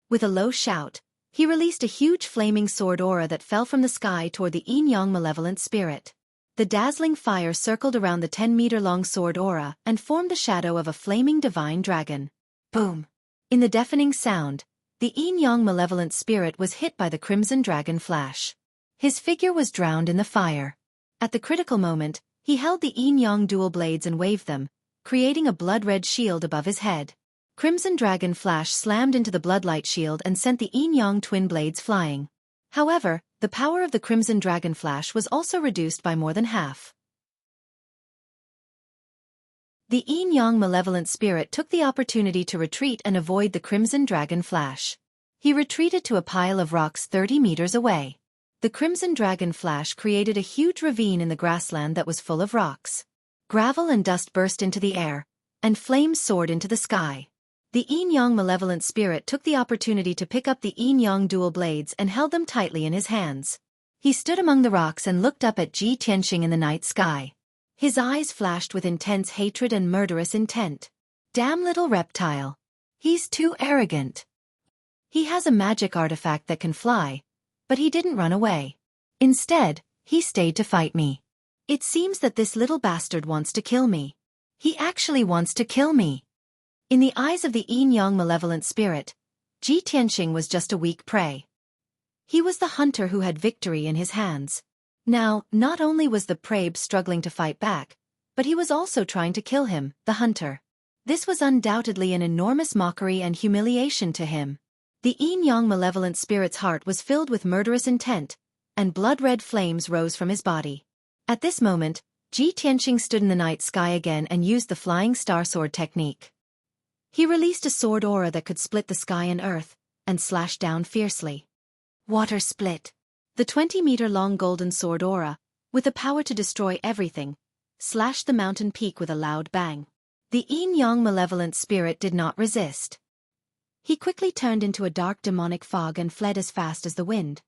With a low shout, he released a huge flaming sword aura that fell from the sky toward the yin-yang malevolent spirit. The dazzling fire circled around the 10-meter-long sword aura and formed the shadow of a flaming divine dragon. Boom! In the deafening sound, the yin-yang malevolent spirit was hit by the Crimson Dragon Flash. His figure was drowned in the fire. At the critical moment, he held the yin-yang dual blades and waved them, creating a blood-red shield above his head. Crimson Dragon Flash slammed into the bloodlight shield and sent the yin-yang twin blades flying. However, the power of the Crimson Dragon Flash was also reduced by more than half. The yin-yang malevolent spirit took the opportunity to retreat and avoid the Crimson Dragon Flash. He retreated to a pile of rocks 30 meters away. The Crimson Dragon Flash created a huge ravine in the grassland that was full of rocks. Gravel and dust burst into the air, and flames soared into the sky. The yin-yang malevolent spirit took the opportunity to pick up the yin-yang dual blades and held them tightly in his hands. He stood among the rocks and looked up at Ji Tianqing in the night sky. His eyes flashed with intense hatred and murderous intent. Damn little reptile. He's too arrogant. He has a magic artifact that can fly, but he didn't run away. Instead, he stayed to fight me. It seems that this little bastard wants to kill me. He actually wants to kill me. In the eyes of the yin-yang malevolent spirit, Ji Tianqing was just a weak prey. He was the hunter who had victory in his hands. Now, not only was the prey struggling to fight back, but he was also trying to kill him, the hunter. This was undoubtedly an enormous mockery and humiliation to him. The yin-yang malevolent spirit's heart was filled with murderous intent, and blood-red flames rose from his body. At this moment, Ji Tianqing stood in the night sky again and used the flying star sword technique. He released a sword aura that could split the sky and earth, and slashed down fiercely. Water split. The 20-meter-long golden sword aura, with the power to destroy everything, slashed the mountain peak with a loud bang. The yin-yang malevolent spirit did not resist. He quickly turned into a dark demonic fog and fled as fast as the wind.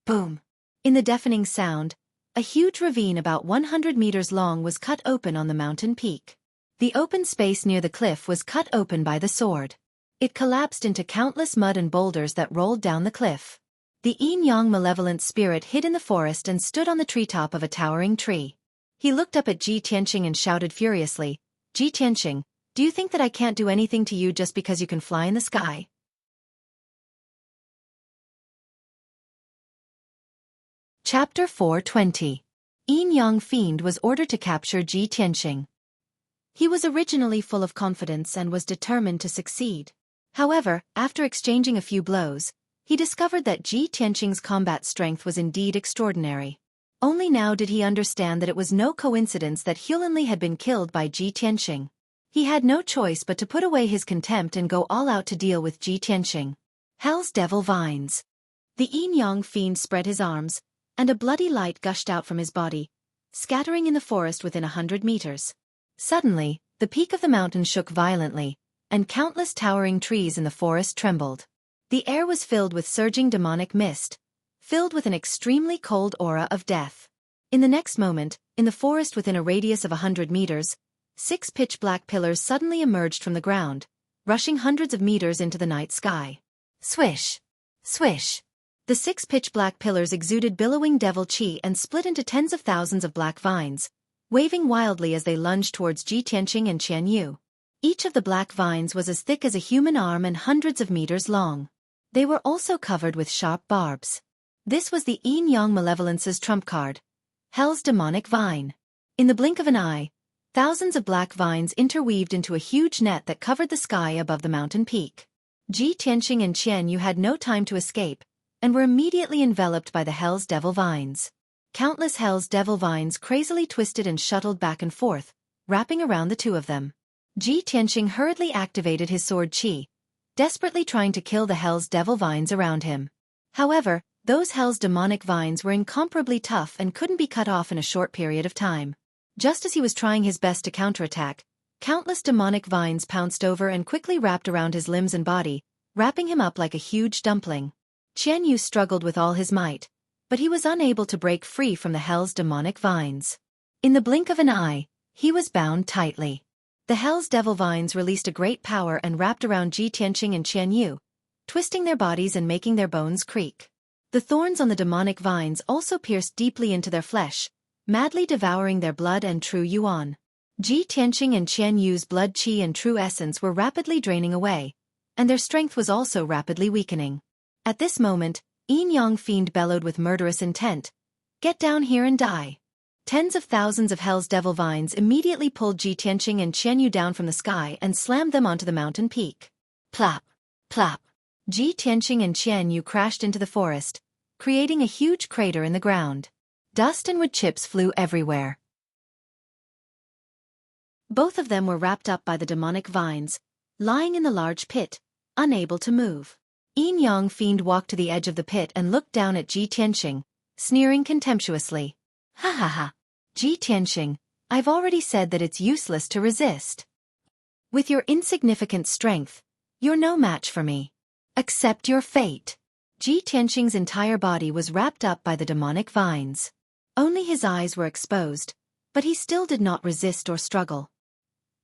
Boom! In the deafening sound, a huge ravine about 100 meters long was cut open on the mountain peak. The open space near the cliff was cut open by the sword. It collapsed into countless mud and boulders that rolled down the cliff. The yin-yang malevolent spirit hid in the forest and stood on the treetop of a towering tree. He looked up at Ji Tianqing and shouted furiously, "Ji Tianqing, do you think that I can't do anything to you just because you can fly in the sky?" Chapter 420. Yin-yang Fiend was ordered to capture Ji Tianqing. He was originally full of confidence and was determined to succeed. However, after exchanging a few blows, he discovered that Ji Tianqing's combat strength was indeed extraordinary. Only now did he understand that it was no coincidence that Hulanli had been killed by Ji Tianqing. He had no choice but to put away his contempt and go all out to deal with Ji Tianqing. Hell's Devil Vines. The yin-yang fiend spread his arms, and a bloody light gushed out from his body, scattering in the forest within 100 meters. Suddenly, the peak of the mountain shook violently, and countless towering trees in the forest trembled. The air was filled with surging demonic mist, filled with an extremely cold aura of death. In the next moment, in the forest within a radius of 100 meters, 6 pitch-black pillars suddenly emerged from the ground, rushing hundreds of meters into the night sky. Swish! Swish! The 6 pitch-black pillars exuded billowing devil chi and split into tens of thousands of black vines, waving wildly as they lunged towards Ji Tianqing and Qian Yu. Each of the black vines was as thick as a human arm and hundreds of meters long. They were also covered with sharp barbs. This was the yin-yang malevolence's trump card, Hell's Demonic Vine. In the blink of an eye, thousands of black vines interweaved into a huge net that covered the sky above the mountain peak. Ji Tianqing and Qian Yu had no time to escape, and were immediately enveloped by the Hell's Devil Vines. Countless Hell's Devil Vines crazily twisted and shuttled back and forth, wrapping around the two of them. Ji Tianqing hurriedly activated his sword qi, desperately trying to kill the Hell's Devil Vines around him. However, those Hell's demonic vines were incomparably tough and couldn't be cut off in a short period of time. Just as he was trying his best to counterattack, countless demonic vines pounced over and quickly wrapped around his limbs and body, wrapping him up like a huge dumpling. Qian Yu struggled with all his might, but he was unable to break free from the Hell's demonic vines. In the blink of an eye, he was bound tightly. The Hell's Devil Vines released a great power and wrapped around Ji Tianqing and Qian Yu, twisting their bodies and making their bones creak. The thorns on the demonic vines also pierced deeply into their flesh, madly devouring their blood and true yuan. Ji Tianqing and Qian Yu's blood qi and true essence were rapidly draining away, and their strength was also rapidly weakening. At this moment, Yin-Yang Fiend bellowed with murderous intent, "Get down here and die." Tens of thousands of Hell's Devil Vines immediately pulled Ji Tianqing and Qian Yu down from the sky and slammed them onto the mountain peak. Plop! Plop! Ji Tianqing and Qian Yu crashed into the forest, creating a huge crater in the ground. Dust and wood chips flew everywhere. Both of them were wrapped up by the demonic vines, lying in the large pit, unable to move. Yin-Yang Fiend walked to the edge of the pit and looked down at Ji Tianqing, sneering contemptuously. "Ha ha ha! Ji Tianqing, I've already said that it's useless to resist. With your insignificant strength, you're no match for me. Accept your fate." Ji Tianqing's entire body was wrapped up by the demonic vines. Only his eyes were exposed, but he still did not resist or struggle.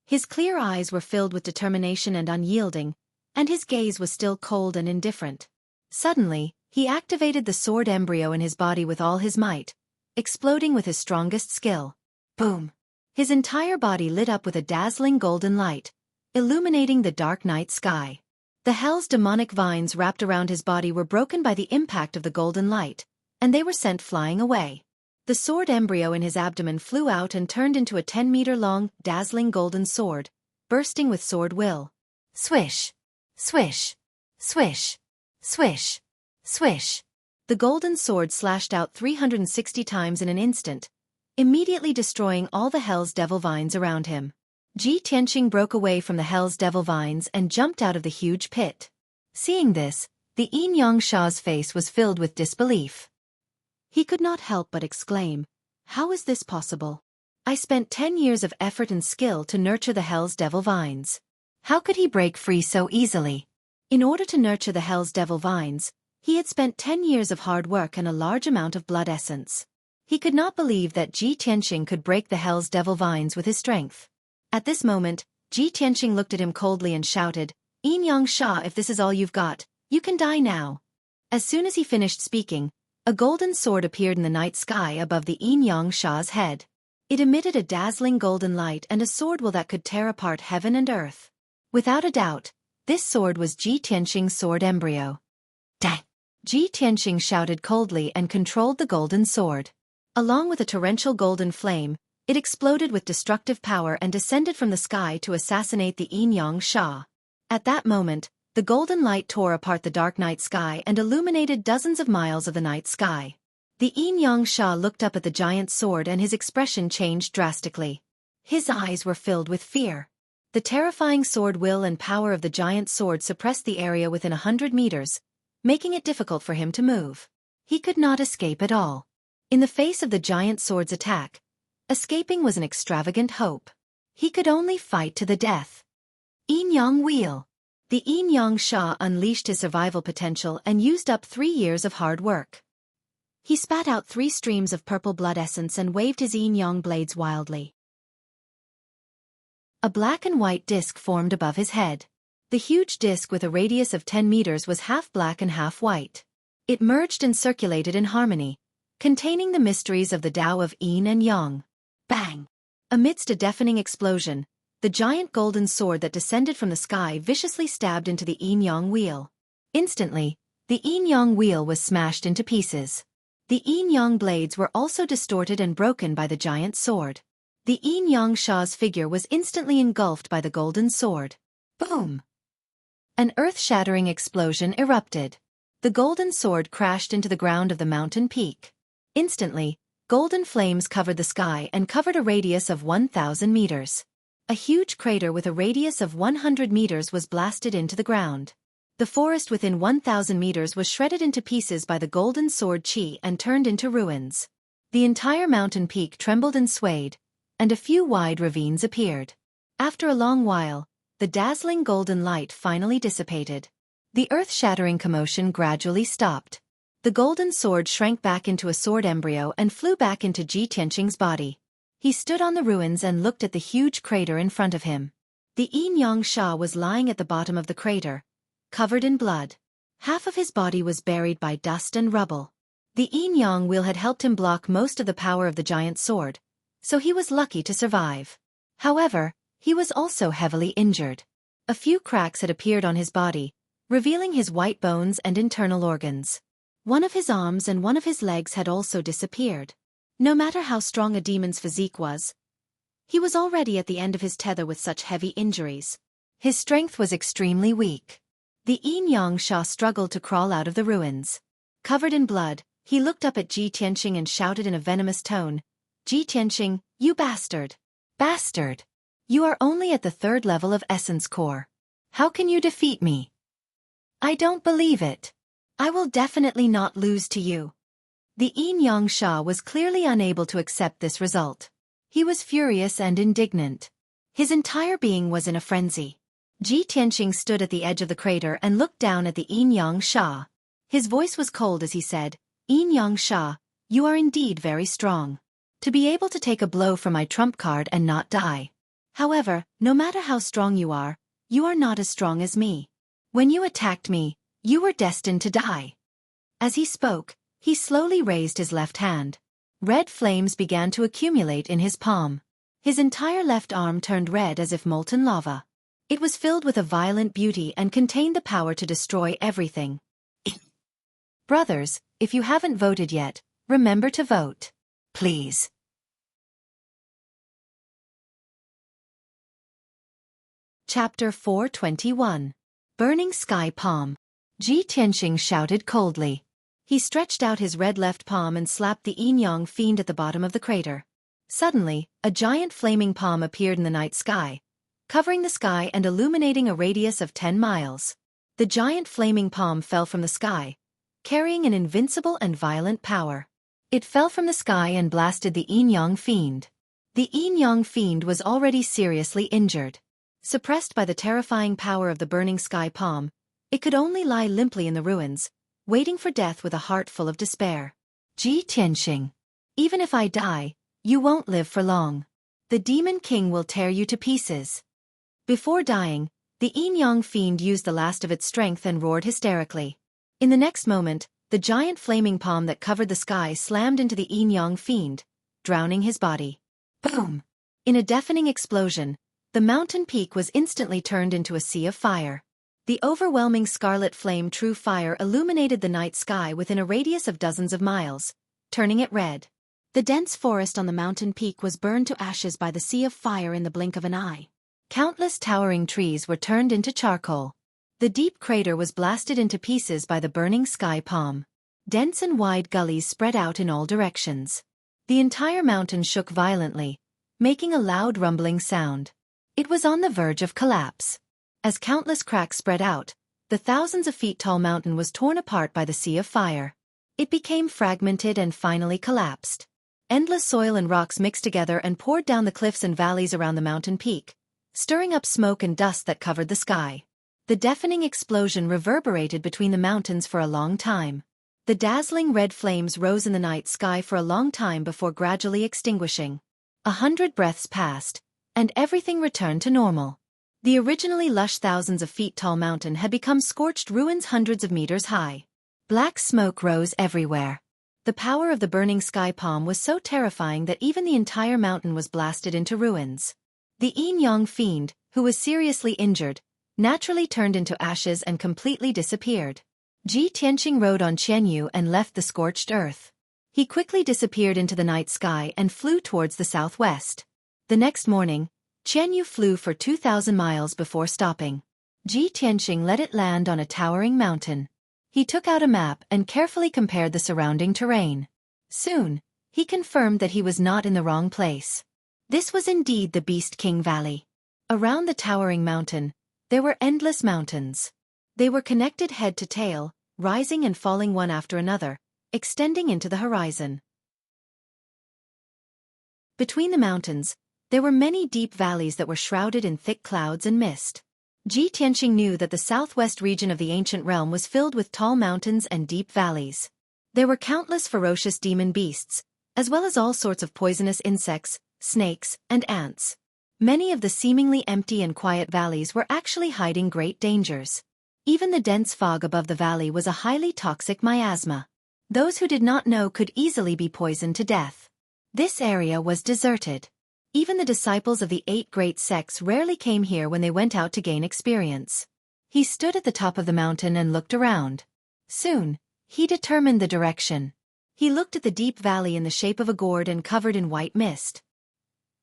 His clear eyes were filled with determination and unyielding, and his gaze was still cold and indifferent. Suddenly, he activated the sword embryo in his body with all his might, exploding with his strongest skill. Boom! His entire body lit up with a dazzling golden light, illuminating the dark night sky. The Hell's demonic vines wrapped around his body were broken by the impact of the golden light, and they were sent flying away. The sword embryo in his abdomen flew out and turned into a 10-meter-long, dazzling golden sword, bursting with sword will. Swish! Swish! Swish! Swish! Swish! The golden sword slashed out 360 times in an instant, immediately destroying all the Hell's Devil Vines around him. Ji Tianqing broke away from the Hell's Devil Vines and jumped out of the huge pit. Seeing this, the Yin-Yang Sha's face was filled with disbelief. He could not help but exclaim, "How is this possible? I spent 10 years of effort and skill to nurture the Hell's Devil Vines. How could he break free so easily?" In order to nurture the Hell's Devil Vines, he had spent 10 years of hard work and a large amount of blood essence. He could not believe that Ji Tianqing could break the Hell's Devil Vines with his strength. At this moment, Ji Tianqing looked at him coldly and shouted, "Yin-Yang Sha, if this is all you've got, you can die now." As soon as he finished speaking, a golden sword appeared in the night sky above the Yin-Yang Sha's head. It emitted a dazzling golden light and a sword will that could tear apart heaven and earth. Without a doubt, this sword was Ji Tianqing's sword embryo. Dang! Ji Tianqing shouted coldly and controlled the golden sword. Along with a torrential golden flame, it exploded with destructive power and descended from the sky to assassinate the Yin-Yang Sha. At that moment, the golden light tore apart the dark night sky and illuminated dozens of miles of the night sky. The Yin-Yang Sha looked up at the giant sword and his expression changed drastically. His eyes were filled with fear. The terrifying sword will and power of the giant sword suppressed the area within 100 meters, making it difficult for him to move. He could not escape at all. In the face of the giant sword's attack, escaping was an extravagant hope. He could only fight to the death. Yin-Yang Wheel. The Yin-Yang Sha unleashed his survival potential and used up 3 years of hard work. He spat out 3 streams of purple blood essence and waved his yin-yang blades wildly. A black and white disc formed above his head. The huge disc with a radius of 10 meters was half black and half white. It merged and circulated in harmony, containing the mysteries of the Tao of Yin and Yang. Bang! Amidst a deafening explosion, the giant golden sword that descended from the sky viciously stabbed into the yin-yang wheel. Instantly, the yin-yang wheel was smashed into pieces. The yin-yang blades were also distorted and broken by the giant sword. The yin-yang Sha's figure was instantly engulfed by the golden sword. Boom! An earth-shattering explosion erupted. The golden sword crashed into the ground of the mountain peak. Instantly, golden flames covered the sky and covered a radius of 1,000 meters. A huge crater with a radius of 100 meters was blasted into the ground. The forest within 1,000 meters was shredded into pieces by the golden sword chi and turned into ruins. The entire mountain peak trembled and swayed, and a few wide ravines appeared. After a long while, the dazzling golden light finally dissipated. The earth-shattering commotion gradually stopped. The golden sword shrank back into a sword embryo and flew back into Ji Tianqing's body. He stood on the ruins and looked at the huge crater in front of him. The Yin-Yang Sha was lying at the bottom of the crater, covered in blood. Half of his body was buried by dust and rubble. The yin-yang wheel had helped him block most of the power of the giant sword, so he was lucky to survive. However, he was also heavily injured. A few cracks had appeared on his body, revealing his white bones and internal organs. One of his arms and one of his legs had also disappeared. No matter how strong a demon's physique was, he was already at the end of his tether with such heavy injuries. His strength was extremely weak. The yin-yang Sha struggled to crawl out of the ruins. Covered in blood, he looked up at Ji Tianqing and shouted in a venomous tone, "Ji Tianqing, you bastard! Bastard! You are only at the 3rd level of Essence Core. How can you defeat me? I don't believe it. I will definitely not lose to you." The yin-yang Sha was clearly unable to accept this result. He was furious and indignant. His entire being was in a frenzy. Ji Tianqing stood at the edge of the crater and looked down at the yin-yang Sha. His voice was cold as he said, "Yin-yang Sha, you are indeed very strong. To be able to take a blow from my trump card and not die. However, no matter how strong you are not as strong as me. When you attacked me, you were destined to die." As he spoke, he slowly raised his left hand. Red flames began to accumulate in his palm. His entire left arm turned red as if molten lava. It was filled with a violent beauty and contained the power to destroy everything. Brothers, if you haven't voted yet, remember to vote. Please. Chapter 421. Burning Sky Palm. Ji Tianqing shouted coldly. He stretched out his red left palm and slapped the yin-yang fiend at the bottom of the crater. Suddenly, a giant flaming palm appeared in the night sky, covering the sky and illuminating a radius of 10 miles. The giant flaming palm fell from the sky, carrying an invincible and violent power. It fell from the sky and blasted the yin-yang fiend. The yin-yang fiend was already seriously injured. Suppressed by the terrifying power of the burning sky palm, it could only lie limply in the ruins, waiting for death with a heart full of despair. Ji Tianqing, even if I die, you won't live for long. The Demon King will tear you to pieces. Before dying, the yin-yang fiend used the last of its strength and roared hysterically. In the next moment, the giant flaming palm that covered the sky slammed into the yin-yang fiend, drowning his body. Boom! In a deafening explosion, the mountain peak was instantly turned into a sea of fire. The overwhelming scarlet flame true fire illuminated the night sky within a radius of dozens of miles, turning it red. The dense forest on the mountain peak was burned to ashes by the sea of fire in the blink of an eye. Countless towering trees were turned into charcoal. The deep crater was blasted into pieces by the burning sky palm. Dense and wide gullies spread out in all directions. The entire mountain shook violently, making a loud rumbling sound. It was on the verge of collapse. As countless cracks spread out, the thousands of feet tall mountain was torn apart by the sea of fire. It became fragmented and finally collapsed. Endless soil and rocks mixed together and poured down the cliffs and valleys around the mountain peak, stirring up smoke and dust that covered the sky. The deafening explosion reverberated between the mountains for a long time. The dazzling red flames rose in the night sky for a long time before gradually extinguishing. 100 breaths passed, and everything returned to normal. The originally lush thousands of feet tall mountain had become scorched ruins hundreds of meters high. Black smoke rose everywhere. The power of the burning sky palm was so terrifying that even the entire mountain was blasted into ruins. The Yin-Yang fiend, who was seriously injured, naturally turned into ashes and completely disappeared. Ji Tianqing rode on Qianyu and left the scorched earth. He quickly disappeared into the night sky and flew towards the southwest. The next morning, Qianyu flew for 2,000 miles before stopping. Ji Tianqing let it land on a towering mountain. He took out a map and carefully compared the surrounding terrain. Soon, he confirmed that he was not in the wrong place. This was indeed the Beast King Valley. Around the towering mountain, there were endless mountains. They were connected head to tail, rising and falling one after another, extending into the horizon. Between the mountains, there were many deep valleys that were shrouded in thick clouds and mist. Ji Tianqing knew that the southwest region of the ancient realm was filled with tall mountains and deep valleys. There were countless ferocious demon beasts, as well as all sorts of poisonous insects, snakes, and ants. Many of the seemingly empty and quiet valleys were actually hiding great dangers. Even the dense fog above the valley was a highly toxic miasma. Those who did not know could easily be poisoned to death. This area was deserted. Even the disciples of the 8 great sects rarely came here when they went out to gain experience. He stood at the top of the mountain and looked around. Soon, he determined the direction. He looked at the deep valley in the shape of a gourd and covered in white mist.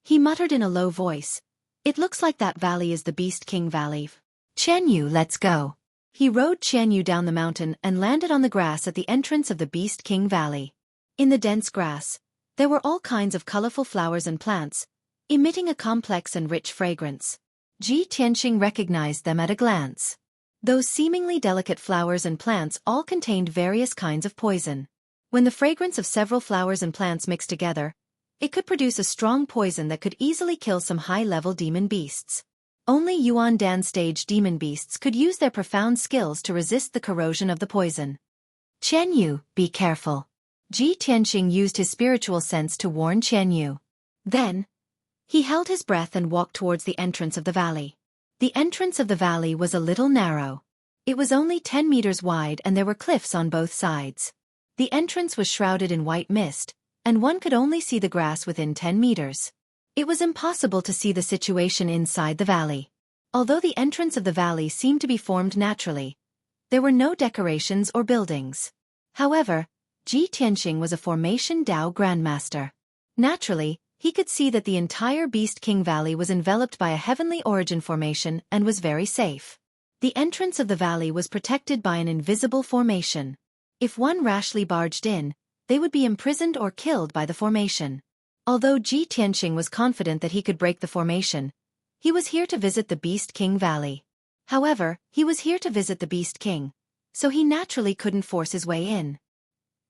He muttered in a low voice, "It looks like that valley is the Beast King Valley. Qianyu, let's go." He rode Qianyu down the mountain and landed on the grass at the entrance of the Beast King Valley. In the dense grass, there were all kinds of colorful flowers and plants, emitting a complex and rich fragrance. Ji Tianqing recognized them at a glance. Those seemingly delicate flowers and plants all contained various kinds of poison. When the fragrance of several flowers and plants mixed together, it could produce a strong poison that could easily kill some high-level demon beasts. Only Yuan Dan stage demon beasts could use their profound skills to resist the corrosion of the poison. "Qianyu, be careful." Ji Tianqing used his spiritual sense to warn Qianyu. Then, he held his breath and walked towards the entrance of the valley. The entrance of the valley was a little narrow. It was only 10 meters wide and there were cliffs on both sides. The entrance was shrouded in white mist, and one could only see the grass within 10 meters. It was impossible to see the situation inside the valley. Although the entrance of the valley seemed to be formed naturally, there were no decorations or buildings. However, Ji Tianqing was a Formation Dao Grandmaster. Naturally, he could see that the entire Beast King Valley was enveloped by a heavenly origin formation and was very safe. The entrance of the valley was protected by an invisible formation. If one rashly barged in, they would be imprisoned or killed by the formation. Although Ji Tianqing was confident that he could break the formation, he was here to visit the Beast King Valley. However, he was here to visit the Beast King, so he naturally couldn't force his way in.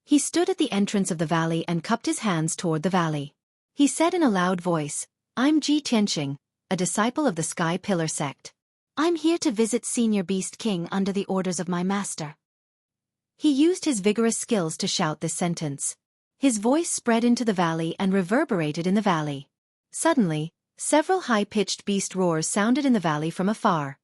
He stood at the entrance of the valley and cupped his hands toward the valley. He said in a loud voice, "I'm Ji Tianqing, a disciple of the Sky Pillar sect. I'm here to visit Senior Beast King under the orders of my master." He used his vigorous skills to shout this sentence. His voice spread into the valley and reverberated in the valley. Suddenly, several high-pitched beast roars sounded in the valley from afar.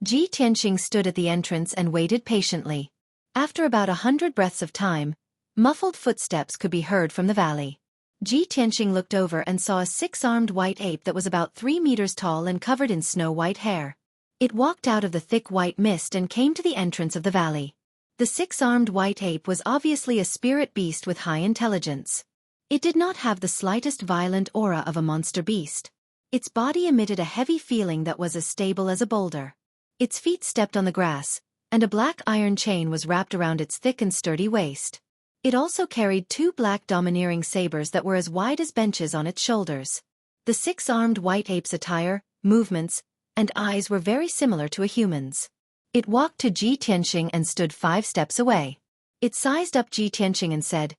Ji Tianqing stood at the entrance and waited patiently. After about 100 breaths of time, muffled footsteps could be heard from the valley. Ji Tianqing looked over and saw a 6-armed white ape that was about 3 meters tall and covered in snow-white hair. It walked out of the thick white mist and came to the entrance of the valley. The 6-armed white ape was obviously a spirit beast with high intelligence. It did not have the slightest violent aura of a monster beast. Its body emitted a heavy feeling that was as stable as a boulder. Its feet stepped on the grass, and a black iron chain was wrapped around its thick and sturdy waist. It also carried 2 black domineering sabers that were as wide as benches on its shoulders. The six-armed white ape's attire, movements, and eyes were very similar to a human's. It walked to Ji Tianxing and stood 5 steps away. It sized up Ji Tianxing and said,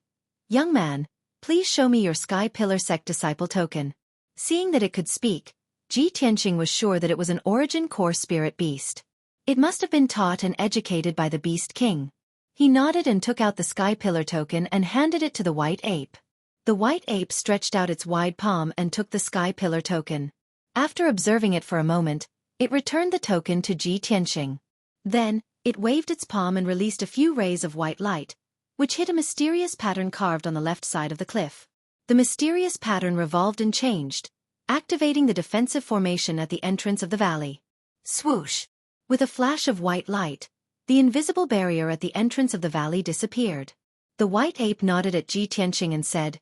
"Young man, please show me your Sky Pillar Sect Disciple token." Seeing that it could speak, Ji Tianxing was sure that it was an Origin Core Spirit Beast. It must have been taught and educated by the Beast King. He nodded and took out the Sky Pillar token and handed it to the white ape. The white ape stretched out its wide palm and took the Sky Pillar token. After observing it for a moment, it returned the token to Ji Tianxing. Then, it waved its palm and released a few rays of white light, which hit a mysterious pattern carved on the left side of the cliff. The mysterious pattern revolved and changed, activating the defensive formation at the entrance of the valley. Swoosh! With a flash of white light, the invisible barrier at the entrance of the valley disappeared. The white ape nodded at Ji Tianxing and said,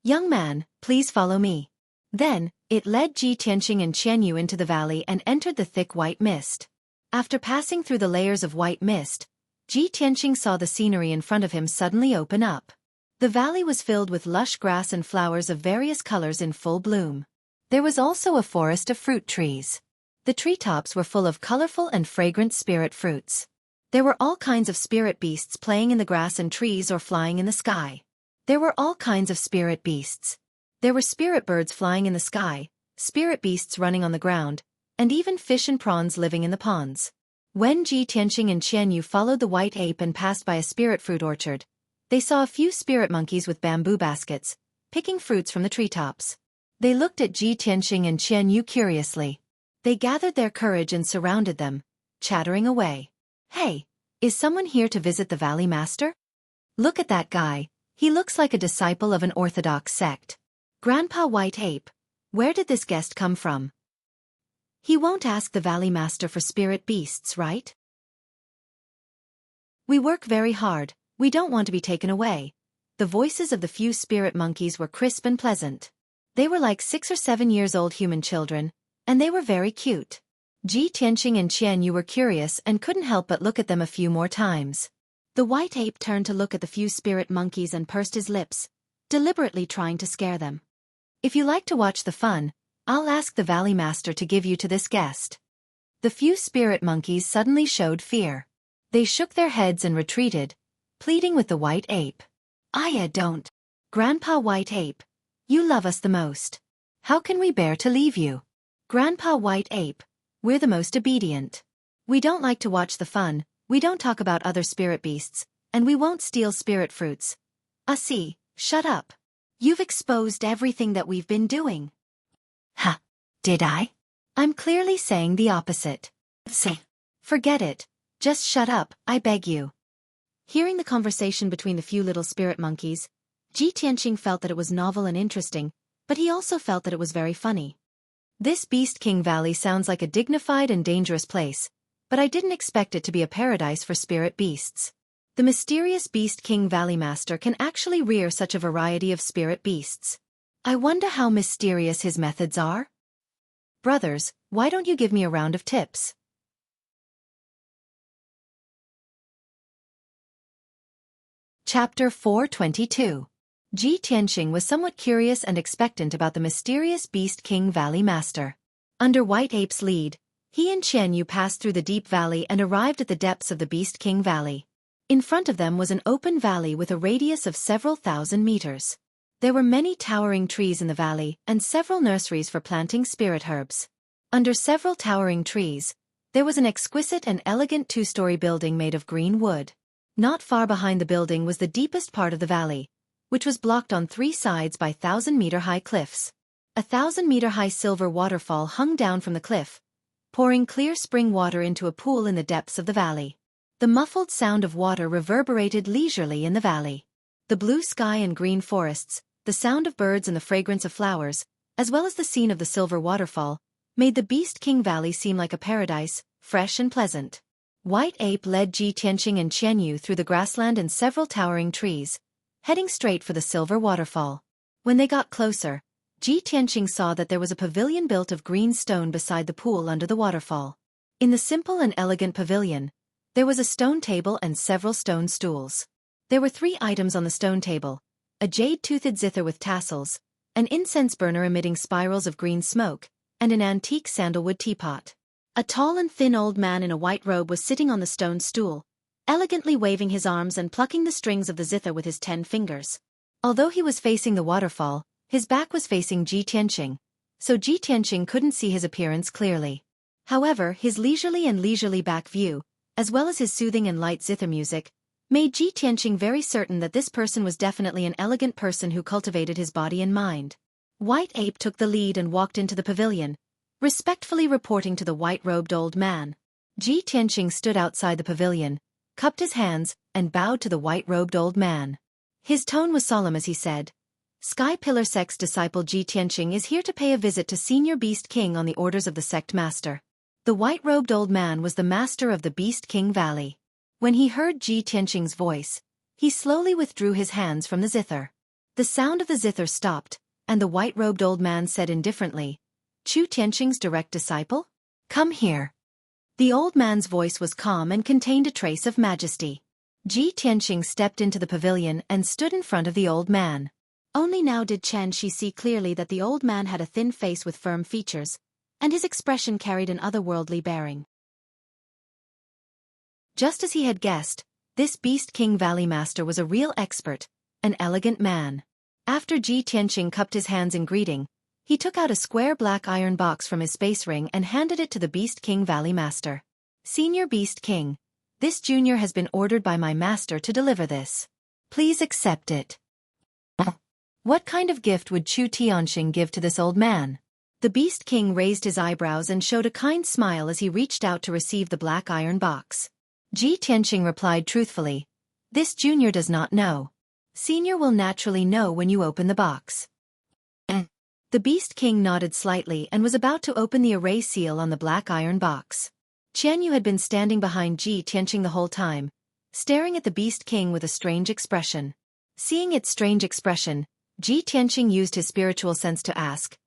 "Young man, please follow me." Then, it led Ji Tianxing and Qianyu into the valley and entered the thick white mist. After passing through the layers of white mist, Ji Tianxing saw the scenery in front of him suddenly open up. The valley was filled with lush grass and flowers of various colors in full bloom. There was also a forest of fruit trees. The treetops were full of colorful and fragrant spirit fruits. There were all kinds of spirit beasts playing in the grass and trees or flying in the sky. There were all kinds of spirit beasts. There were spirit birds flying in the sky, spirit beasts running on the ground, and even fish and prawns living in the ponds. When Ji Tianxing and Qianyu followed the white ape and passed by a spirit fruit orchard, they saw a few spirit monkeys with bamboo baskets, picking fruits from the treetops. They looked at Ji Tianxing and Qianyu curiously. They gathered their courage and surrounded them, chattering away. "Hey, is someone here to visit the Valley Master? Look at that guy, he looks like a disciple of an orthodox sect. Grandpa White Ape, where did this guest come from? He won't ask the Valley Master for spirit beasts, right? We work very hard, we don't want to be taken away." The voices of the few spirit monkeys were crisp and pleasant. They were like 6 or 7 years old human children, and they were very cute. Ji Tianxing and Qianyu were curious and couldn't help but look at them a few more times. The white ape turned to look at the few spirit monkeys and pursed his lips, deliberately trying to scare them. "If you like to watch the fun, I'll ask the Valley Master to give you to this guest." The few spirit monkeys suddenly showed fear. They shook their heads and retreated, pleading with the white ape. "Aya, don't. Grandpa White Ape, you love us the most. How can we bear to leave you? Grandpa White Ape, we're the most obedient. We don't like to watch the fun, we don't talk about other spirit beasts, and we won't steal spirit fruits. See, shut up. You've exposed everything that we've been doing." "Ha, did I? I'm clearly saying the opposite." "Say, forget it, just shut up, I beg you." Hearing the conversation between the few little spirit monkeys, Ji Tianxing felt that it was novel and interesting, but he also felt that it was very funny. "This Beast King Valley sounds like a dignified and dangerous place, but I didn't expect it to be a paradise for spirit beasts. The mysterious Beast King Valley Master can actually rear such a variety of spirit beasts. I wonder how mysterious his methods are? Brothers, why don't you give me a round of tips?" Chapter 422. Ji Tianxing was somewhat curious and expectant about the mysterious Beast King Valley Master. Under White Ape's lead, he and Qianyu passed through the deep valley and arrived at the depths of the Beast King Valley. In front of them was an open valley with a radius of several thousand meters. There were many towering trees in the valley and several nurseries for planting spirit herbs. Under several towering trees, there was an exquisite and elegant 2-story building made of green wood. Not far behind the building was the deepest part of the valley, which was blocked on 3 sides by 1,000-meter-high cliffs. A 1,000-meter-high silver waterfall hung down from the cliff, pouring clear spring water into a pool in the depths of the valley. The muffled sound of water reverberated leisurely in the valley. The blue sky and green forests, the sound of birds and the fragrance of flowers, as well as the scene of the silver waterfall, made the Beast King Valley seem like a paradise, fresh and pleasant. White Ape led Ji Tianxing and Qianyu through the grassland and several towering trees, heading straight for the silver waterfall. When they got closer, Ji Tianxing saw that there was a pavilion built of green stone beside the pool under the waterfall. In the simple and elegant pavilion, there was a stone table and several stone stools. There were 3 items on the stone table: a jade-toothed zither with tassels, an incense burner emitting spirals of green smoke, and an antique sandalwood teapot. A tall and thin old man in a white robe was sitting on the stone stool, elegantly waving his arms and plucking the strings of the zither with his 10 fingers. Although he was facing the waterfall, his back was facing Ji Tianqing, so Ji Tianqing couldn't see his appearance clearly. However, his leisurely back view, as well as his soothing and light zither music, made Ji Tianqing very certain that this person was definitely an elegant person who cultivated his body and mind. White Ape took the lead and walked into the pavilion, respectfully reporting to the white-robed old man. Ji Tianqing stood outside the pavilion, cupped his hands, and bowed to the white-robed old man. His tone was solemn as he said, "Sky Pillar Sect's disciple Ji Tianqing is here to pay a visit to Senior Beast King on the orders of the sect master." The white-robed old man was the master of the Beast King Valley. When he heard Ji Tianqing's voice, he slowly withdrew his hands from the zither. The sound of the zither stopped, and the white-robed old man said indifferently, "Chu Tianqing's direct disciple? Come here." The old man's voice was calm and contained a trace of majesty. Ji Tianqing stepped into the pavilion and stood in front of the old man. Only now did Chen Shi see clearly that the old man had a thin face with firm features, and his expression carried an otherworldly bearing. Just as he had guessed, this Beast King Valley Master was a real expert, an elegant man. After Ji Tianqing cupped his hands in greeting, he took out a square black iron box from his space ring and handed it to the Beast King Valley Master. "Senior Beast King, this junior has been ordered by my master to deliver this. Please accept it." What kind of gift would Chu Tianqing give to this old man? The Beast King raised his eyebrows and showed a kind smile as he reached out to receive the black iron box. Ji Tianqing replied truthfully, "This junior does not know. Senior will naturally know when you open the box." The Beast King nodded slightly and was about to open the array seal on the black iron box. Qian Yu had been standing behind Ji Tianqing the whole time, staring at the Beast King with a strange expression. Seeing its strange expression, Ji Tianqing used his spiritual sense to ask,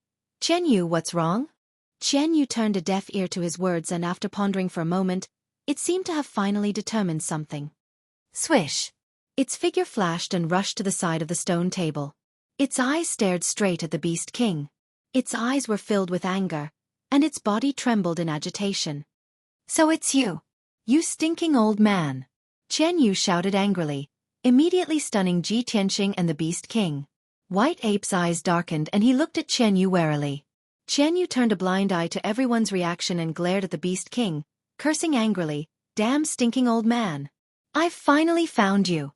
"Qian Yu, what's wrong?" Qian Yu turned a deaf ear to his words and after pondering for a moment, it seemed to have finally determined something. Swish! Its figure flashed and rushed to the side of the stone table. Its eyes stared straight at the Beast King. Its eyes were filled with anger, and its body trembled in agitation. "So it's you! You stinking old man!" Qian Yu shouted angrily, immediately stunning Ji Tianqing and the Beast King. White Ape's eyes darkened and he looked at Qian Yu warily. Qian Yu turned a blind eye to everyone's reaction and glared at the Beast King, cursing angrily, "Damn stinking old man! I've finally found you!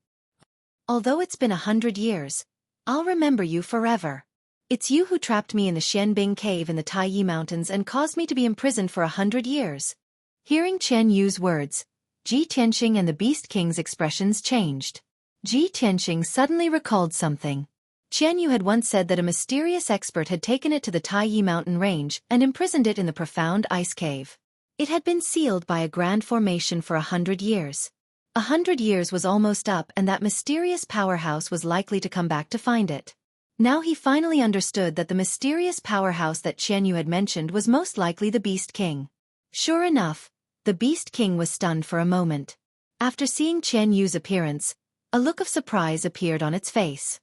Although it's been 100 years, I'll remember you forever. It's you who trapped me in the Xianbing cave in the Taiyi Mountains and caused me to be imprisoned for 100 years. Hearing Qian Yu's words, Ji Tianqing and the Beast King's expressions changed. Ji Tianqing suddenly recalled something. Qian Yu had once said that a mysterious expert had taken it to the Taiyi mountain range and imprisoned it in the profound ice cave. It had been sealed by a grand formation for 100 years. 100 years was almost up and that mysterious powerhouse was likely to come back to find it. Now he finally understood that the mysterious powerhouse that Qian Yu had mentioned was most likely the Beast King. Sure enough, the Beast King was stunned for a moment. After seeing Qian Yu's appearance, a look of surprise appeared on its face.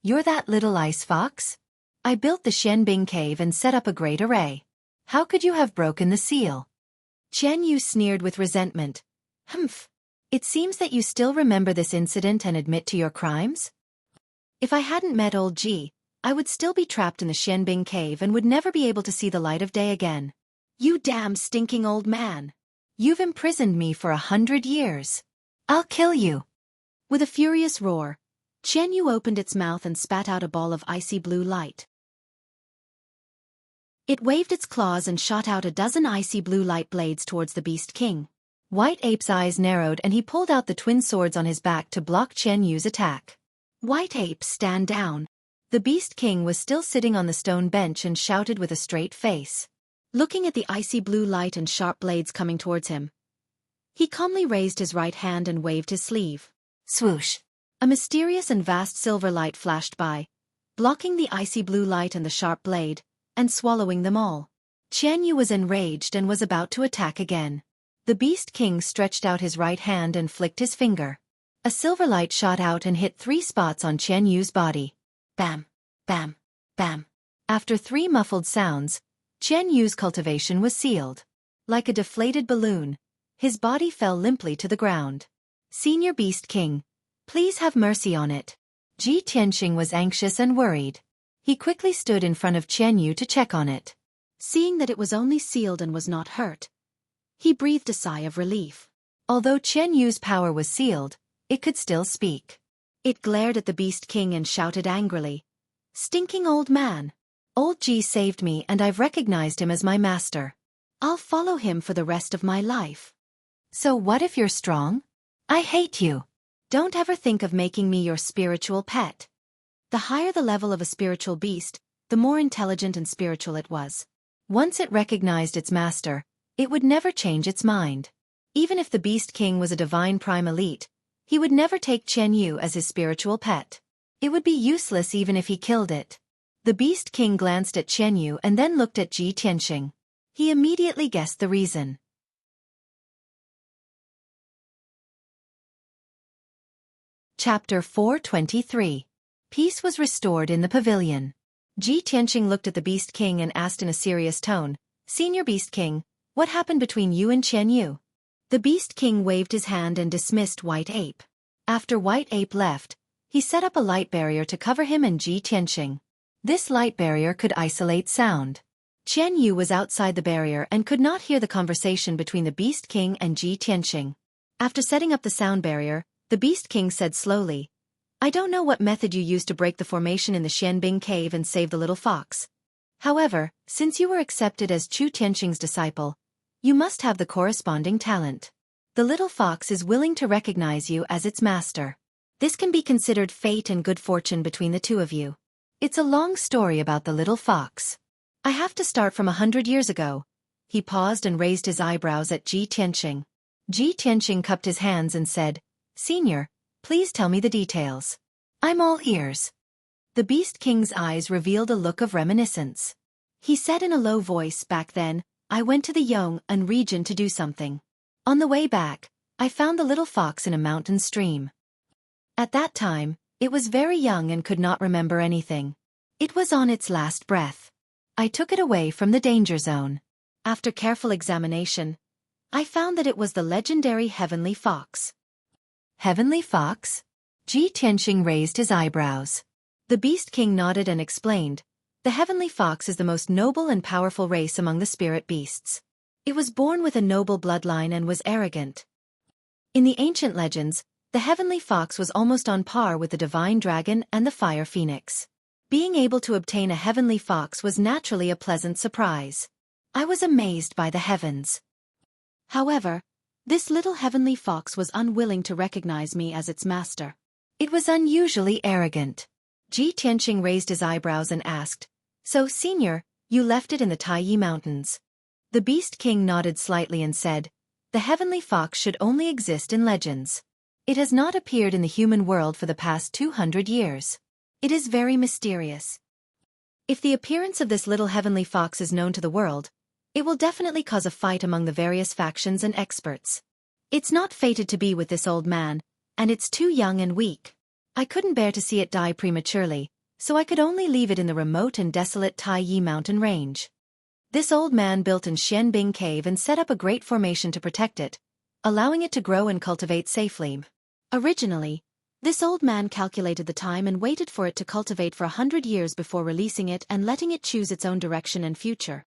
"You're that little ice fox? I built the Xianbing cave and set up a great array. How could you have broken the seal?" Qian Yu sneered with resentment. "Humph. It seems that you still remember this incident and admit to your crimes? If I hadn't met old Ji, I would still be trapped in the Xianbing cave and would never be able to see the light of day again. You damn stinking old man. You've imprisoned me for 100 years. I'll kill you." With a furious roar, Qian Yu opened its mouth and spat out a ball of icy blue light. It waved its claws and shot out a dozen icy blue light blades towards the Beast King. White Ape's eyes narrowed and he pulled out the twin swords on his back to block Qian Yu's attack. "White Ape, stand down." The Beast King was still sitting on the stone bench and shouted with a straight face. Looking at the icy blue light and sharp blades coming towards him, he calmly raised his right hand and waved his sleeve. Swoosh! A mysterious and vast silver light flashed by, blocking the icy blue light and the sharp blade, and swallowing them all. Qian Yu was enraged and was about to attack again. The Beast King stretched out his right hand and flicked his finger. A silver light shot out and hit 3 spots on Qian Yu's body. Bam! Bam, bam. After 3 muffled sounds, Qian Yu's cultivation was sealed. Like a deflated balloon, his body fell limply to the ground. Senior Beast King, please have mercy on it. Ji Tianxing was anxious and worried. He quickly stood in front of Qian Yu to check on it. Seeing that it was only sealed and was not hurt, he breathed a sigh of relief. Although Qian Yu's power was sealed, it could still speak. It glared at the Beast King and shouted angrily, "Stinking old man! Old Ji saved me and I've recognized him as my master. I'll follow him for the rest of my life. So what if you're strong? I hate you. Don't ever think of making me your spiritual pet." The higher the level of a spiritual beast, the more intelligent and spiritual it was. Once it recognized its master, it would never change its mind. Even if the Beast King was a divine prime elite, he would never take Qian Yu as his spiritual pet. It would be useless even if he killed it. The Beast King glanced at Qian Yu and then looked at Ji Tianxing. He immediately guessed the reason. Chapter 423. Peace was restored in the pavilion. Ji Tianxing looked at the Beast King and asked in a serious tone, "Senior Beast King, what happened between you and Qian Yu?" The Beast King waved his hand and dismissed White Ape. After White Ape left, he set up a light barrier to cover him and Ji Tianxing. This light barrier could isolate sound. Qian Yu was outside the barrier and could not hear the conversation between the Beast King and Ji Tianxing. After setting up the sound barrier, the Beast King said slowly, "I don't know what method you used to break the formation in the Xianbing cave and save the little fox. However, since you were accepted as Chu Tianxing's disciple, you must have the corresponding talent. The little fox is willing to recognize you as its master. This can be considered fate and good fortune between the two of you. It's a long story about the little fox. I have to start from 100 years ago." He paused and raised his eyebrows at Ji Tianxing. Ji Tianxing cupped his hands and said, "Senior, please tell me the details. I'm all ears." The Beast King's eyes revealed a look of reminiscence. He said in a low voice, "Back then, I went to the Yong'an region to do something. On the way back, I found the little fox in a mountain stream. At that time, it was very young and could not remember anything. It was on its last breath. I took it away from the danger zone. After careful examination, I found that it was the legendary Heavenly Fox." Heavenly Fox? Ji Tianxing raised his eyebrows. The Beast King nodded and explained, "The Heavenly Fox is the most noble and powerful race among the spirit beasts. It was born with a noble bloodline and was arrogant. In the ancient legends, the Heavenly Fox was almost on par with the Divine Dragon and the Fire Phoenix. Being able to obtain a Heavenly Fox was naturally a pleasant surprise. I was amazed by the heavens. However, this little Heavenly Fox was unwilling to recognize me as its master. It was unusually arrogant." Ji Tianxing raised his eyebrows and asked, "So, Senior, you left it in the Taiyi Mountains?" The Beast King nodded slightly and said, "The Heavenly Fox should only exist in legends. It has not appeared in the human world for the past 200 years. It is very mysterious. If the appearance of this little Heavenly Fox is known to the world, it will definitely cause a fight among the various factions and experts. It's not fated to be with this old man, and it's too young and weak. I couldn't bear to see it die prematurely, so I could only leave it in the remote and desolate Taiyi mountain range. This old man built in Xianbing cave and set up a great formation to protect it, allowing it to grow and cultivate safely. Originally, this old man calculated the time and waited for it to cultivate for 100 years before releasing it and letting it choose its own direction and future.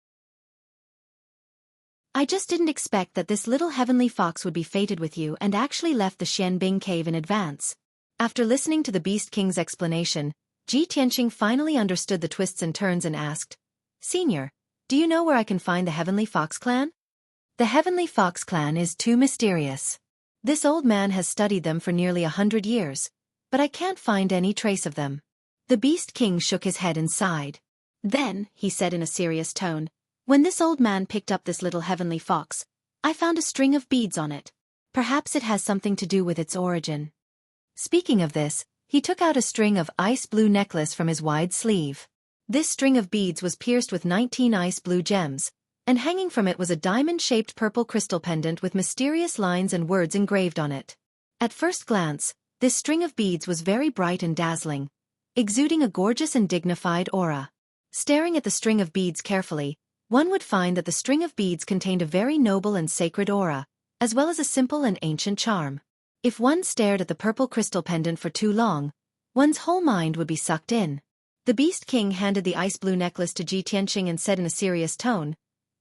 I just didn't expect that this little Heavenly Fox would be fated with you and actually left the Xianbing cave in advance." After listening to the Beast King's explanation, Ji Tianxing finally understood the twists and turns and asked, "Senior, do you know where I can find the Heavenly Fox clan?" "The Heavenly Fox clan is too mysterious. This old man has studied them for nearly 100 years, but I can't find any trace of them." The Beast King shook his head and sighed. Then, he said in a serious tone, "When this old man picked up this little Heavenly Fox, I found a string of beads on it. Perhaps it has something to do with its origin." Speaking of this, he took out a string of ice blue necklace from his wide sleeve. This string of beads was pierced with 19 ice blue gems, and hanging from it was a diamond-shaped purple crystal pendant with mysterious lines and words engraved on it. At first glance, this string of beads was very bright and dazzling, exuding a gorgeous and dignified aura. Staring at the string of beads carefully, one would find that the string of beads contained a very noble and sacred aura, as well as a simple and ancient charm. If one stared at the purple crystal pendant for too long, one's whole mind would be sucked in. The Beast King handed the ice blue necklace to Ji Tianqing and said in a serious tone,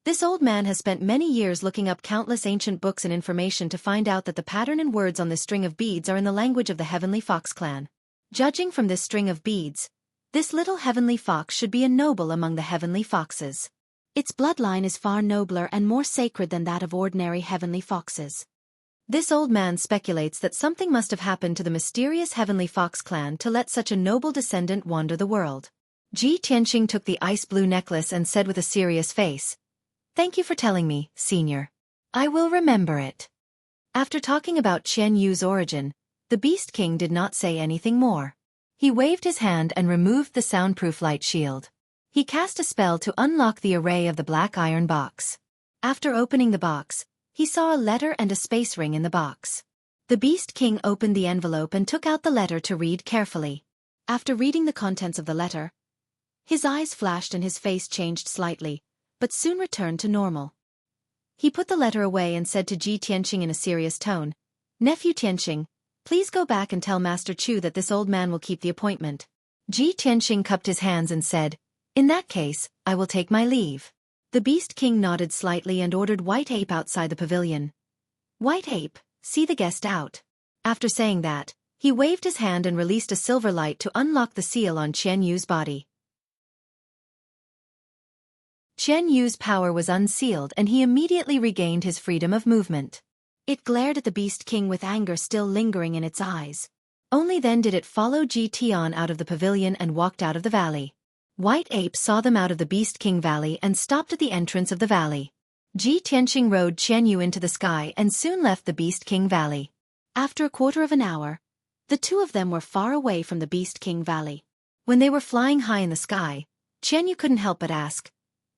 "This old man has spent many years looking up countless ancient books and information to find out that the pattern and words on this string of beads are in the language of the Heavenly Fox clan. Judging from this string of beads, this little heavenly fox should be a noble among the heavenly foxes. Its bloodline is far nobler and more sacred than that of ordinary heavenly foxes." This old man speculates that something must have happened to the mysterious Heavenly Fox clan to let such a noble descendant wander the world. Ji Tianqing took the ice blue necklace and said with a serious face, "Thank you for telling me, senior. I will remember it." After talking about Qian Yu's origin, the Beast King did not say anything more. He waved his hand and removed the soundproof light shield. He cast a spell to unlock the array of the black iron box. After opening the box, he saw a letter and a space ring in the box. The Beast King opened the envelope and took out the letter to read carefully. After reading the contents of the letter, his eyes flashed and his face changed slightly, but soon returned to normal. He put the letter away and said to Ji Tianqing in a serious tone, "Nephew Tianqing, please go back and tell Master Chu that this old man will keep the appointment." Ji Tianqing cupped his hands and said, "In that case, I will take my leave." The Beast King nodded slightly and ordered White Ape outside the pavilion. "White Ape, see the guest out." After saying that, he waved his hand and released a silver light to unlock the seal on Qian Yu's body. Qian Yu's power was unsealed and he immediately regained his freedom of movement. It glared at the Beast King with anger still lingering in its eyes. Only then did it follow Ji Tian out of the pavilion and walked out of the valley. White Ape saw them out of the Beast King Valley and stopped at the entrance of the valley. Ji Tianqing rode Qian Yu into the sky and soon left the Beast King Valley. After a quarter of an hour, the two of them were far away from the Beast King Valley. When they were flying high in the sky, Qian Yu couldn't help but ask,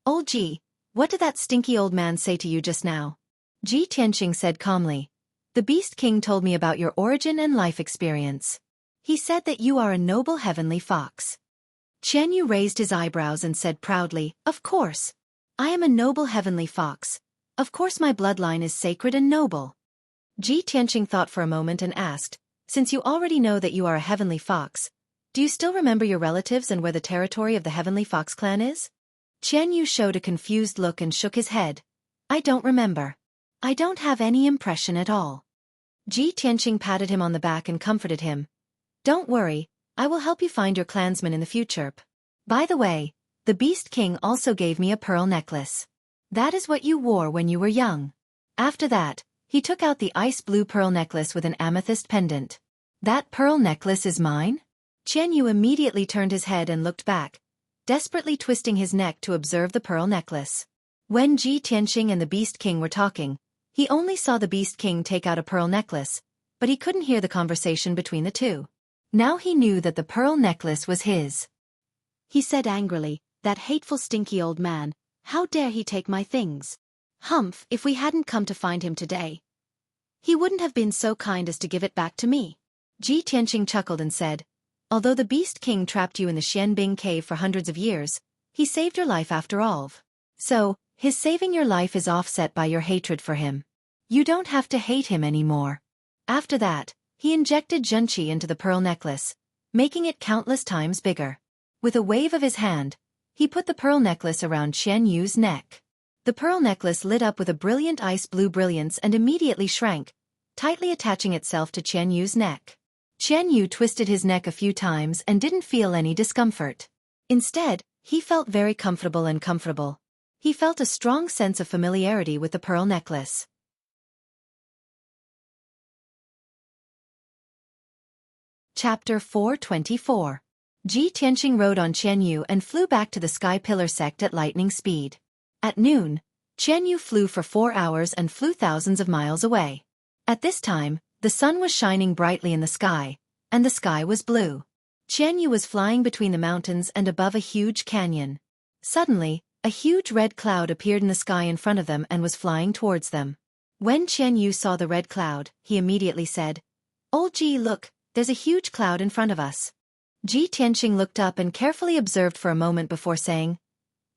"Old Ji, what did that stinky old man say to you just now?" Ji Tianqing said calmly, "The Beast King told me about your origin and life experience. He said that you are a noble heavenly fox." Qian Yu raised his eyebrows and said proudly, "Of course. I am a noble heavenly fox. Of course my bloodline is sacred and noble." Ji Tianqing thought for a moment and asked, "Since you already know that you are a heavenly fox, do you still remember your relatives and where the territory of the Heavenly Fox clan is?" Qian Yu showed a confused look and shook his head. "I don't remember. I don't have any impression at all." Ji Tianqing patted him on the back and comforted him. "Don't worry. I will help you find your clansmen in the future. By the way, the Beast King also gave me a pearl necklace. That is what you wore when you were young." After that, he took out the ice blue pearl necklace with an amethyst pendant. "That pearl necklace is mine?" Qian Yu immediately turned his head and looked back, desperately twisting his neck to observe the pearl necklace. When Ji Tianqing and the Beast King were talking, he only saw the Beast King take out a pearl necklace, but he couldn't hear the conversation between the two. Now he knew that the pearl necklace was his. He said angrily, "That hateful stinky old man, how dare he take my things? Humph, if we hadn't come to find him today, he wouldn't have been so kind as to give it back to me." Ji Tianqing chuckled and said, "Although the Beast King trapped you in the Xianbing cave for hundreds of years, he saved your life after all. So, his saving your life is offset by your hatred for him. You don't have to hate him anymore." After that, he injected Xueqi into the pearl necklace, making it countless times bigger. With a wave of his hand, he put the pearl necklace around Qian Yu's neck. The pearl necklace lit up with a brilliant ice blue brilliance and immediately shrank, tightly attaching itself to Qian Yu's neck. Qian Yu twisted his neck a few times and didn't feel any discomfort. Instead, he felt very comfortable and comfortable. He felt a strong sense of familiarity with the pearl necklace. Chapter 424. Ji Tianqing rode on Qian Yu and flew back to the Sky Pillar sect at lightning speed. At noon, Qian Yu flew for 4 hours and flew thousands of miles away. At this time, the sun was shining brightly in the sky, and the sky was blue. Qian Yu was flying between the mountains and above a huge canyon. Suddenly, a huge red cloud appeared in the sky in front of them and was flying towards them. When Qian Yu saw the red cloud, he immediately said, "Old Ji, look, there's a huge cloud in front of us." Ji Tianqing looked up and carefully observed for a moment before saying,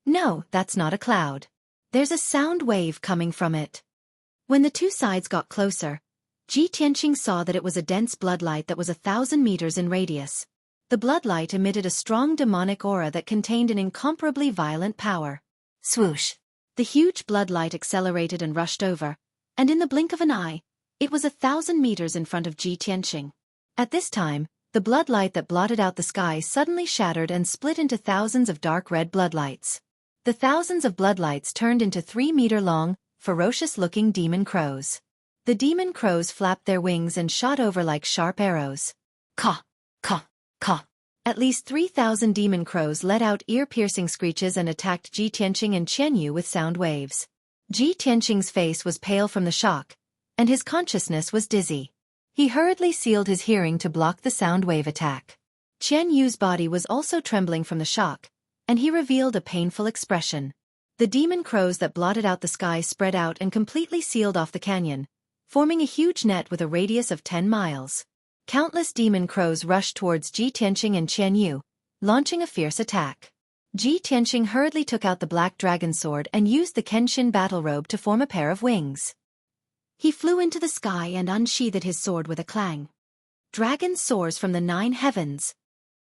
"No, that's not a cloud. There's a sound wave coming from it." When the two sides got closer, Ji Tianqing saw that it was a dense bloodlight that was 1,000 meters in radius. The bloodlight emitted a strong demonic aura that contained an incomparably violent power. Swoosh! The huge bloodlight accelerated and rushed over, and in the blink of an eye, it was 1,000 meters in front of Ji Tianqing. At this time, the bloodlight that blotted out the sky suddenly shattered and split into thousands of dark red bloodlights. The thousands of bloodlights turned into 3-meter-long, ferocious-looking demon crows. The demon crows flapped their wings and shot over like sharp arrows. Caw! Caw! Caw! At least 3,000 demon crows let out ear-piercing screeches and attacked Ji Tianqing and Qian Yu with sound waves. Ji Tianqing's face was pale from the shock, and his consciousness was dizzy. He hurriedly sealed his hearing to block the sound wave attack. Qian Yu's body was also trembling from the shock, and he revealed a painful expression. The demon crows that blotted out the sky spread out and completely sealed off the canyon, forming a huge net with a radius of 10 miles. Countless demon crows rushed towards Ji Tianqing and Qian Yu, launching a fierce attack. Ji Tianqing hurriedly took out the black dragon sword and used the Kenshin battle robe to form a pair of wings. He flew into the sky and unsheathed his sword with a clang. Dragon soars from the 9 heavens.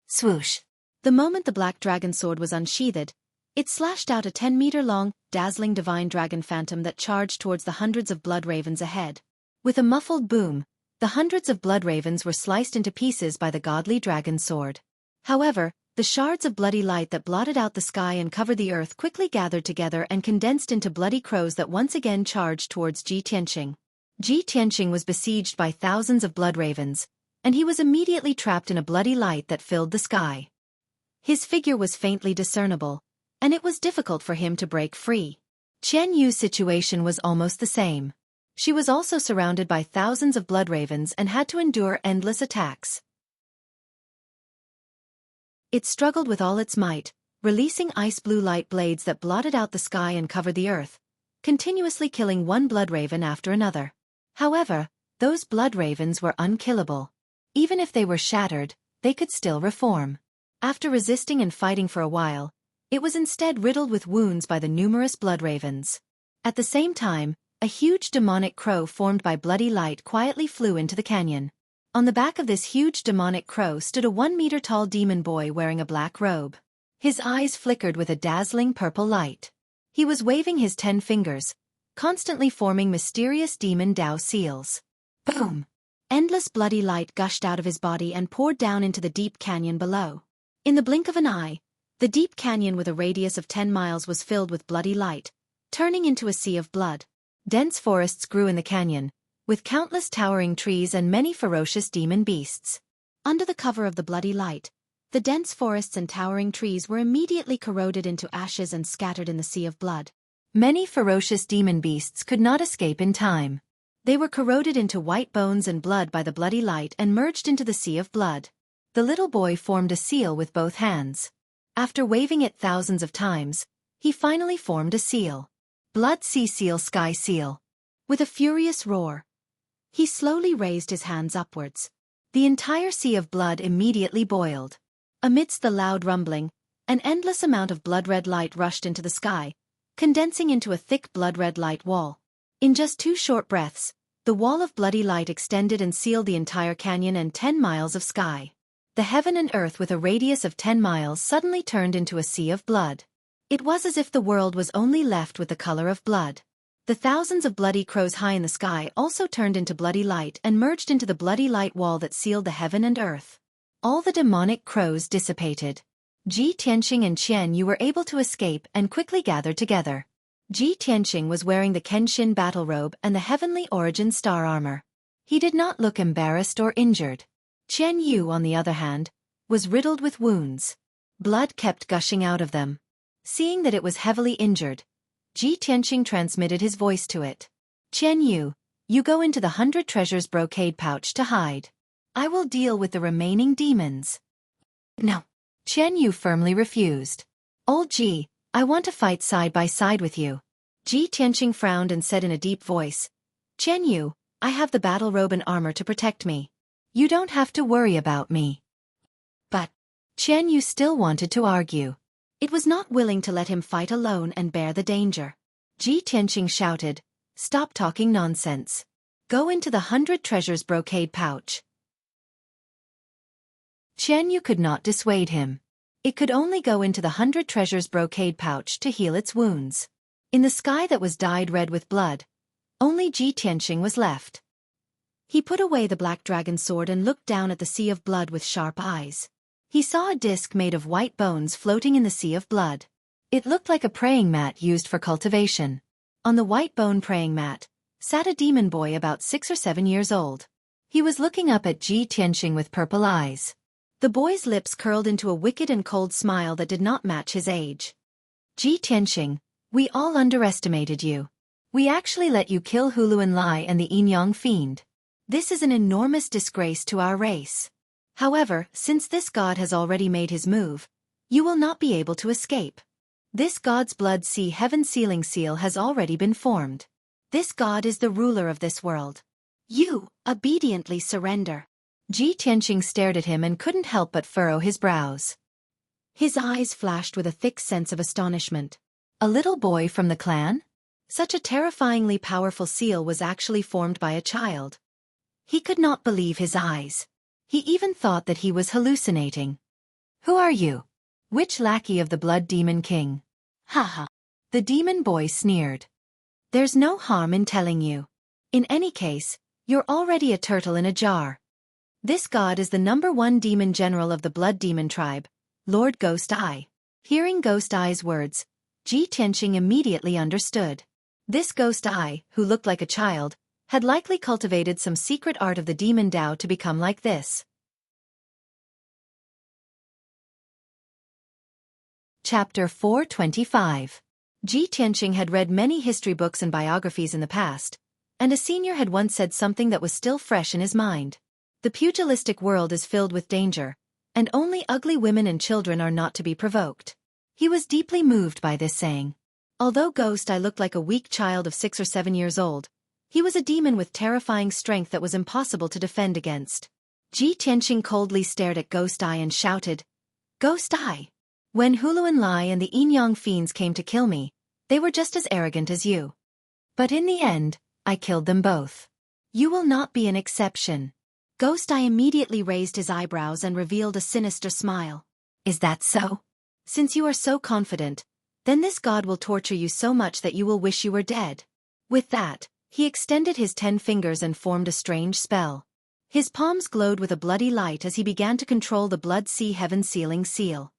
Swoosh! The moment the black dragon sword was unsheathed, it slashed out a 10-meter-long, dazzling divine dragon phantom that charged towards the hundreds of blood ravens ahead. With a muffled boom, the hundreds of blood ravens were sliced into pieces by the godly dragon sword. However, the shards of bloody light that blotted out the sky and covered the earth quickly gathered together and condensed into bloody crows that once again charged towards Ji Tianqing. Ji Tianqing was besieged by thousands of blood ravens, and he was immediately trapped in a bloody light that filled the sky. His figure was faintly discernible, and it was difficult for him to break free. Qian Yu's situation was almost the same. She was also surrounded by thousands of blood ravens and had to endure endless attacks. It struggled with all its might, releasing ice-blue light blades that blotted out the sky and covered the earth, continuously killing one blood raven after another. However, those blood ravens were unkillable. Even if they were shattered, they could still reform. After resisting and fighting for a while, it was instead riddled with wounds by the numerous blood ravens. At the same time, a huge demonic crow formed by bloody light quietly flew into the canyon. On the back of this huge demonic crow stood a 1-meter-tall demon boy wearing a black robe. His eyes flickered with a dazzling purple light. He was waving his 10 fingers, constantly forming mysterious demon Dao seals. Boom! Endless bloody light gushed out of his body and poured down into the deep canyon below. In the blink of an eye, the deep canyon with a radius of 10 miles was filled with bloody light, turning into a sea of blood. Dense forests grew in the canyon, with countless towering trees and many ferocious demon beasts. Under the cover of the bloody light, the dense forests and towering trees were immediately corroded into ashes and scattered in the sea of blood. Many ferocious demon beasts could not escape in time. They were corroded into white bones and blood by the bloody light and merged into the sea of blood. The little boy formed a seal with both hands. After waving it thousands of times, he finally formed a seal. Blood Sea Seal Sky Seal. With a furious roar, he slowly raised his hands upwards. The entire sea of blood immediately boiled. Amidst the loud rumbling, an endless amount of blood-red light rushed into the sky, condensing into a thick blood-red light wall. In just 2 short breaths, the wall of bloody light extended and sealed the entire canyon and 10 miles of sky. The heaven and earth with a radius of 10 miles suddenly turned into a sea of blood. It was as if the world was only left with the color of blood. The thousands of bloody crows high in the sky also turned into bloody light and merged into the bloody light wall that sealed the heaven and earth. All the demonic crows dissipated. Ji Tianqing and Qian Yu were able to escape and quickly gathered together. Ji Tianqing was wearing the Kenshin battle robe and the heavenly origin star armor. He did not look embarrassed or injured. Qian Yu, on the other hand, was riddled with wounds. Blood kept gushing out of them. Seeing that it was heavily injured, Ji Tianqing transmitted his voice to it. Qian Yu, you go into the 100 treasures brocade pouch to hide. I will deal with the remaining demons. No. Qian Yu firmly refused. Old Ji, I want to fight side by side with you. Ji Tianqing frowned and said in a deep voice, Qian Yu, I have the battle robe and armor to protect me. You don't have to worry about me. But, Qian Yu still wanted to argue. It was not willing to let him fight alone and bear the danger. Ji Tianqing shouted, "Stop talking nonsense. Go into the 100 treasures brocade pouch." Qian Yu could not dissuade him. It could only go into the 100 treasures brocade pouch to heal its wounds. In the sky that was dyed red with blood, only Ji Tianqing was left. He put away the black dragon sword and looked down at the sea of blood with sharp eyes. He saw a disc made of white bones floating in the sea of blood. It looked like a praying mat used for cultivation. On the white bone praying mat sat a demon boy about 6 or 7 years old. He was looking up at Ji Tianqing with purple eyes. The boy's lips curled into a wicked and cold smile that did not match his age. "Ji Tianqing, we all underestimated you. We actually let you kill Huluan Lai and the Yin-Yang fiend. This is an enormous disgrace to our race. However, since this god has already made his move, you will not be able to escape. This god's blood sea heaven sealing seal has already been formed. This god is the ruler of this world. You obediently surrender." Ji Tianqing stared at him and couldn't help but furrow his brows. His eyes flashed with a thick sense of astonishment. A little boy from the clan? Such a terrifyingly powerful seal was actually formed by a child. He could not believe his eyes. He even thought that he was hallucinating. "Who are you? Which lackey of the Blood Demon King?" "Ha ha." The demon boy sneered. "There's no harm in telling you. In any case, you're already a turtle in a jar. This god is the #1 demon general of the Blood Demon tribe, Lord Ghost Eye." Hearing Ghost Eye's words, Ji Tianqing immediately understood. This Ghost Eye, who looked like a child, had likely cultivated some secret art of the demon Tao to become like this. Chapter 425. Ji Tianqing had read many history books and biographies in the past, and a senior had once said something that was still fresh in his mind. The pugilistic world is filled with danger, and only ugly women and children are not to be provoked. He was deeply moved by this saying. Although Ghost Eye looked like a weak child of 6 or 7 years old, he was a demon with terrifying strength that was impossible to defend against. Ji Tianqing coldly stared at Ghost Eye and shouted, "Ghost Eye! When Huluan Lai and the Yin-Yang fiends came to kill me, they were just as arrogant as you. But in the end, I killed them both. You will not be an exception." Ghost Eye immediately raised his eyebrows and revealed a sinister smile. "Is that so? Since you are so confident, then this god will torture you so much that you will wish you were dead." With that, he extended his 10 fingers and formed a strange spell. His palms glowed with a bloody light as he began to control the blood sea heaven sealing seal.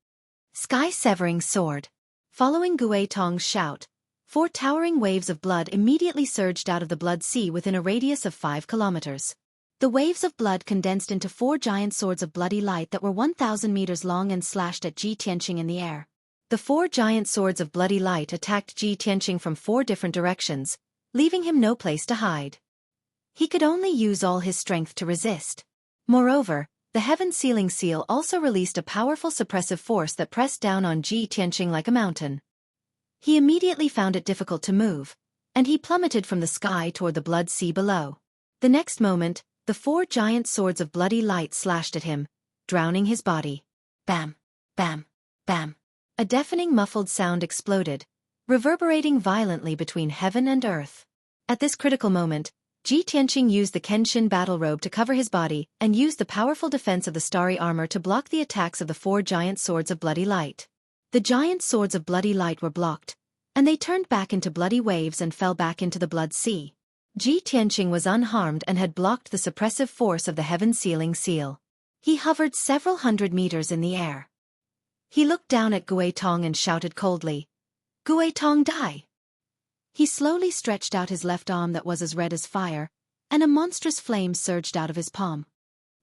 Sky-severing sword. Following Gui Tong's shout, 4 towering waves of blood immediately surged out of the blood sea within a radius of 5 kilometers. The waves of blood condensed into 4 giant swords of bloody light that were 1,000 meters long and slashed at Ji Tianqing in the air. The 4 giant swords of bloody light attacked Ji Tianqing from 4 different directions, leaving him no place to hide. He could only use all his strength to resist. Moreover, the heaven sealing seal also released a powerful suppressive force that pressed down on Ji Tianqing like a mountain. He immediately found it difficult to move, and he plummeted from the sky toward the blood sea below. The next moment, the 4 giant swords of bloody light slashed at him, drowning his body. Bam! Bam! Bam! A deafening muffled sound exploded, reverberating violently between heaven and earth. At this critical moment, Ji Tianqing used the Kenshin battle robe to cover his body and used the powerful defense of the starry armor to block the attacks of the 4 giant swords of bloody light. The giant swords of bloody light were blocked, and they turned back into bloody waves and fell back into the blood sea. Ji Tianqing was unharmed and had blocked the suppressive force of the heaven sealing seal. He hovered several hundred meters in the air. He looked down at Gui Tong and shouted coldly, "Gui Tong, die!" He slowly stretched out his left arm that was as red as fire, and a monstrous flame surged out of his palm.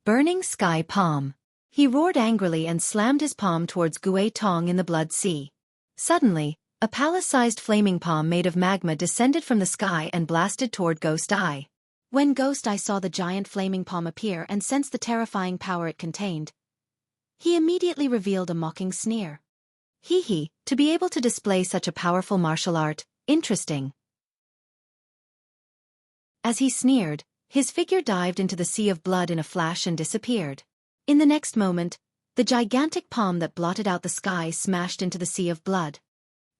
Burning sky palm. He roared angrily and slammed his palm towards Gui Tong in the blood sea. Suddenly, a palace-sized flaming palm made of magma descended from the sky and blasted toward Ghost Eye. When Ghost Eye saw the giant flaming palm appear and sensed the terrifying power it contained, he immediately revealed a mocking sneer. "Hee hee, to be able to display such a powerful martial art, interesting." As he sneered, his figure dived into the sea of blood in a flash and disappeared. In the next moment, The gigantic palm that blotted out the sky smashed into the sea of blood.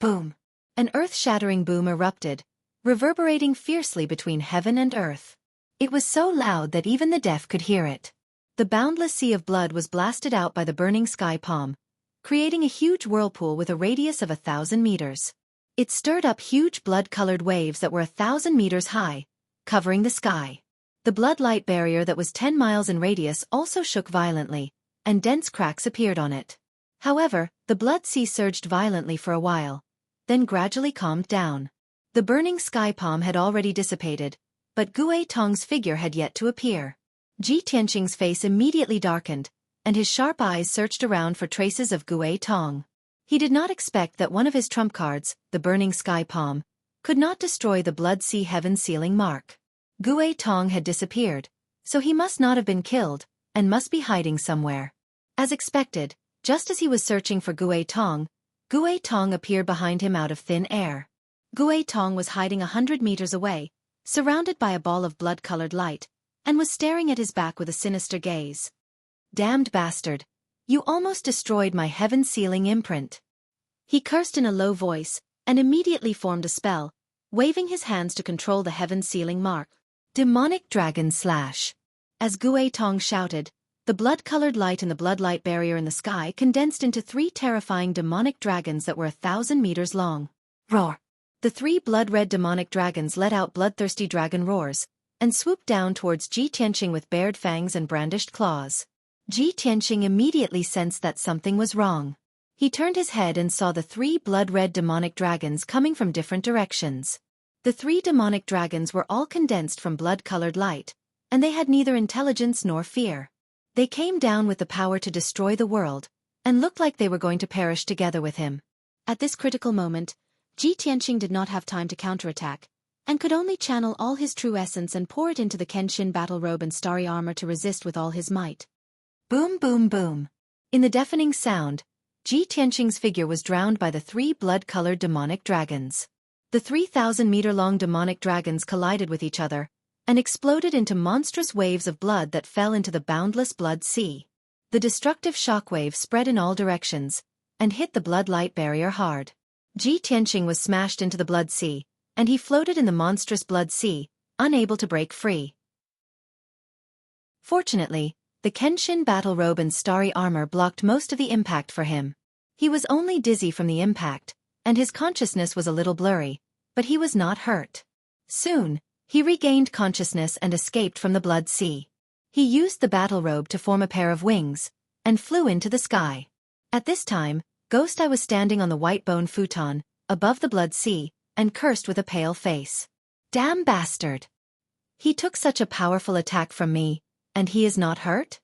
Boom! An earth-shattering boom erupted, reverberating fiercely between heaven and earth. It was so loud that even the deaf could hear it. The boundless sea of blood was blasted out by the burning sky palm, creating a huge whirlpool with a radius of 1,000 meters. It stirred up huge blood-colored waves that were 1,000 meters high, covering the sky. The blood-light barrier that was 10 miles in radius also shook violently, and dense cracks appeared on it. However, the blood sea surged violently for a while, then gradually calmed down. The burning sky palm had already dissipated, but Gui Tong's figure had yet to appear. Ji Tianqing's face immediately darkened, and his sharp eyes searched around for traces of Gui Tong. He did not expect that one of his trump cards, the burning sky palm, could not destroy the blood sea heaven sealing mark. Gui Tong had disappeared, so he must not have been killed, and must be hiding somewhere. As expected, just as he was searching for Gui Tong appeared behind him out of thin air. Gui Tong was hiding 100 meters away, surrounded by a ball of blood-colored light, and was staring at his back with a sinister gaze. "Damned bastard! You almost destroyed my heaven-sealing imprint." He cursed in a low voice, and immediately formed a spell, waving his hands to control the heaven-sealing mark. Demonic Dragon Slash. As Gui Tong shouted, the blood-colored light in the bloodlight barrier in the sky condensed into 3 terrifying demonic dragons that were 1,000 meters long. Roar! The 3 blood-red demonic dragons let out bloodthirsty dragon roars, and swooped down towards Ji Tianqing with bared fangs and brandished claws. Ji Tianqing immediately sensed that something was wrong. He turned his head and saw the 3 blood-red demonic dragons coming from different directions. The 3 demonic dragons were all condensed from blood-colored light, and they had neither intelligence nor fear. They came down with the power to destroy the world, and looked like they were going to perish together with him. At this critical moment, Ji Tianqing did not have time to counterattack, and could only channel all his true essence and pour it into the Kenshin battle robe and starry armor to resist with all his might. Boom boom boom. In the deafening sound, Ji Tianqing's figure was drowned by the 3 blood-colored demonic dragons. The 3,000-meter-long demonic dragons collided with each other, and exploded into monstrous waves of blood that fell into the boundless blood sea. The destructive shockwave spread in all directions, and hit the blood-light barrier hard. Ji Tianqing was smashed into the blood sea, and he floated in the monstrous blood sea, unable to break free. Fortunately, the Kenshin battle robe and starry armor blocked most of the impact for him. He was only dizzy from the impact, and his consciousness was a little blurry, but he was not hurt. Soon, he regained consciousness and escaped from the blood sea. He used the battle robe to form a pair of wings, and flew into the sky. At this time, Ghost Eye was standing on the white bone futon, above the blood sea, and cursed with a pale face. "Damn bastard! He took such a powerful attack from me, and he is not hurt?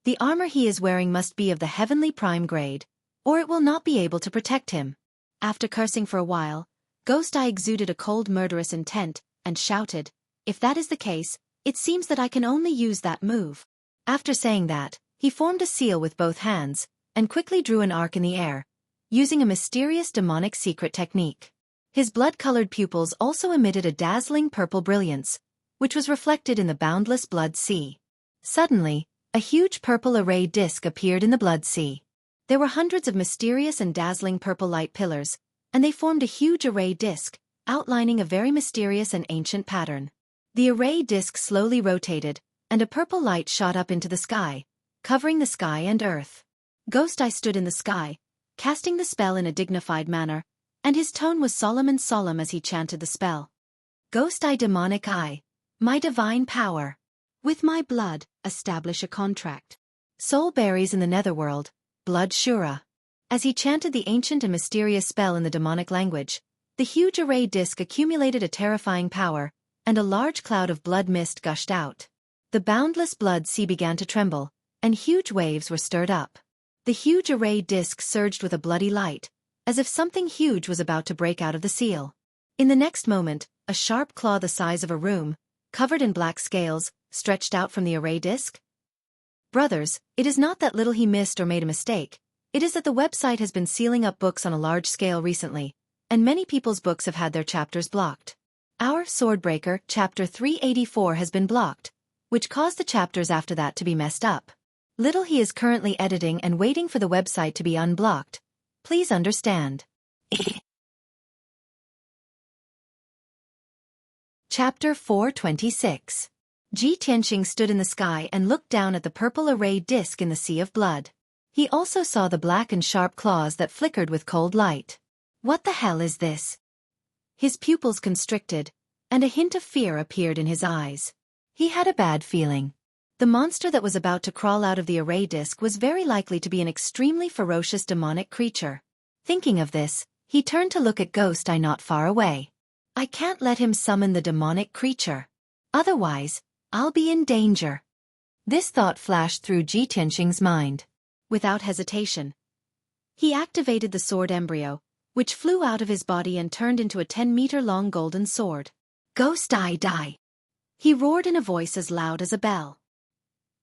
The armor he is wearing must be of the heavenly prime grade, or it will not be able to protect him." After cursing for a while, Ghost Eye exuded a cold murderous intent, and shouted, "If that is the case, it seems that I can only use that move." After saying that, he formed a seal with both hands, and quickly drew an arc in the air, using a mysterious demonic secret technique. His blood-colored pupils also emitted a dazzling purple brilliance, which was reflected in the boundless blood sea. Suddenly, a huge purple array disk appeared in the blood sea. There were hundreds of mysterious and dazzling purple light pillars, and they formed a huge array disk, outlining a very mysterious and ancient pattern. The array disk slowly rotated, and a purple light shot up into the sky, covering the sky and earth. Ghost Eye stood in the sky, casting the spell in a dignified manner, and his tone was solemn as he chanted the spell. "Ghost Eye Demonic Eye, my divine power. With my blood, establish a contract. Soul berries in the netherworld, blood Shura." As he chanted the ancient and mysterious spell in the demonic language, the huge array disk accumulated a terrifying power, and a large cloud of blood mist gushed out. The boundless blood sea began to tremble, and huge waves were stirred up. The huge array disk surged with a bloody light, as if something huge was about to break out of the seal. In the next moment, a sharp claw the size of a room, covered in black scales, stretched out from the array disk. Brothers, it is not that little he missed or made a mistake, it is that the website has been sealing up books on a large scale recently, and many people's books have had their chapters blocked. Our Swordbreaker, chapter 384 has been blocked, which caused the chapters after that to be messed up. Little he is currently editing and waiting for the website to be unblocked. Please understand. Chapter 426. Ji Tianqing stood in the sky and looked down at the purple array disk in the sea of blood. He also saw the black and sharp claws that flickered with cold light. What the hell is this? His pupils constricted, and a hint of fear appeared in his eyes. He had a bad feeling. The monster that was about to crawl out of the array disk was very likely to be an extremely ferocious demonic creature. Thinking of this, he turned to look at Ghost Eye not far away. I can't let him summon the demonic creature. Otherwise, I'll be in danger. This thought flashed through Ji Tianqing's mind. Without hesitation, he activated the sword embryo, which flew out of his body and turned into a 10-meter-long golden sword. Ghost Eye die! He roared in a voice as loud as a bell.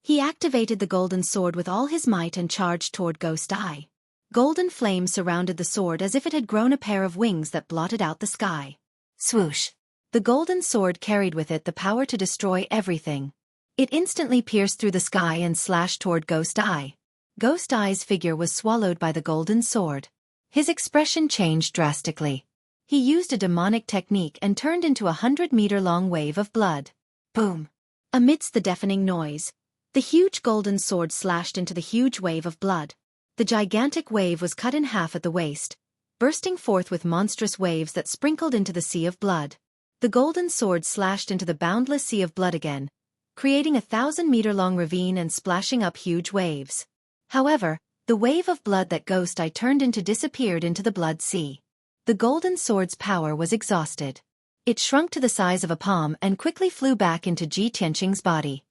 He activated the golden sword with all his might and charged toward Ghost Eye. Golden flames surrounded the sword as if it had grown a pair of wings that blotted out the sky. Swoosh! The golden sword carried with it the power to destroy everything. It instantly pierced through the sky and slashed toward Ghost Eye. Ghost Eye's figure was swallowed by the golden sword. His expression changed drastically. He used a demonic technique and turned into a 100-meter-long wave of blood. Boom! Amidst the deafening noise, the huge golden sword slashed into the huge wave of blood. The gigantic wave was cut in half at the waist, bursting forth with monstrous waves that sprinkled into the sea of blood. The golden sword slashed into the boundless sea of blood again, creating a 1,000-meter-long ravine and splashing up huge waves. However, the wave of blood that Ghost Eye turned into disappeared into the blood sea. The golden sword's power was exhausted. It shrunk to the size of a palm and quickly flew back into Ji Tianqing's body.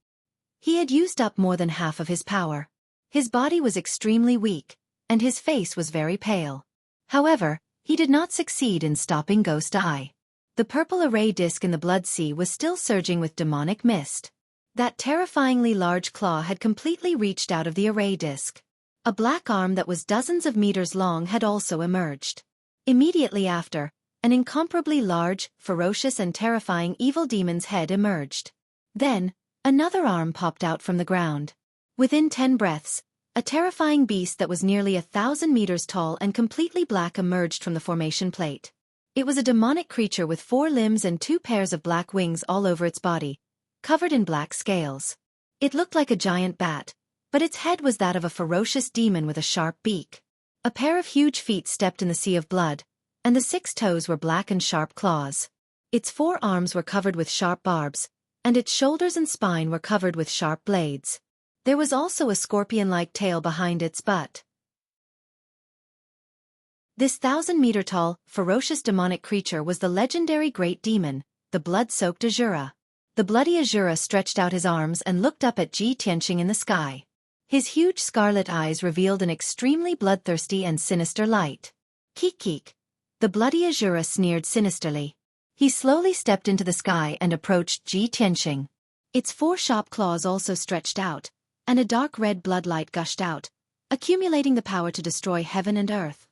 He had used up more than half of his power. His body was extremely weak, and his face was very pale. However, he did not succeed in stopping Ghost Eye. The purple array disk in the blood sea was still surging with demonic mist. That terrifyingly large claw had completely reached out of the array disk. A black arm that was dozens of meters long had also emerged. Immediately after, an incomparably large, ferocious and terrifying evil demon's head emerged. Then, another arm popped out from the ground. Within 10 breaths, a terrifying beast that was nearly 1,000 meters tall and completely black emerged from the formation plate. It was a demonic creature with 4 limbs and 2 pairs of black wings all over its body, covered in black scales. It looked like a giant bat, but its head was that of a ferocious demon with a sharp beak. A pair of huge feet stepped in the sea of blood, and the 6 toes were black and sharp claws. Its 4 arms were covered with sharp barbs, and its shoulders and spine were covered with sharp blades. There was also a scorpion-like tail behind its butt. This 1,000-meter-tall, ferocious demonic creature was the legendary Great Demon, the blood-soaked Azura. The bloody Azura stretched out his arms and looked up at Ji Tianqing in the sky. His huge scarlet eyes revealed an extremely bloodthirsty and sinister light. Keek. The bloody Azura sneered sinisterly. He slowly stepped into the sky and approached Ji Tianqing. Its 4 sharp claws also stretched out, and a dark red bloodlight gushed out, accumulating the power to destroy heaven and earth.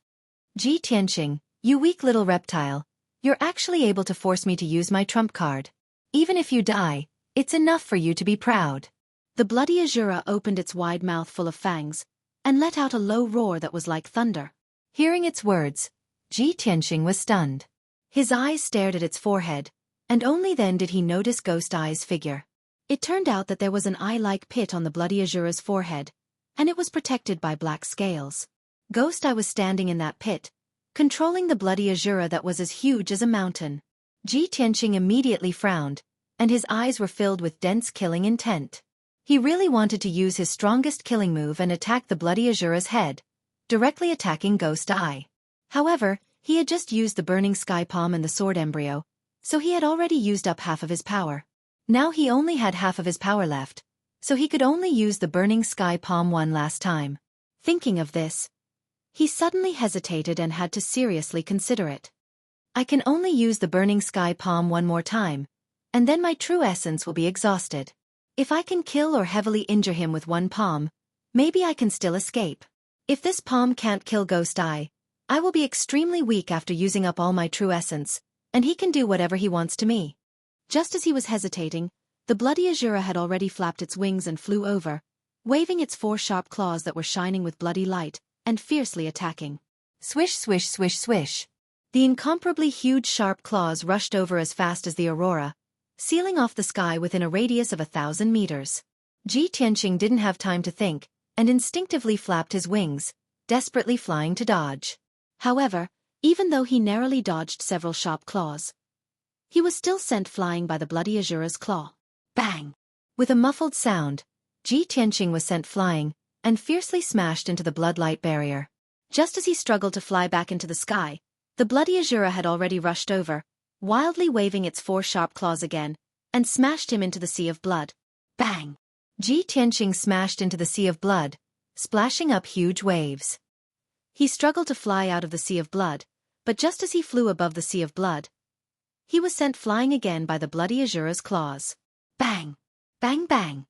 Ji Tianqing, you weak little reptile, you're actually able to force me to use my trump card. Even if you die, it's enough for you to be proud. The bloody Azura opened its wide mouth full of fangs, and let out a low roar that was like thunder. Hearing its words, Ji Tianqing was stunned. His eyes stared at its forehead, and only then did he notice Ghost Eye's figure. It turned out that there was an eye-like pit on the bloody Azura's forehead, and it was protected by black scales. Ghost Eye was standing in that pit, controlling the bloody Azura that was as huge as a mountain. Ji Tianqing immediately frowned, and his eyes were filled with dense killing intent. He really wanted to use his strongest killing move and attack the bloody Azura's head, directly attacking Ghost Eye. However, he had just used the burning sky palm and the sword embryo, so he had already used up half of his power. Now he only had half of his power left, so he could only use the burning sky palm one last time. Thinking of this, he suddenly hesitated and had to seriously consider it. I can only use the burning sky palm one more time, and then my true essence will be exhausted. If I can kill or heavily injure him with one palm, maybe I can still escape. If this palm can't kill Ghost Eye, I will be extremely weak after using up all my true essence, and he can do whatever he wants to me. Just as he was hesitating, the bloody Azura had already flapped its wings and flew over, waving its 4 sharp claws that were shining with bloody light, and fiercely attacking. Swish, swish, swish, swish. The incomparably huge sharp claws rushed over as fast as the aurora, sealing off the sky within a radius of 1,000 meters. Ji Tianqing didn't have time to think, and instinctively flapped his wings, desperately flying to dodge. However, even though he narrowly dodged several sharp claws, he was still sent flying by the bloody Azura's claw. Bang! With a muffled sound, Ji Tianqing was sent flying, and fiercely smashed into the bloodlight barrier. Just as he struggled to fly back into the sky, the bloody Azura had already rushed over, wildly waving its 4 sharp claws again, and smashed him into the sea of blood. Bang! Ji Tianqing smashed into the sea of blood, splashing up huge waves. He struggled to fly out of the sea of blood, but just as he flew above the sea of blood, he was sent flying again by the bloody Azura's claws. Bang! Bang bang!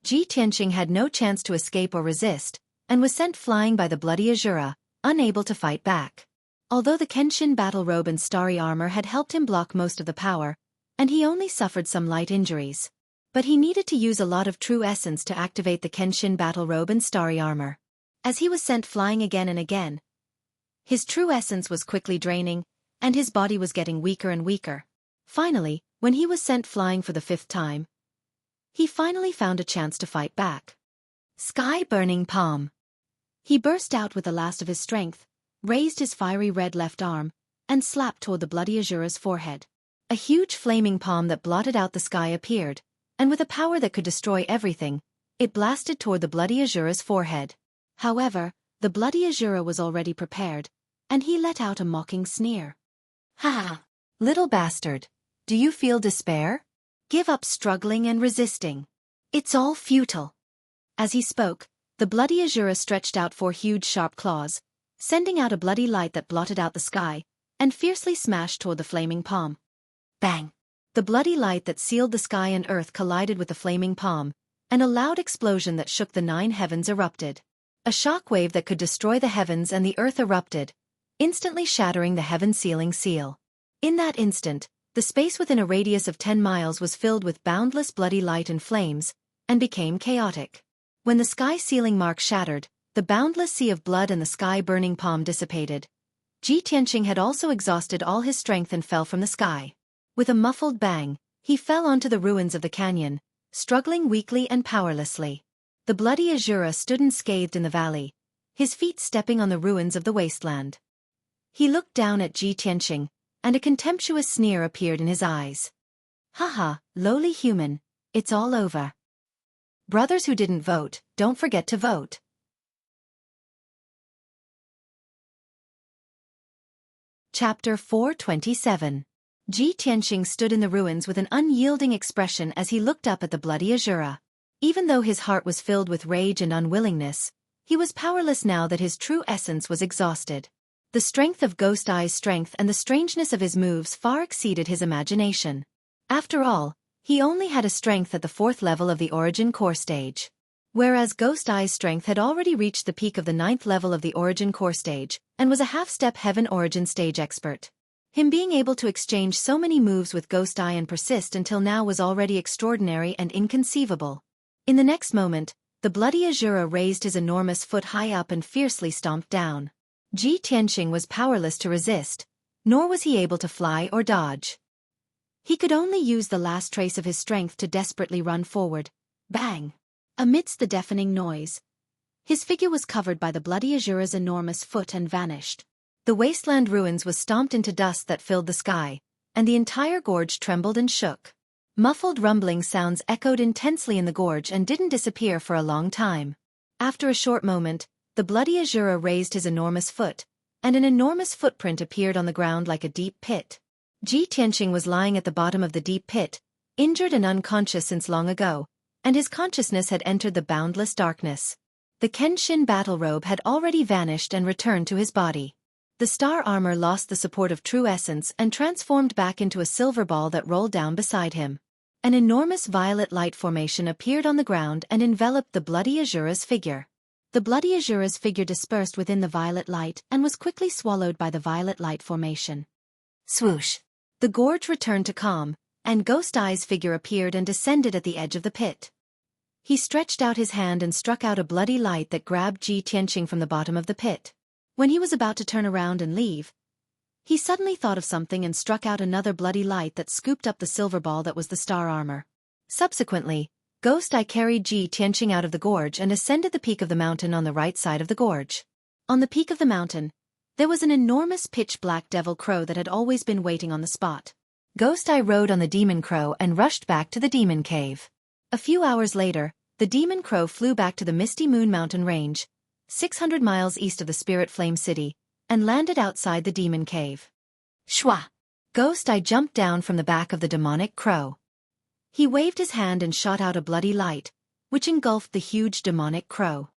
Ji Tianqing had no chance to escape or resist, and was sent flying by the bloody Azura, unable to fight back. Although the Kenshin battle robe and starry armor had helped him block most of the power, and he only suffered some light injuries, but he needed to use a lot of true essence to activate the Kenshin battle robe and starry armor. As he was sent flying again and again, his true essence was quickly draining, and his body was getting weaker and weaker. Finally, when he was sent flying for the 5th time, he finally found a chance to fight back. Sky-burning palm. He burst out with the last of his strength, raised his fiery red left arm, and slapped toward the bloody Azura's forehead. A huge flaming palm that blotted out the sky appeared, and with a power that could destroy everything, it blasted toward the bloody Azura's forehead. However, the bloody Azura was already prepared, and he let out a mocking sneer. Ha! Little bastard, do you feel despair? Give up struggling and resisting. It's all futile. As he spoke, the bloody Azura stretched out 4 huge sharp claws, sending out a bloody light that blotted out the sky, and fiercely smashed toward the flaming palm. Bang! The bloody light that sealed the sky and earth collided with the flaming palm, and a loud explosion that shook the 9 heavens erupted. A shock wave that could destroy the heavens and the earth erupted, instantly shattering the heaven-sealing seal. In that instant, the space within a radius of 10 miles was filled with boundless bloody light and flames, and became chaotic. When the sky-sealing mark shattered, the boundless sea of blood and the sky-burning palm dissipated. Ji Tianqing had also exhausted all his strength and fell from the sky. With a muffled bang, he fell onto the ruins of the canyon, struggling weakly and powerlessly. The bloody Azura stood unscathed in the valley, his feet stepping on the ruins of the wasteland. He looked down at Ji Tianqing, and a contemptuous sneer appeared in his eyes. Haha, lowly human, it's all over. Brothers who didn't vote, don't forget to vote. Chapter 427. Ji Tianqing stood in the ruins with an unyielding expression as he looked up at the bloody Azura. Even though his heart was filled with rage and unwillingness, he was powerless now that his true essence was exhausted. The strength of Ghost Eye's strength and the strangeness of his moves far exceeded his imagination. After all, he only had a strength at the 4th level of the Origin Core stage. Whereas Ghost Eye's strength had already reached the peak of the 9th level of the Origin Core stage, and was a half-step Heaven Origin stage expert. Him being able to exchange so many moves with Ghost Eye and persist until now was already extraordinary and inconceivable. In the next moment, the bloody Azura raised his enormous foot high up and fiercely stomped down. Ji Tianqing was powerless to resist, nor was he able to fly or dodge. He could only use the last trace of his strength to desperately run forward. Bang! Amidst the deafening noise, his figure was covered by the bloody Azura's enormous foot and vanished. The wasteland ruins was stomped into dust that filled the sky, and the entire gorge trembled and shook. Muffled rumbling sounds echoed intensely in the gorge and didn't disappear for a long time. After a short moment, the bloody Azura raised his enormous foot, and an enormous footprint appeared on the ground like a deep pit. Ji Tianqing was lying at the bottom of the deep pit, injured and unconscious since long ago, and his consciousness had entered the boundless darkness. The Kenshin battle robe had already vanished and returned to his body. The star armor lost the support of true essence and transformed back into a silver ball that rolled down beside him. An enormous violet light formation appeared on the ground and enveloped the bloody Azura's figure. The bloody Azura's figure dispersed within the violet light and was quickly swallowed by the violet light formation. Swoosh! The gorge returned to calm, and Ghost Eye's figure appeared and descended at the edge of the pit. He stretched out his hand and struck out a bloody light that grabbed Ji Tianqing from the bottom of the pit. When he was about to turn around and leave, he suddenly thought of something and struck out another bloody light that scooped up the silver ball that was the star armor. Subsequently, Ghost Eye carried Ji Tianqing out of the gorge and ascended the peak of the mountain on the right side of the gorge. On the peak of the mountain, there was an enormous pitch-black devil crow that had always been waiting on the spot. Ghost Eye rode on the demon crow and rushed back to the demon cave. A few hours later, the demon crow flew back to the Misty Moon Mountain Range, 600 miles east of the Spirit Flame City, and landed outside the demon cave. Shwa! Ghost Eye jumped down from the back of the demonic crow. He waved his hand and shot out a bloody light, which engulfed the huge demonic crow.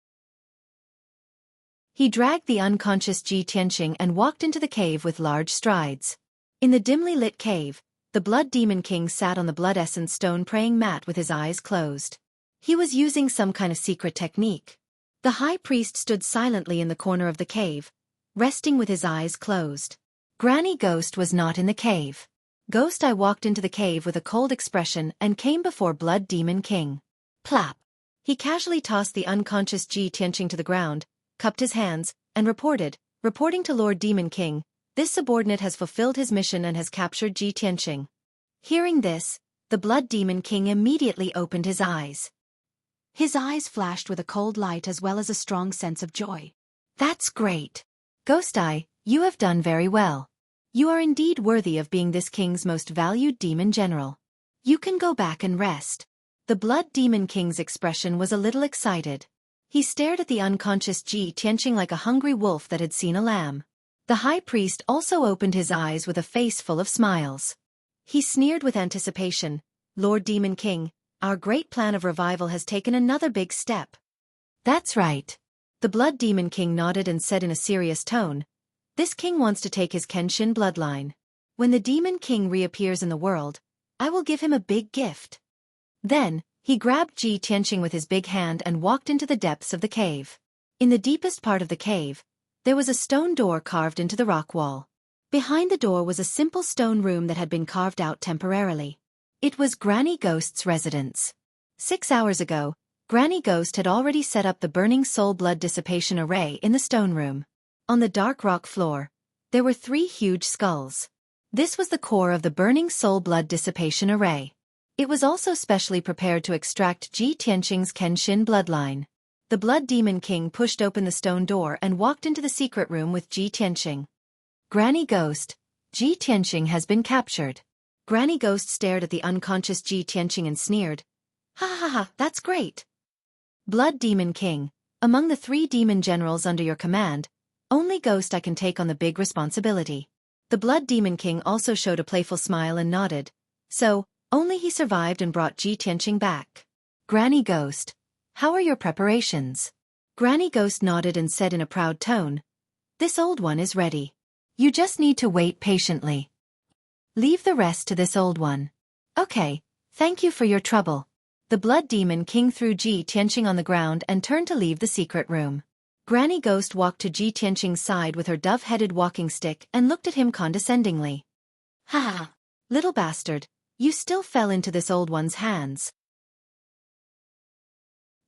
He dragged the unconscious Ji Tianqing and walked into the cave with large strides. In the dimly lit cave, the Blood Demon King sat on the blood essence stone praying mat with his eyes closed. He was using some kind of secret technique. The high priest stood silently in the corner of the cave, resting with his eyes closed. Granny Ghost was not in the cave. Ghost Eye walked into the cave with a cold expression and came before Blood Demon King. Plap! He casually tossed the unconscious Ji Tianqing to the ground, cupped his hands, and reporting to Lord Demon King, this subordinate has fulfilled his mission and has captured Ji Tianqing. Hearing this, the Blood Demon King immediately opened his eyes. His eyes flashed with a cold light as well as a strong sense of joy. That's great! Ghost Eye, you have done very well. You are indeed worthy of being this king's most valued demon general. You can go back and rest. The Blood Demon King's expression was a little excited. He stared at the unconscious Ji Tianqing like a hungry wolf that had seen a lamb. The high priest also opened his eyes with a face full of smiles. He sneered with anticipation. Lord Demon King, our great plan of revival has taken another big step. That's right. The Blood Demon King nodded and said in a serious tone, this king wants to take his Kenshin bloodline. When the Demon King reappears in the world, I will give him a big gift. Then, he grabbed Ji Tianqing with his big hand and walked into the depths of the cave. In the deepest part of the cave, there was a stone door carved into the rock wall. Behind the door was a simple stone room that had been carved out temporarily. It was Granny Ghost's residence. 6 hours ago, Granny Ghost had already set up the burning soul blood dissipation array in the stone room. On the dark rock floor, there were 3 huge skulls. This was the core of the burning soul blood dissipation array. It was also specially prepared to extract Ji Tianqing's Kenshin bloodline. The Blood Demon King pushed open the stone door and walked into the secret room with Ji Tianqing. Granny Ghost, Ji Tianqing has been captured. Granny Ghost stared at the unconscious Ji Tianqing and sneered. Ha ha ha, that's great. Blood Demon King, among the 3 demon generals under your command, only Ghost Eye can take on the big responsibility. The Blood Demon King also showed a playful smile and nodded. So, only he survived and brought Ji Tianqing back. Granny Ghost, how are your preparations? Granny Ghost nodded and said in a proud tone, this old one is ready. You just need to wait patiently. Leave the rest to this old one. Okay, thank you for your trouble. The Blood Demon King threw Ji Tianqing on the ground and turned to leave the secret room. Granny Ghost walked to Ji Tianqing's side with her dove-headed walking stick and looked at him condescendingly. Ha ha, little bastard, you still fell into this old one's hands.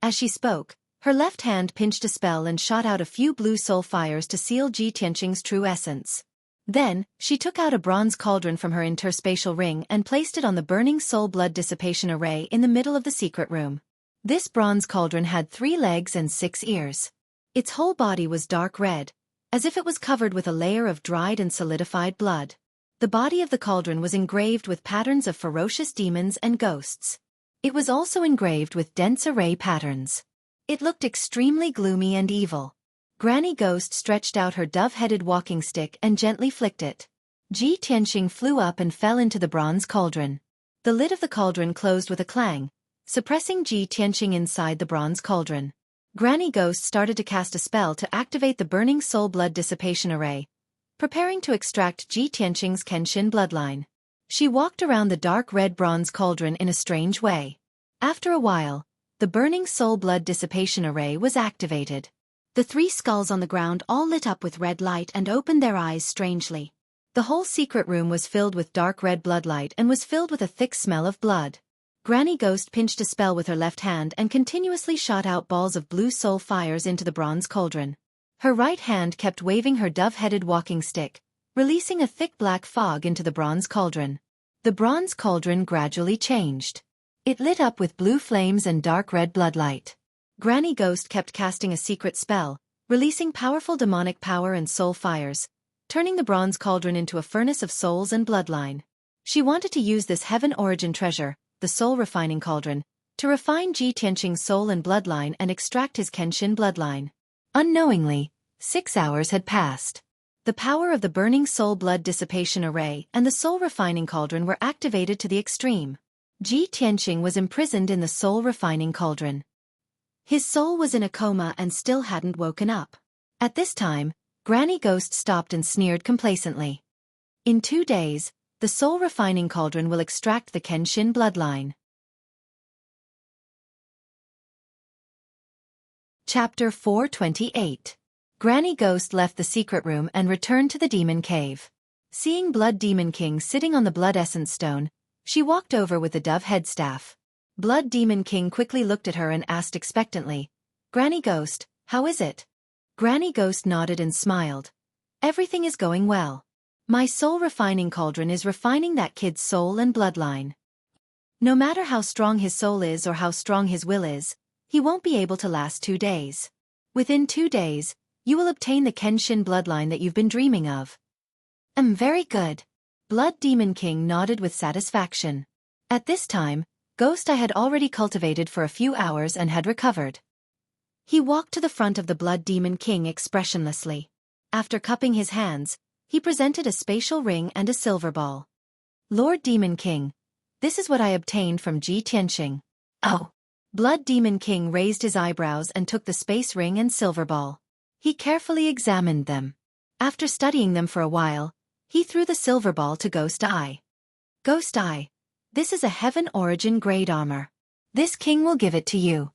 As she spoke, her left hand pinched a spell and shot out a few blue soul fires to seal Ji Tianqing's true essence. Then, she took out a bronze cauldron from her interspatial ring and placed it on the burning soul blood dissipation array in the middle of the secret room. This bronze cauldron had 3 legs and 6 ears. Its whole body was dark red, as if it was covered with a layer of dried and solidified blood. The body of the cauldron was engraved with patterns of ferocious demons and ghosts. It was also engraved with dense array patterns. It looked extremely gloomy and evil. Granny Ghost stretched out her dove-headed walking stick and gently flicked it. Ji Tianqing flew up and fell into the bronze cauldron. The lid of the cauldron closed with a clang, suppressing Ji Tianqing inside the bronze cauldron. Granny Ghost started to cast a spell to activate the burning soul blood dissipation array, preparing to extract Ji Tianqing's Kenshin bloodline. She walked around the dark red bronze cauldron in a strange way. After a while, the burning soul blood dissipation array was activated. The 3 skulls on the ground all lit up with red light and opened their eyes strangely. The whole secret room was filled with dark red bloodlight and was filled with a thick smell of blood. Granny Ghost pinched a spell with her left hand and continuously shot out balls of blue soul fires into the bronze cauldron. Her right hand kept waving her dove-headed walking stick, releasing a thick black fog into the bronze cauldron. The bronze cauldron gradually changed. It lit up with blue flames and dark red bloodlight. Granny Ghost kept casting a secret spell, releasing powerful demonic power and soul fires, turning the bronze cauldron into a furnace of souls and bloodline. She wanted to use this heaven origin treasure, the soul refining cauldron, to refine Ji Tianqing's soul and bloodline and extract his Kenshin bloodline. Unknowingly, 6 hours had passed. The power of the burning soul blood dissipation array and the soul refining cauldron were activated to the extreme. Ji Tianqing was imprisoned in the soul refining cauldron. His soul was in a coma and still hadn't woken up. At this time, Granny Ghost stopped and sneered complacently. In 2 days, the soul refining cauldron will extract the Kenshin bloodline. Chapter 428. Granny Ghost left the secret room and returned to the demon cave. Seeing Blood Demon King sitting on the blood essence stone, she walked over with the dove head staff. Blood Demon King quickly looked at her and asked expectantly, "Granny Ghost, how is it?" Granny Ghost nodded and smiled. "Everything is going well. My soul refining cauldron is refining that kid's soul and bloodline. No matter how strong his soul is or how strong his will is, he won't be able to last 2 days. Within 2 days, you will obtain the Kenshin bloodline that you've been dreaming of." Very good." Blood Demon King nodded with satisfaction. At this time, Ghost Eye had already cultivated for a few hours and had recovered. He walked to the front of the Blood Demon King expressionlessly. After cupping his hands, he presented a spatial ring and a silver ball. "Lord Demon King, this is what I obtained from Ji Tianqing." "Oh." Blood Demon King raised his eyebrows and took the space ring and silver ball. He carefully examined them. After studying them for a while, he threw the silver ball to Ghost Eye. "Ghost Eye, this is a heaven origin grade armor. This king will give it to you."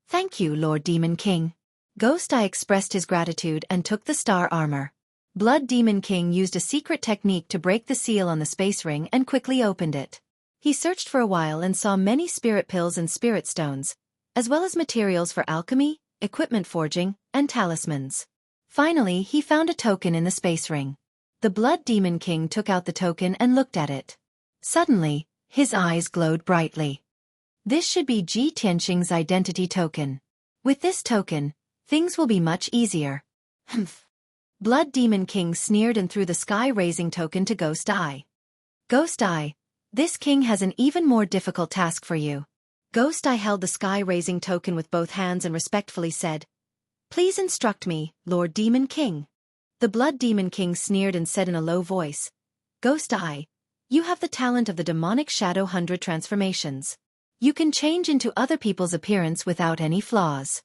"Thank you, Lord Demon King." Ghost Eye expressed his gratitude and took the star armor. Blood Demon King used a secret technique to break the seal on the space ring and quickly opened it. He searched for a while and saw many spirit pills and spirit stones, as well as materials for alchemy, equipment forging, and talismans. Finally, he found a token in the space ring. The Blood Demon King took out the token and looked at it. Suddenly, his eyes glowed brightly. This should be Ji Tianqing's identity token. With this token, things will be much easier. Humph. Blood Demon King sneered and threw the sky-raising token to Ghost Eye. "Ghost Eye, this king has an even more difficult task for you." Ghost Eye held the sky-raising token with both hands and respectfully said, "Please instruct me, Lord Demon King." The Blood Demon King sneered and said in a low voice, "Ghost Eye, you have the talent of the demonic shadow 100 transformations. You can change into other people's appearance without any flaws.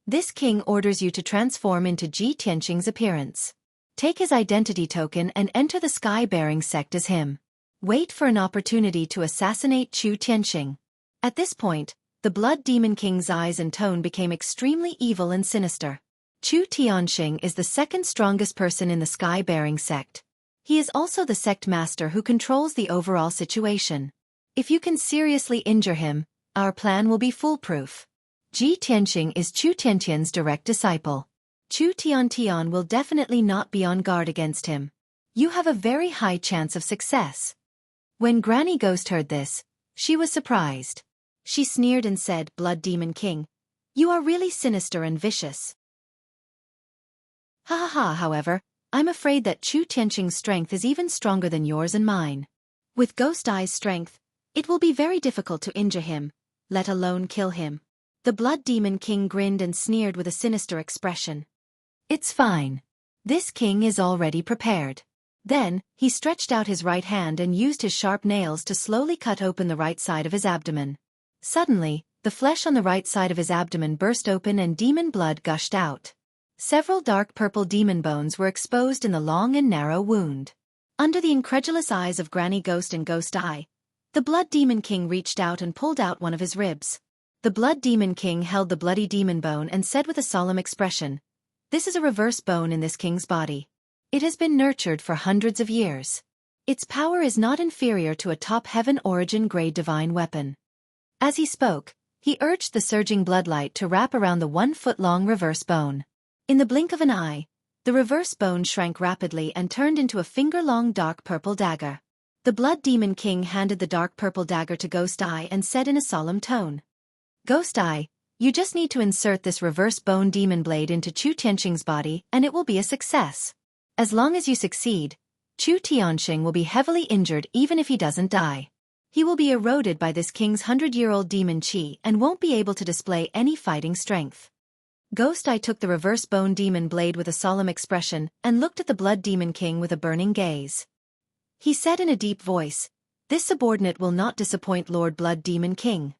This king orders you to transform into Ji Tianqing's appearance. Take his identity token and enter the sky-bearing sect as him. Wait for an opportunity to assassinate Chu Tianqing." At this point, the Blood Demon King's eyes and tone became extremely evil and sinister. Chu Tianqing is the second strongest person in the sky-bearing sect. He is also the sect master who controls the overall situation. If you can seriously injure him, our plan will be foolproof. Ji Tianqing is Chu Tiantian's direct disciple. Chu Tiantian will definitely not be on guard against him. You have a very high chance of success. When Granny Ghost heard this, she was surprised. She sneered and said, "Blood Demon King, you are really sinister and vicious." "Ha ha ha, however, I'm afraid that Chu Tianqing's strength is even stronger than yours and mine. With Ghost Eye's strength, it will be very difficult to injure him, let alone kill him." The Blood Demon King grinned and sneered with a sinister expression. "It's fine. This king is already prepared." Then, he stretched out his right hand and used his sharp nails to slowly cut open the right side of his abdomen. Suddenly, the flesh on the right side of his abdomen burst open and demon blood gushed out. Several dark purple demon bones were exposed in the long and narrow wound. Under the incredulous eyes of Granny Ghost and Ghost Eye, the Blood Demon King reached out and pulled out one of his ribs. The Blood Demon King held the bloody demon bone and said with a solemn expression, "This is a reverse bone in this king's body. It has been nurtured for hundreds of years. Its power is not inferior to a top heaven origin grade divine weapon. As he spoke, he urged the surging bloodlight to wrap around the 1-foot-long reverse bone. In the blink of an eye, the reverse bone shrank rapidly and turned into a finger-long dark purple dagger. The Blood Demon King handed the dark purple dagger to Ghost Eye and said in a solemn tone, "Ghost Eye, you just need to insert this reverse bone demon blade into Chu Tianxing's body and it will be a success. As long as you succeed, Chu Tianxing will be heavily injured even if he doesn't die. He will be eroded by this king's 100-year-old demon qi and won't be able to display any fighting strength." Ghost Eye took the reverse bone demon blade with a solemn expression and looked at the Blood Demon King with a burning gaze. He said in a deep voice, "This subordinate will not disappoint Lord Blood Demon King."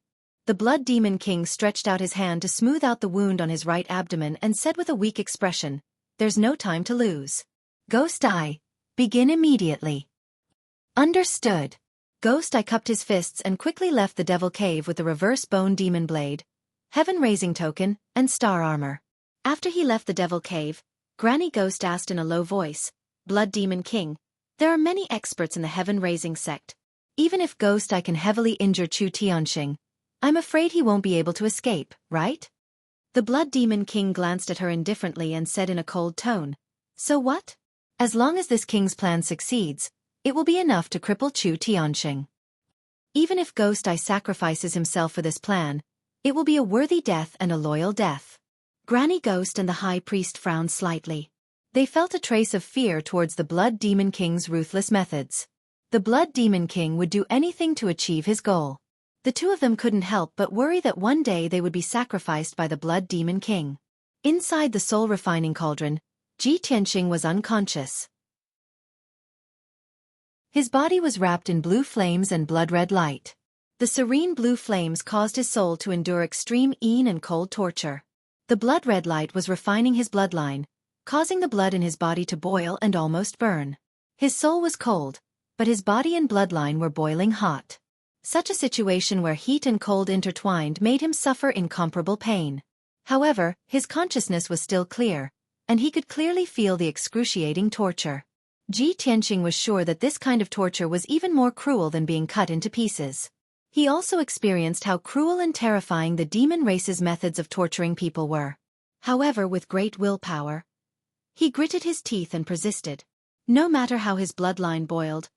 The Blood Demon King stretched out his hand to smooth out the wound on his right abdomen and said with a weak expression, "There's no time to lose. Ghost Eye, begin immediately." Understood. Ghost Eye cupped his fists and quickly left the Devil Cave with the reverse bone demon blade, heaven-raising token, and star armor. After he left the Devil Cave, Granny Ghost asked in a low voice, "Blood Demon King, there are many experts in the heaven-raising sect. Even if Ghost Eye can heavily injure Chu Tianxing, I'm afraid he won't be able to escape, right?" The Blood Demon King glanced at her indifferently and said in a cold tone, "So what? As long as this king's plan succeeds, it will be enough to cripple Chu Tianxing. Even if Ghost Eye sacrifices himself for this plan, it will be a worthy death and a loyal death." Granny Ghost and the High Priest frowned slightly. They felt a trace of fear towards the Blood Demon King's ruthless methods. The Blood Demon King would do anything to achieve his goal. The two of them couldn't help but worry that one day they would be sacrificed by the Blood Demon King. Inside the soul refining cauldron, Ji Tianxing was unconscious. His body was wrapped in blue flames and blood-red light. The serene blue flames caused his soul to endure extreme pain and cold torture. The blood-red light was refining his bloodline, causing the blood in his body to boil and almost burn. His soul was cold, but his body and bloodline were boiling hot. Such a situation where heat and cold intertwined made him suffer incomparable pain. However, his consciousness was still clear, and he could clearly feel the excruciating torture. Ji Tianxing was sure that this kind of torture was even more cruel than being cut into pieces. He also experienced how cruel and terrifying the demon race's methods of torturing people were. However, with great willpower, he gritted his teeth and persisted. No matter how his bloodline boiled,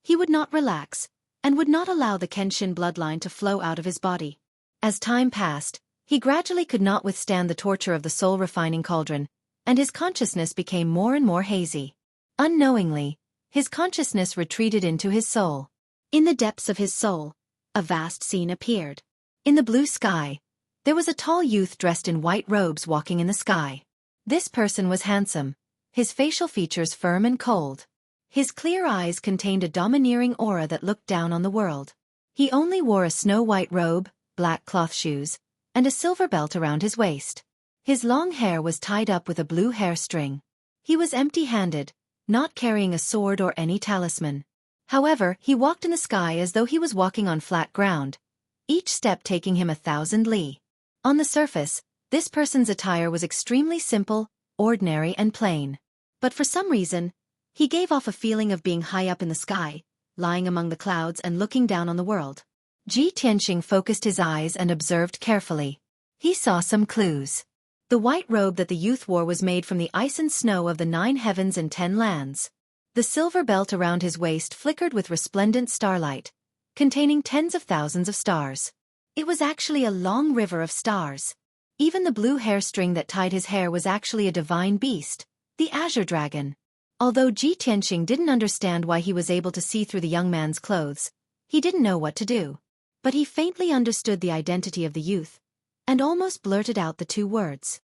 he would not relax, and would not allow the Kenshin bloodline to flow out of his body. As time passed, he gradually could not withstand the torture of the soul-refining cauldron, and his consciousness became more and more hazy. Unknowingly, his consciousness retreated into his soul. In the depths of his soul, a vast scene appeared. In the blue sky, there was a tall youth dressed in white robes walking in the sky. This person was handsome, his facial features firm and cold. His clear eyes contained a domineering aura that looked down on the world. He only wore a snow-white robe, black cloth shoes, and a silver belt around his waist. His long hair was tied up with a blue hair string. He was empty-handed, not carrying a sword or any talisman. However, he walked in the sky as though he was walking on flat ground, each step taking him 1,000 li. On the surface, this person's attire was extremely simple, ordinary and plain. But for some reason, he gave off a feeling of being high up in the sky, lying among the clouds and looking down on the world. Ji Tianxing focused his eyes and observed carefully. He saw some clues. The white robe that the youth wore was made from the ice and snow of the 9 heavens and 10 lands. The silver belt around his waist flickered with resplendent starlight, containing tens of thousands of stars. It was actually a long river of stars. Even the blue hair string that tied his hair was actually a divine beast, the Azure Dragon. Although Ji Tianxing didn't understand why he was able to see through the young man's clothes, he didn't know what to do. But he faintly understood the identity of the youth, and almost blurted out the 2 words.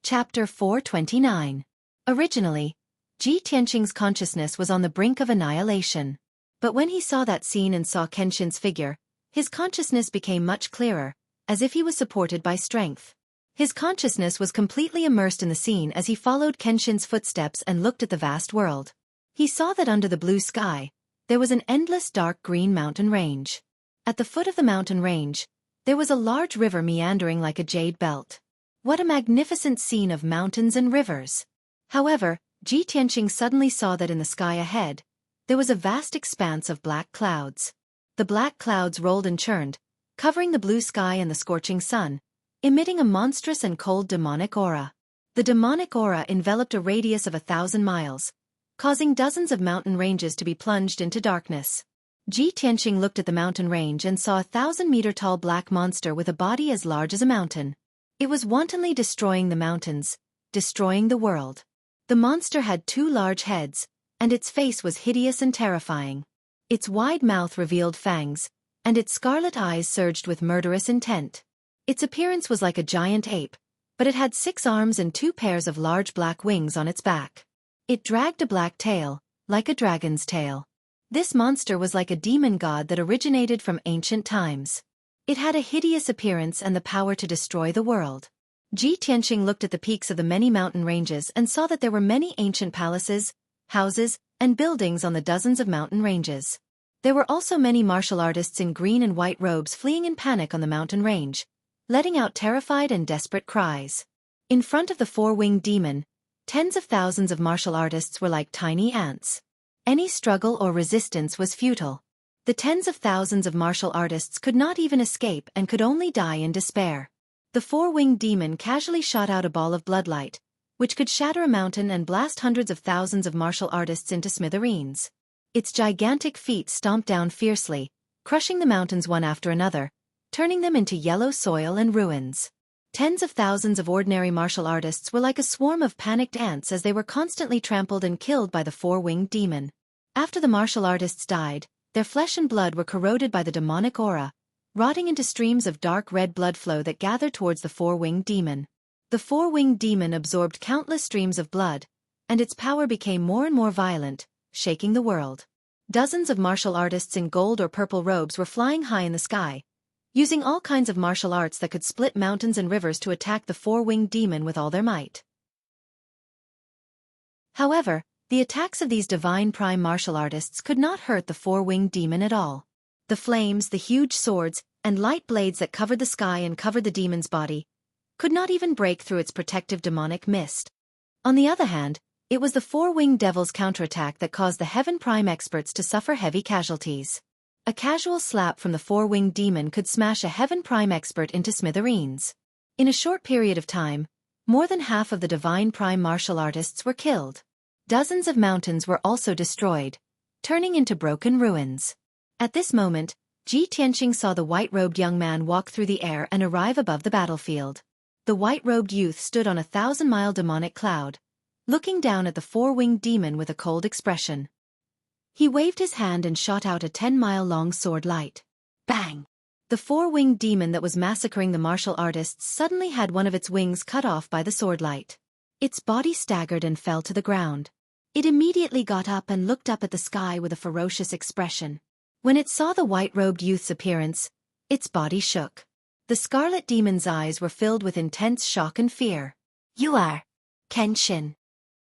Chapter 429. Originally, Ji Tianxing's consciousness was on the brink of annihilation. But when he saw that scene and saw Kenshin's figure, his consciousness became much clearer, as if he was supported by strength. His consciousness was completely immersed in the scene as he followed Kenshin's footsteps and looked at the vast world. He saw that under the blue sky, there was an endless dark green mountain range. At the foot of the mountain range, there was a large river meandering like a jade belt. What a magnificent scene of mountains and rivers! However, Ji Tianxing suddenly saw that in the sky ahead, there was a vast expanse of black clouds. The black clouds rolled and churned, covering the blue sky and the scorching sun, emitting a monstrous and cold demonic aura. The demonic aura enveloped a radius of 1,000 miles, causing dozens of mountain ranges to be plunged into darkness. Ji Tianqing looked at the mountain range and saw a 1,000-meter-tall black monster with a body as large as a mountain. It was wantonly destroying the mountains, destroying the world. The monster had 2 large heads, and its face was hideous and terrifying. Its wide mouth revealed fangs, and its scarlet eyes surged with murderous intent. Its appearance was like a giant ape, but it had 6 arms and 2 pairs of large black wings on its back. It dragged a black tail, like a dragon's tail. This monster was like a demon god that originated from ancient times. It had a hideous appearance and the power to destroy the world. Ji Tianqing looked at the peaks of the many mountain ranges and saw that there were many ancient palaces, houses, and buildings on the dozens of mountain ranges. There were also many martial artists in green and white robes fleeing in panic on the mountain range, letting out terrified and desperate cries. In front of the 4-winged demon, tens of thousands of martial artists were like tiny ants. Any struggle or resistance was futile. The tens of thousands of martial artists could not even escape and could only die in despair. The 4-winged demon casually shot out a ball of bloodlight, which could shatter a mountain and blast hundreds of thousands of martial artists into smithereens. Its gigantic feet stomped down fiercely, crushing the mountains one after another, turning them into yellow soil and ruins. Tens of thousands of ordinary martial artists were like a swarm of panicked ants as they were constantly trampled and killed by the 4-winged demon. After the martial artists died, their flesh and blood were corroded by the demonic aura, rotting into streams of dark red blood flow that gathered towards the 4-winged demon. The 4-winged demon absorbed countless streams of blood, and its power became more and more violent, shaking the world. Dozens of martial artists in gold or purple robes were flying high in the sky, using all kinds of martial arts that could split mountains and rivers to attack the 4-winged demon with all their might. However, the attacks of these divine prime martial artists could not hurt the 4-winged demon at all. The flames, the huge swords, and light blades that covered the sky and covered the demon's body could not even break through its protective demonic mist. On the other hand, it was the 4-winged devil's counterattack that caused the Heaven Prime experts to suffer heavy casualties. A casual slap from the 4-winged demon could smash a Heaven Prime expert into smithereens. In a short period of time, more than half of the Divine Prime martial artists were killed. Dozens of mountains were also destroyed, turning into broken ruins. At this moment, Ji Tianqing saw the white-robed young man walk through the air and arrive above the battlefield. The white-robed youth stood on a 1,000-mile demonic cloud, looking down at the 4-winged demon with a cold expression. He waved his hand and shot out a 10-mile-long sword light. Bang! The 4-winged demon that was massacring the martial artists suddenly had one of its wings cut off by the sword light. Its body staggered and fell to the ground. It immediately got up and looked up at the sky with a ferocious expression. When it saw the white-robed youth's appearance, its body shook. The scarlet demon's eyes were filled with intense shock and fear. "You are Kenshin."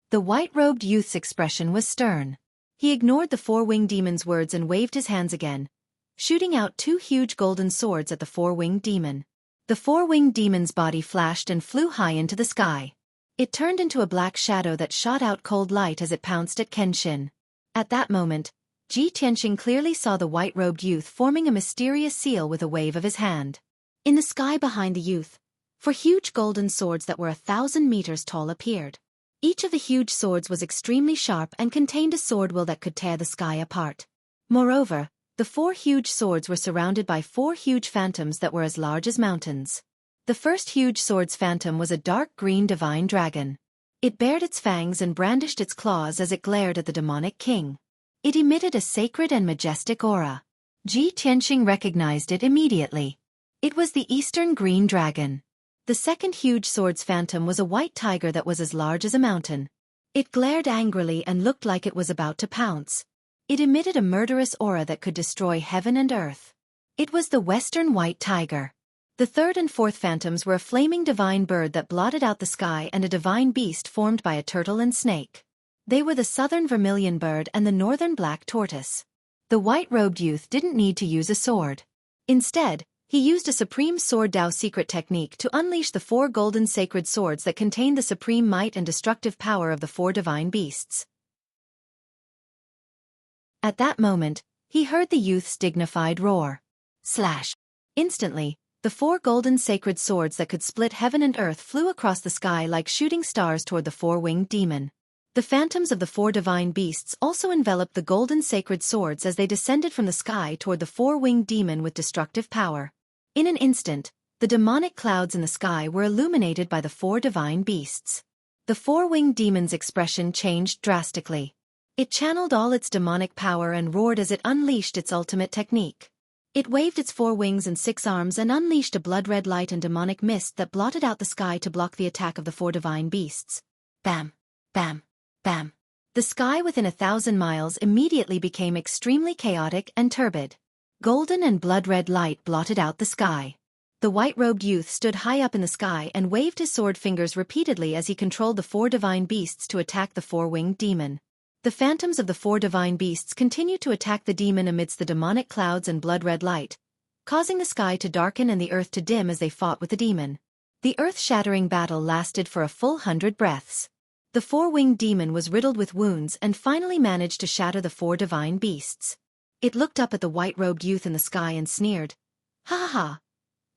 The white-robed youth's expression was stern. He ignored the 4-winged demon's words and waved his hands again, shooting out 2 huge golden swords at the 4-winged demon. The 4-winged demon's body flashed and flew high into the sky. It turned into a black shadow that shot out cold light as it pounced at Kenshin. At that moment, Ji Tianqing clearly saw the white-robed youth forming a mysterious seal with a wave of his hand. In the sky behind the youth, 4 huge golden swords that were 1,000 meters tall appeared. Each of the huge swords was extremely sharp and contained a sword will that could tear the sky apart. Moreover, the 4 huge swords were surrounded by 4 huge phantoms that were as large as mountains. The first huge sword's phantom was a dark green divine dragon. It bared its fangs and brandished its claws as it glared at the demonic king. It emitted a sacred and majestic aura. Ji Tianqing recognized it immediately. It was the Eastern Green Dragon. The second huge sword's phantom was a white tiger that was as large as a mountain. It glared angrily and looked like it was about to pounce. It emitted a murderous aura that could destroy heaven and earth. It was the Western White Tiger. The third and fourth phantoms were a flaming divine bird that blotted out the sky and a divine beast formed by a turtle and snake. They were the Southern Vermilion Bird and the Northern Black Tortoise. The white-robed youth didn't need to use a sword. Instead, he used a supreme sword Dao secret technique to unleash the 4 golden sacred swords that contained the supreme might and destructive power of the 4 divine beasts. At that moment, he heard the youth's dignified roar. Slash. Instantly, the 4 golden sacred swords that could split heaven and earth flew across the sky like shooting stars toward the 4-winged demon. The phantoms of the 4 divine beasts also enveloped the golden sacred swords as they descended from the sky toward the 4-winged demon with destructive power. In an instant, the demonic clouds in the sky were illuminated by the 4 divine beasts. The 4-winged demon's expression changed drastically. It channeled all its demonic power and roared as it unleashed its ultimate technique. It waved its 4 wings and 6 arms and unleashed a blood-red light and demonic mist that blotted out the sky to block the attack of the 4 divine beasts. Bam! Bam! Bam! The sky within 1,000 miles immediately became extremely chaotic and turbid. Golden and blood-red light blotted out the sky. The white-robed youth stood high up in the sky and waved his sword fingers repeatedly as he controlled the 4 divine beasts to attack the 4-winged demon. The phantoms of the 4 divine beasts continued to attack the demon amidst the demonic clouds and blood-red light, causing the sky to darken and the earth to dim as they fought with the demon. The earth-shattering battle lasted for a full 100 breaths. The 4-winged demon was riddled with wounds and finally managed to shatter the 4 divine beasts. It looked up at the white-robed youth in the sky and sneered. Ha ha ha!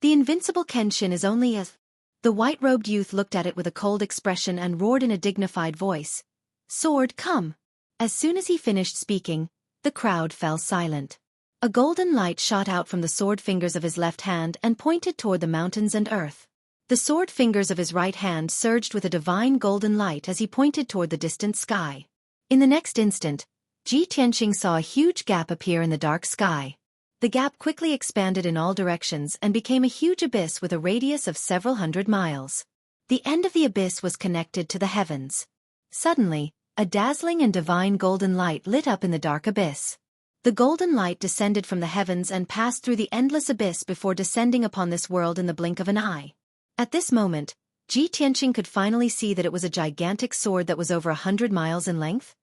The invincible Kenshin is only as... The white-robed youth looked at it with a cold expression and roared in a dignified voice. Sword, come! As soon as he finished speaking, the crowd fell silent. A golden light shot out from the sword fingers of his left hand and pointed toward the mountains and earth. The sword fingers of his right hand surged with a divine golden light as he pointed toward the distant sky. In the next instant, Ji Tianqing saw a huge gap appear in the dark sky. The gap quickly expanded in all directions and became a huge abyss with a radius of several hundred miles. The end of the abyss was connected to the heavens. Suddenly, a dazzling and divine golden light lit up in the dark abyss. The golden light descended from the heavens and passed through the endless abyss before descending upon this world in the blink of an eye. At this moment, Ji Tianqing could finally see that it was a gigantic sword that was over 100 miles in length.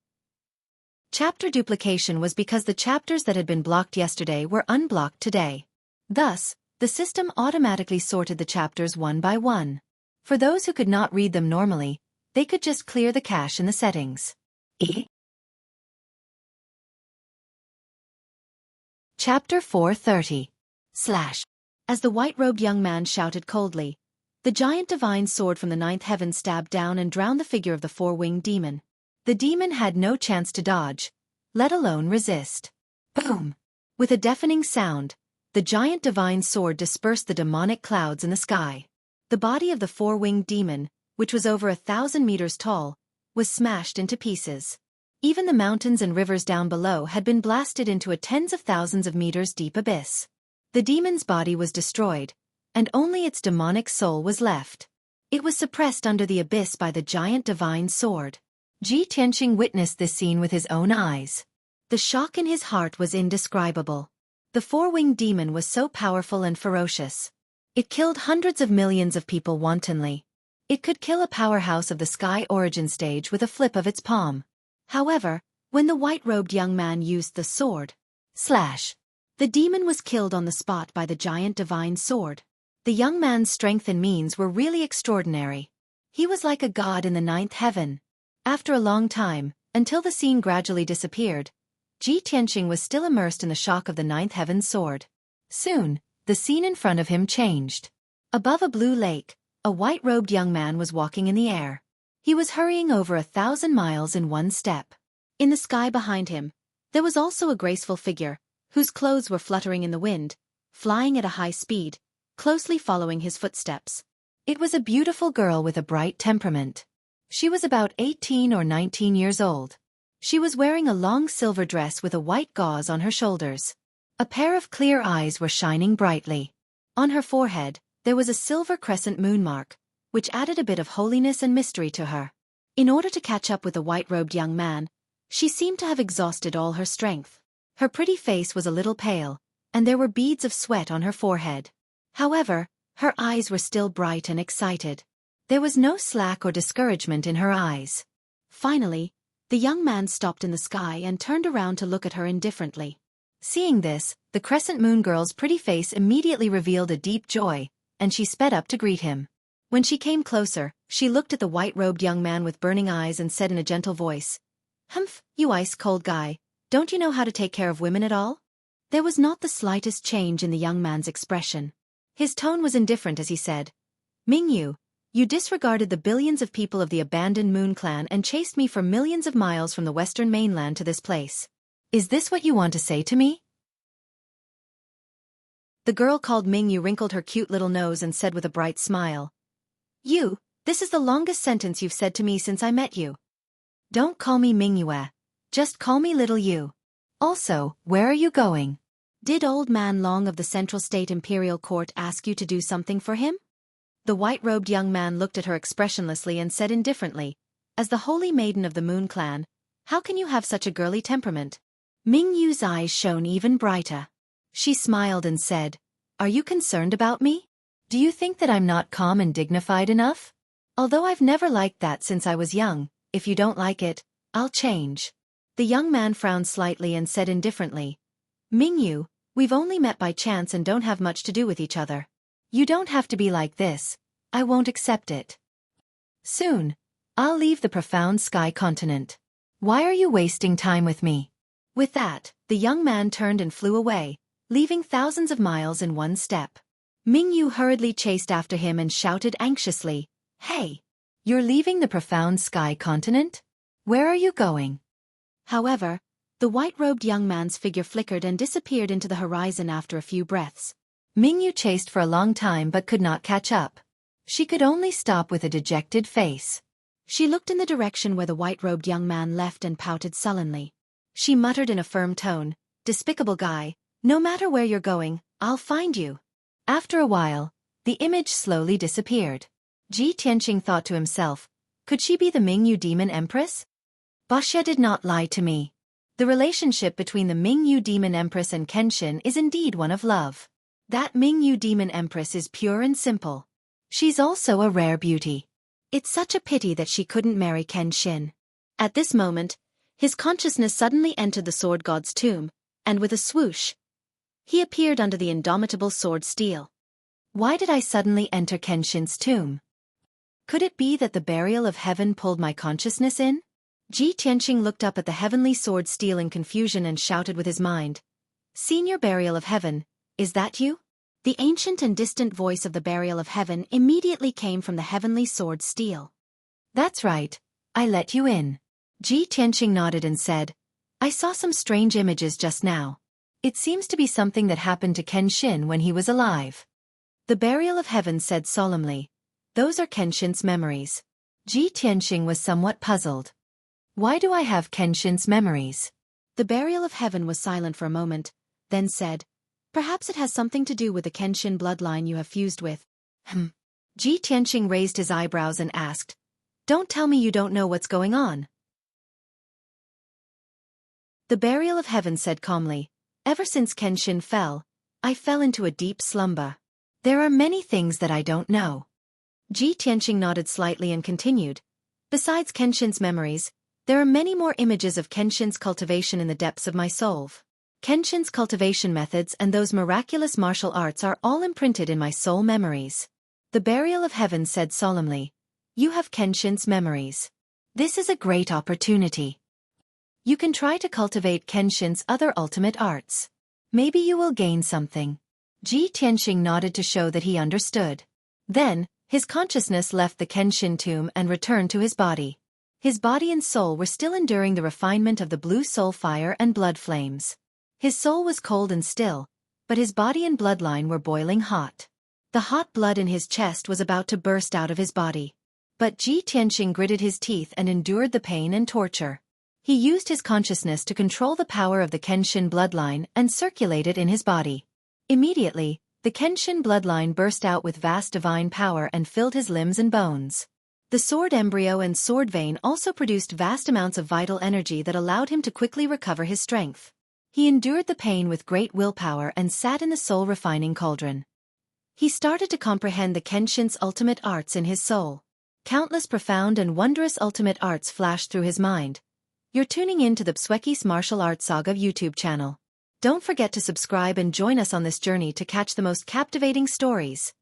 Chapter duplication was because the chapters that had been blocked yesterday were unblocked today. Thus, the system automatically sorted the chapters one by one. For those who could not read them normally, they could just clear the cache in the settings. Chapter 430. As the white-robed young man shouted coldly, the giant divine sword from the 9th heaven stabbed down and drowned the figure of the 4-winged demon. The demon had no chance to dodge, let alone resist. Boom! With a deafening sound, the giant divine sword dispersed the demonic clouds in the sky. The body of the 4-winged demon, which was over 1,000 meters tall, was smashed into pieces. Even the mountains and rivers down below had been blasted into a tens of thousands of meters deep abyss. The demon's body was destroyed, and only its demonic soul was left. It was suppressed under the abyss by the giant divine sword. Ji Tianqing witnessed this scene with his own eyes. The shock in his heart was indescribable. The 4-winged demon was so powerful and ferocious. It killed hundreds of millions of people wantonly. It could kill a powerhouse of the Sky Origin stage with a flip of its palm. However, when the white-robed young man used the sword, the demon was killed on the spot by the giant divine sword. The young man's strength and means were really extraordinary. He was like a god in the 9th heaven. After a long time, until the scene gradually disappeared, Ji Tianqing was still immersed in the shock of the 9th heaven sword. Soon, the scene in front of him changed. Above a blue lake, a white-robed young man was walking in the air. He was hurrying over 1,000 miles in one step. In the sky behind him, there was also a graceful figure, whose clothes were fluttering in the wind, flying at a high speed, closely following his footsteps. It was a beautiful girl with a bright temperament. She was about 18 or 19 years old. She was wearing a long silver dress with a white gauze on her shoulders. A pair of clear eyes were shining brightly. On her forehead, there was a silver crescent moon mark, which added a bit of holiness and mystery to her. In order to catch up with the white-robed young man, she seemed to have exhausted all her strength. Her pretty face was a little pale, and there were beads of sweat on her forehead. However, her eyes were still bright and excited. There was no slack or discouragement in her eyes. Finally, the young man stopped in the sky and turned around to look at her indifferently. Seeing this, the crescent moon girl's pretty face immediately revealed a deep joy, and she sped up to greet him. When she came closer, she looked at the white-robed young man with burning eyes and said in a gentle voice, "Humph, you ice-cold guy, Don't you know how to take care of women at all? There was not the slightest change in the young man's expression. His tone was indifferent as he said, Mingyu, you disregarded the billions of people of the abandoned Moon Clan and chased me for millions of miles from the western mainland to this place. Is this what you want to say to me? The girl called Mingyu wrinkled her cute little nose and said with a bright smile, This is the longest sentence you've said to me since I met you. Don't call me Mingyue. Just call me little you. Also, where are you going? Did old man Long of the Central State Imperial Court ask you to do something for him? The white-robed young man looked at her expressionlessly and said indifferently, As the holy maiden of the Moon Clan, how can you have such a girly temperament? Mingyu's eyes shone even brighter. She smiled and said, Are you concerned about me? Do you think that I'm not calm and dignified enough? Although I've never liked that since I was young, if you don't like it, I'll change. The young man frowned slightly and said indifferently, Mingyu, we've only met by chance and don't have much to do with each other. You don't have to be like this. I won't accept it. Soon, I'll leave the profound sky continent. Why are you wasting time with me? With that, the young man turned and flew away, leaving thousands of miles in one step. Mingyu hurriedly chased after him and shouted anxiously, Hey! You're leaving the profound sky continent? Where are you going? However, the white-robed young man's figure flickered and disappeared into the horizon after a few breaths. Mingyu chased for a long time but could not catch up. She could only stop with a dejected face. She looked in the direction where the white-robed young man left and pouted sullenly. She muttered in a firm tone, Despicable guy, no matter where you're going, I'll find you. After a while, the image slowly disappeared. Ji Tianqing thought to himself, could she be the Mingyu Demon Empress? Baxia did not lie to me. The relationship between the Mingyu Demon Empress and Kenshin is indeed one of love. That Mingyu Demon Empress is pure and simple. She's also a rare beauty. It's such a pity that she couldn't marry Kenshin. At this moment, his consciousness suddenly entered the sword god's tomb, and with a swoosh, he appeared under the indomitable sword steel. Why did I suddenly enter Kenshin's tomb? Could it be that the burial of heaven pulled my consciousness in? Ji Tianqing looked up at the heavenly sword steel in confusion and shouted with his mind, Senior Burial of Heaven, is that you? The ancient and distant voice of the Burial of Heaven immediately came from the heavenly sword steel. That's right, I let you in. Ji Tianqing nodded and said, I saw some strange images just now. It seems to be something that happened to Kenshin when he was alive. The Burial of Heaven said solemnly, Those are Kenshin's memories. Ji Tianqing was somewhat puzzled. Why do I have Kenshin's memories? The Burial of Heaven was silent for a moment, then said, Perhaps it has something to do with the Kenshin bloodline you have fused with. Ji Tianqing raised his eyebrows and asked, Don't tell me you don't know what's going on. The Burial of Heaven said calmly, Ever since Kenshin fell, I fell into a deep slumber. There are many things that I don't know. Ji Tianqing nodded slightly and continued, Besides Kenshin's memories, there are many more images of Kenshin's cultivation in the depths of my soul. Kenshin's cultivation methods and those miraculous martial arts are all imprinted in my soul memories. The Burial of Heaven said solemnly, You have Kenshin's memories. This is a great opportunity. You can try to cultivate Kenshin's other ultimate arts. Maybe you will gain something. Ji Tianqing nodded to show that he understood. Then, his consciousness left the Kenshin tomb and returned to his body. His body and soul were still enduring the refinement of the blue soul fire and blood flames. His soul was cold and still, but his body and bloodline were boiling hot. The hot blood in his chest was about to burst out of his body. But Ji Tianqing gritted his teeth and endured the pain and torture. He used his consciousness to control the power of the Kenshin bloodline and circulate it in his body. Immediately, the Kenshin bloodline burst out with vast divine power and filled his limbs and bones. The sword embryo and sword vein also produced vast amounts of vital energy that allowed him to quickly recover his strength. He endured the pain with great willpower and sat in the soul-refining cauldron. He started to comprehend the Kenshin's ultimate arts in his soul. Countless profound and wondrous ultimate arts flashed through his mind. You're tuning in to the Xueqi's Martial Arts Saga YouTube channel. Don't forget to subscribe and join us on this journey to catch the most captivating stories.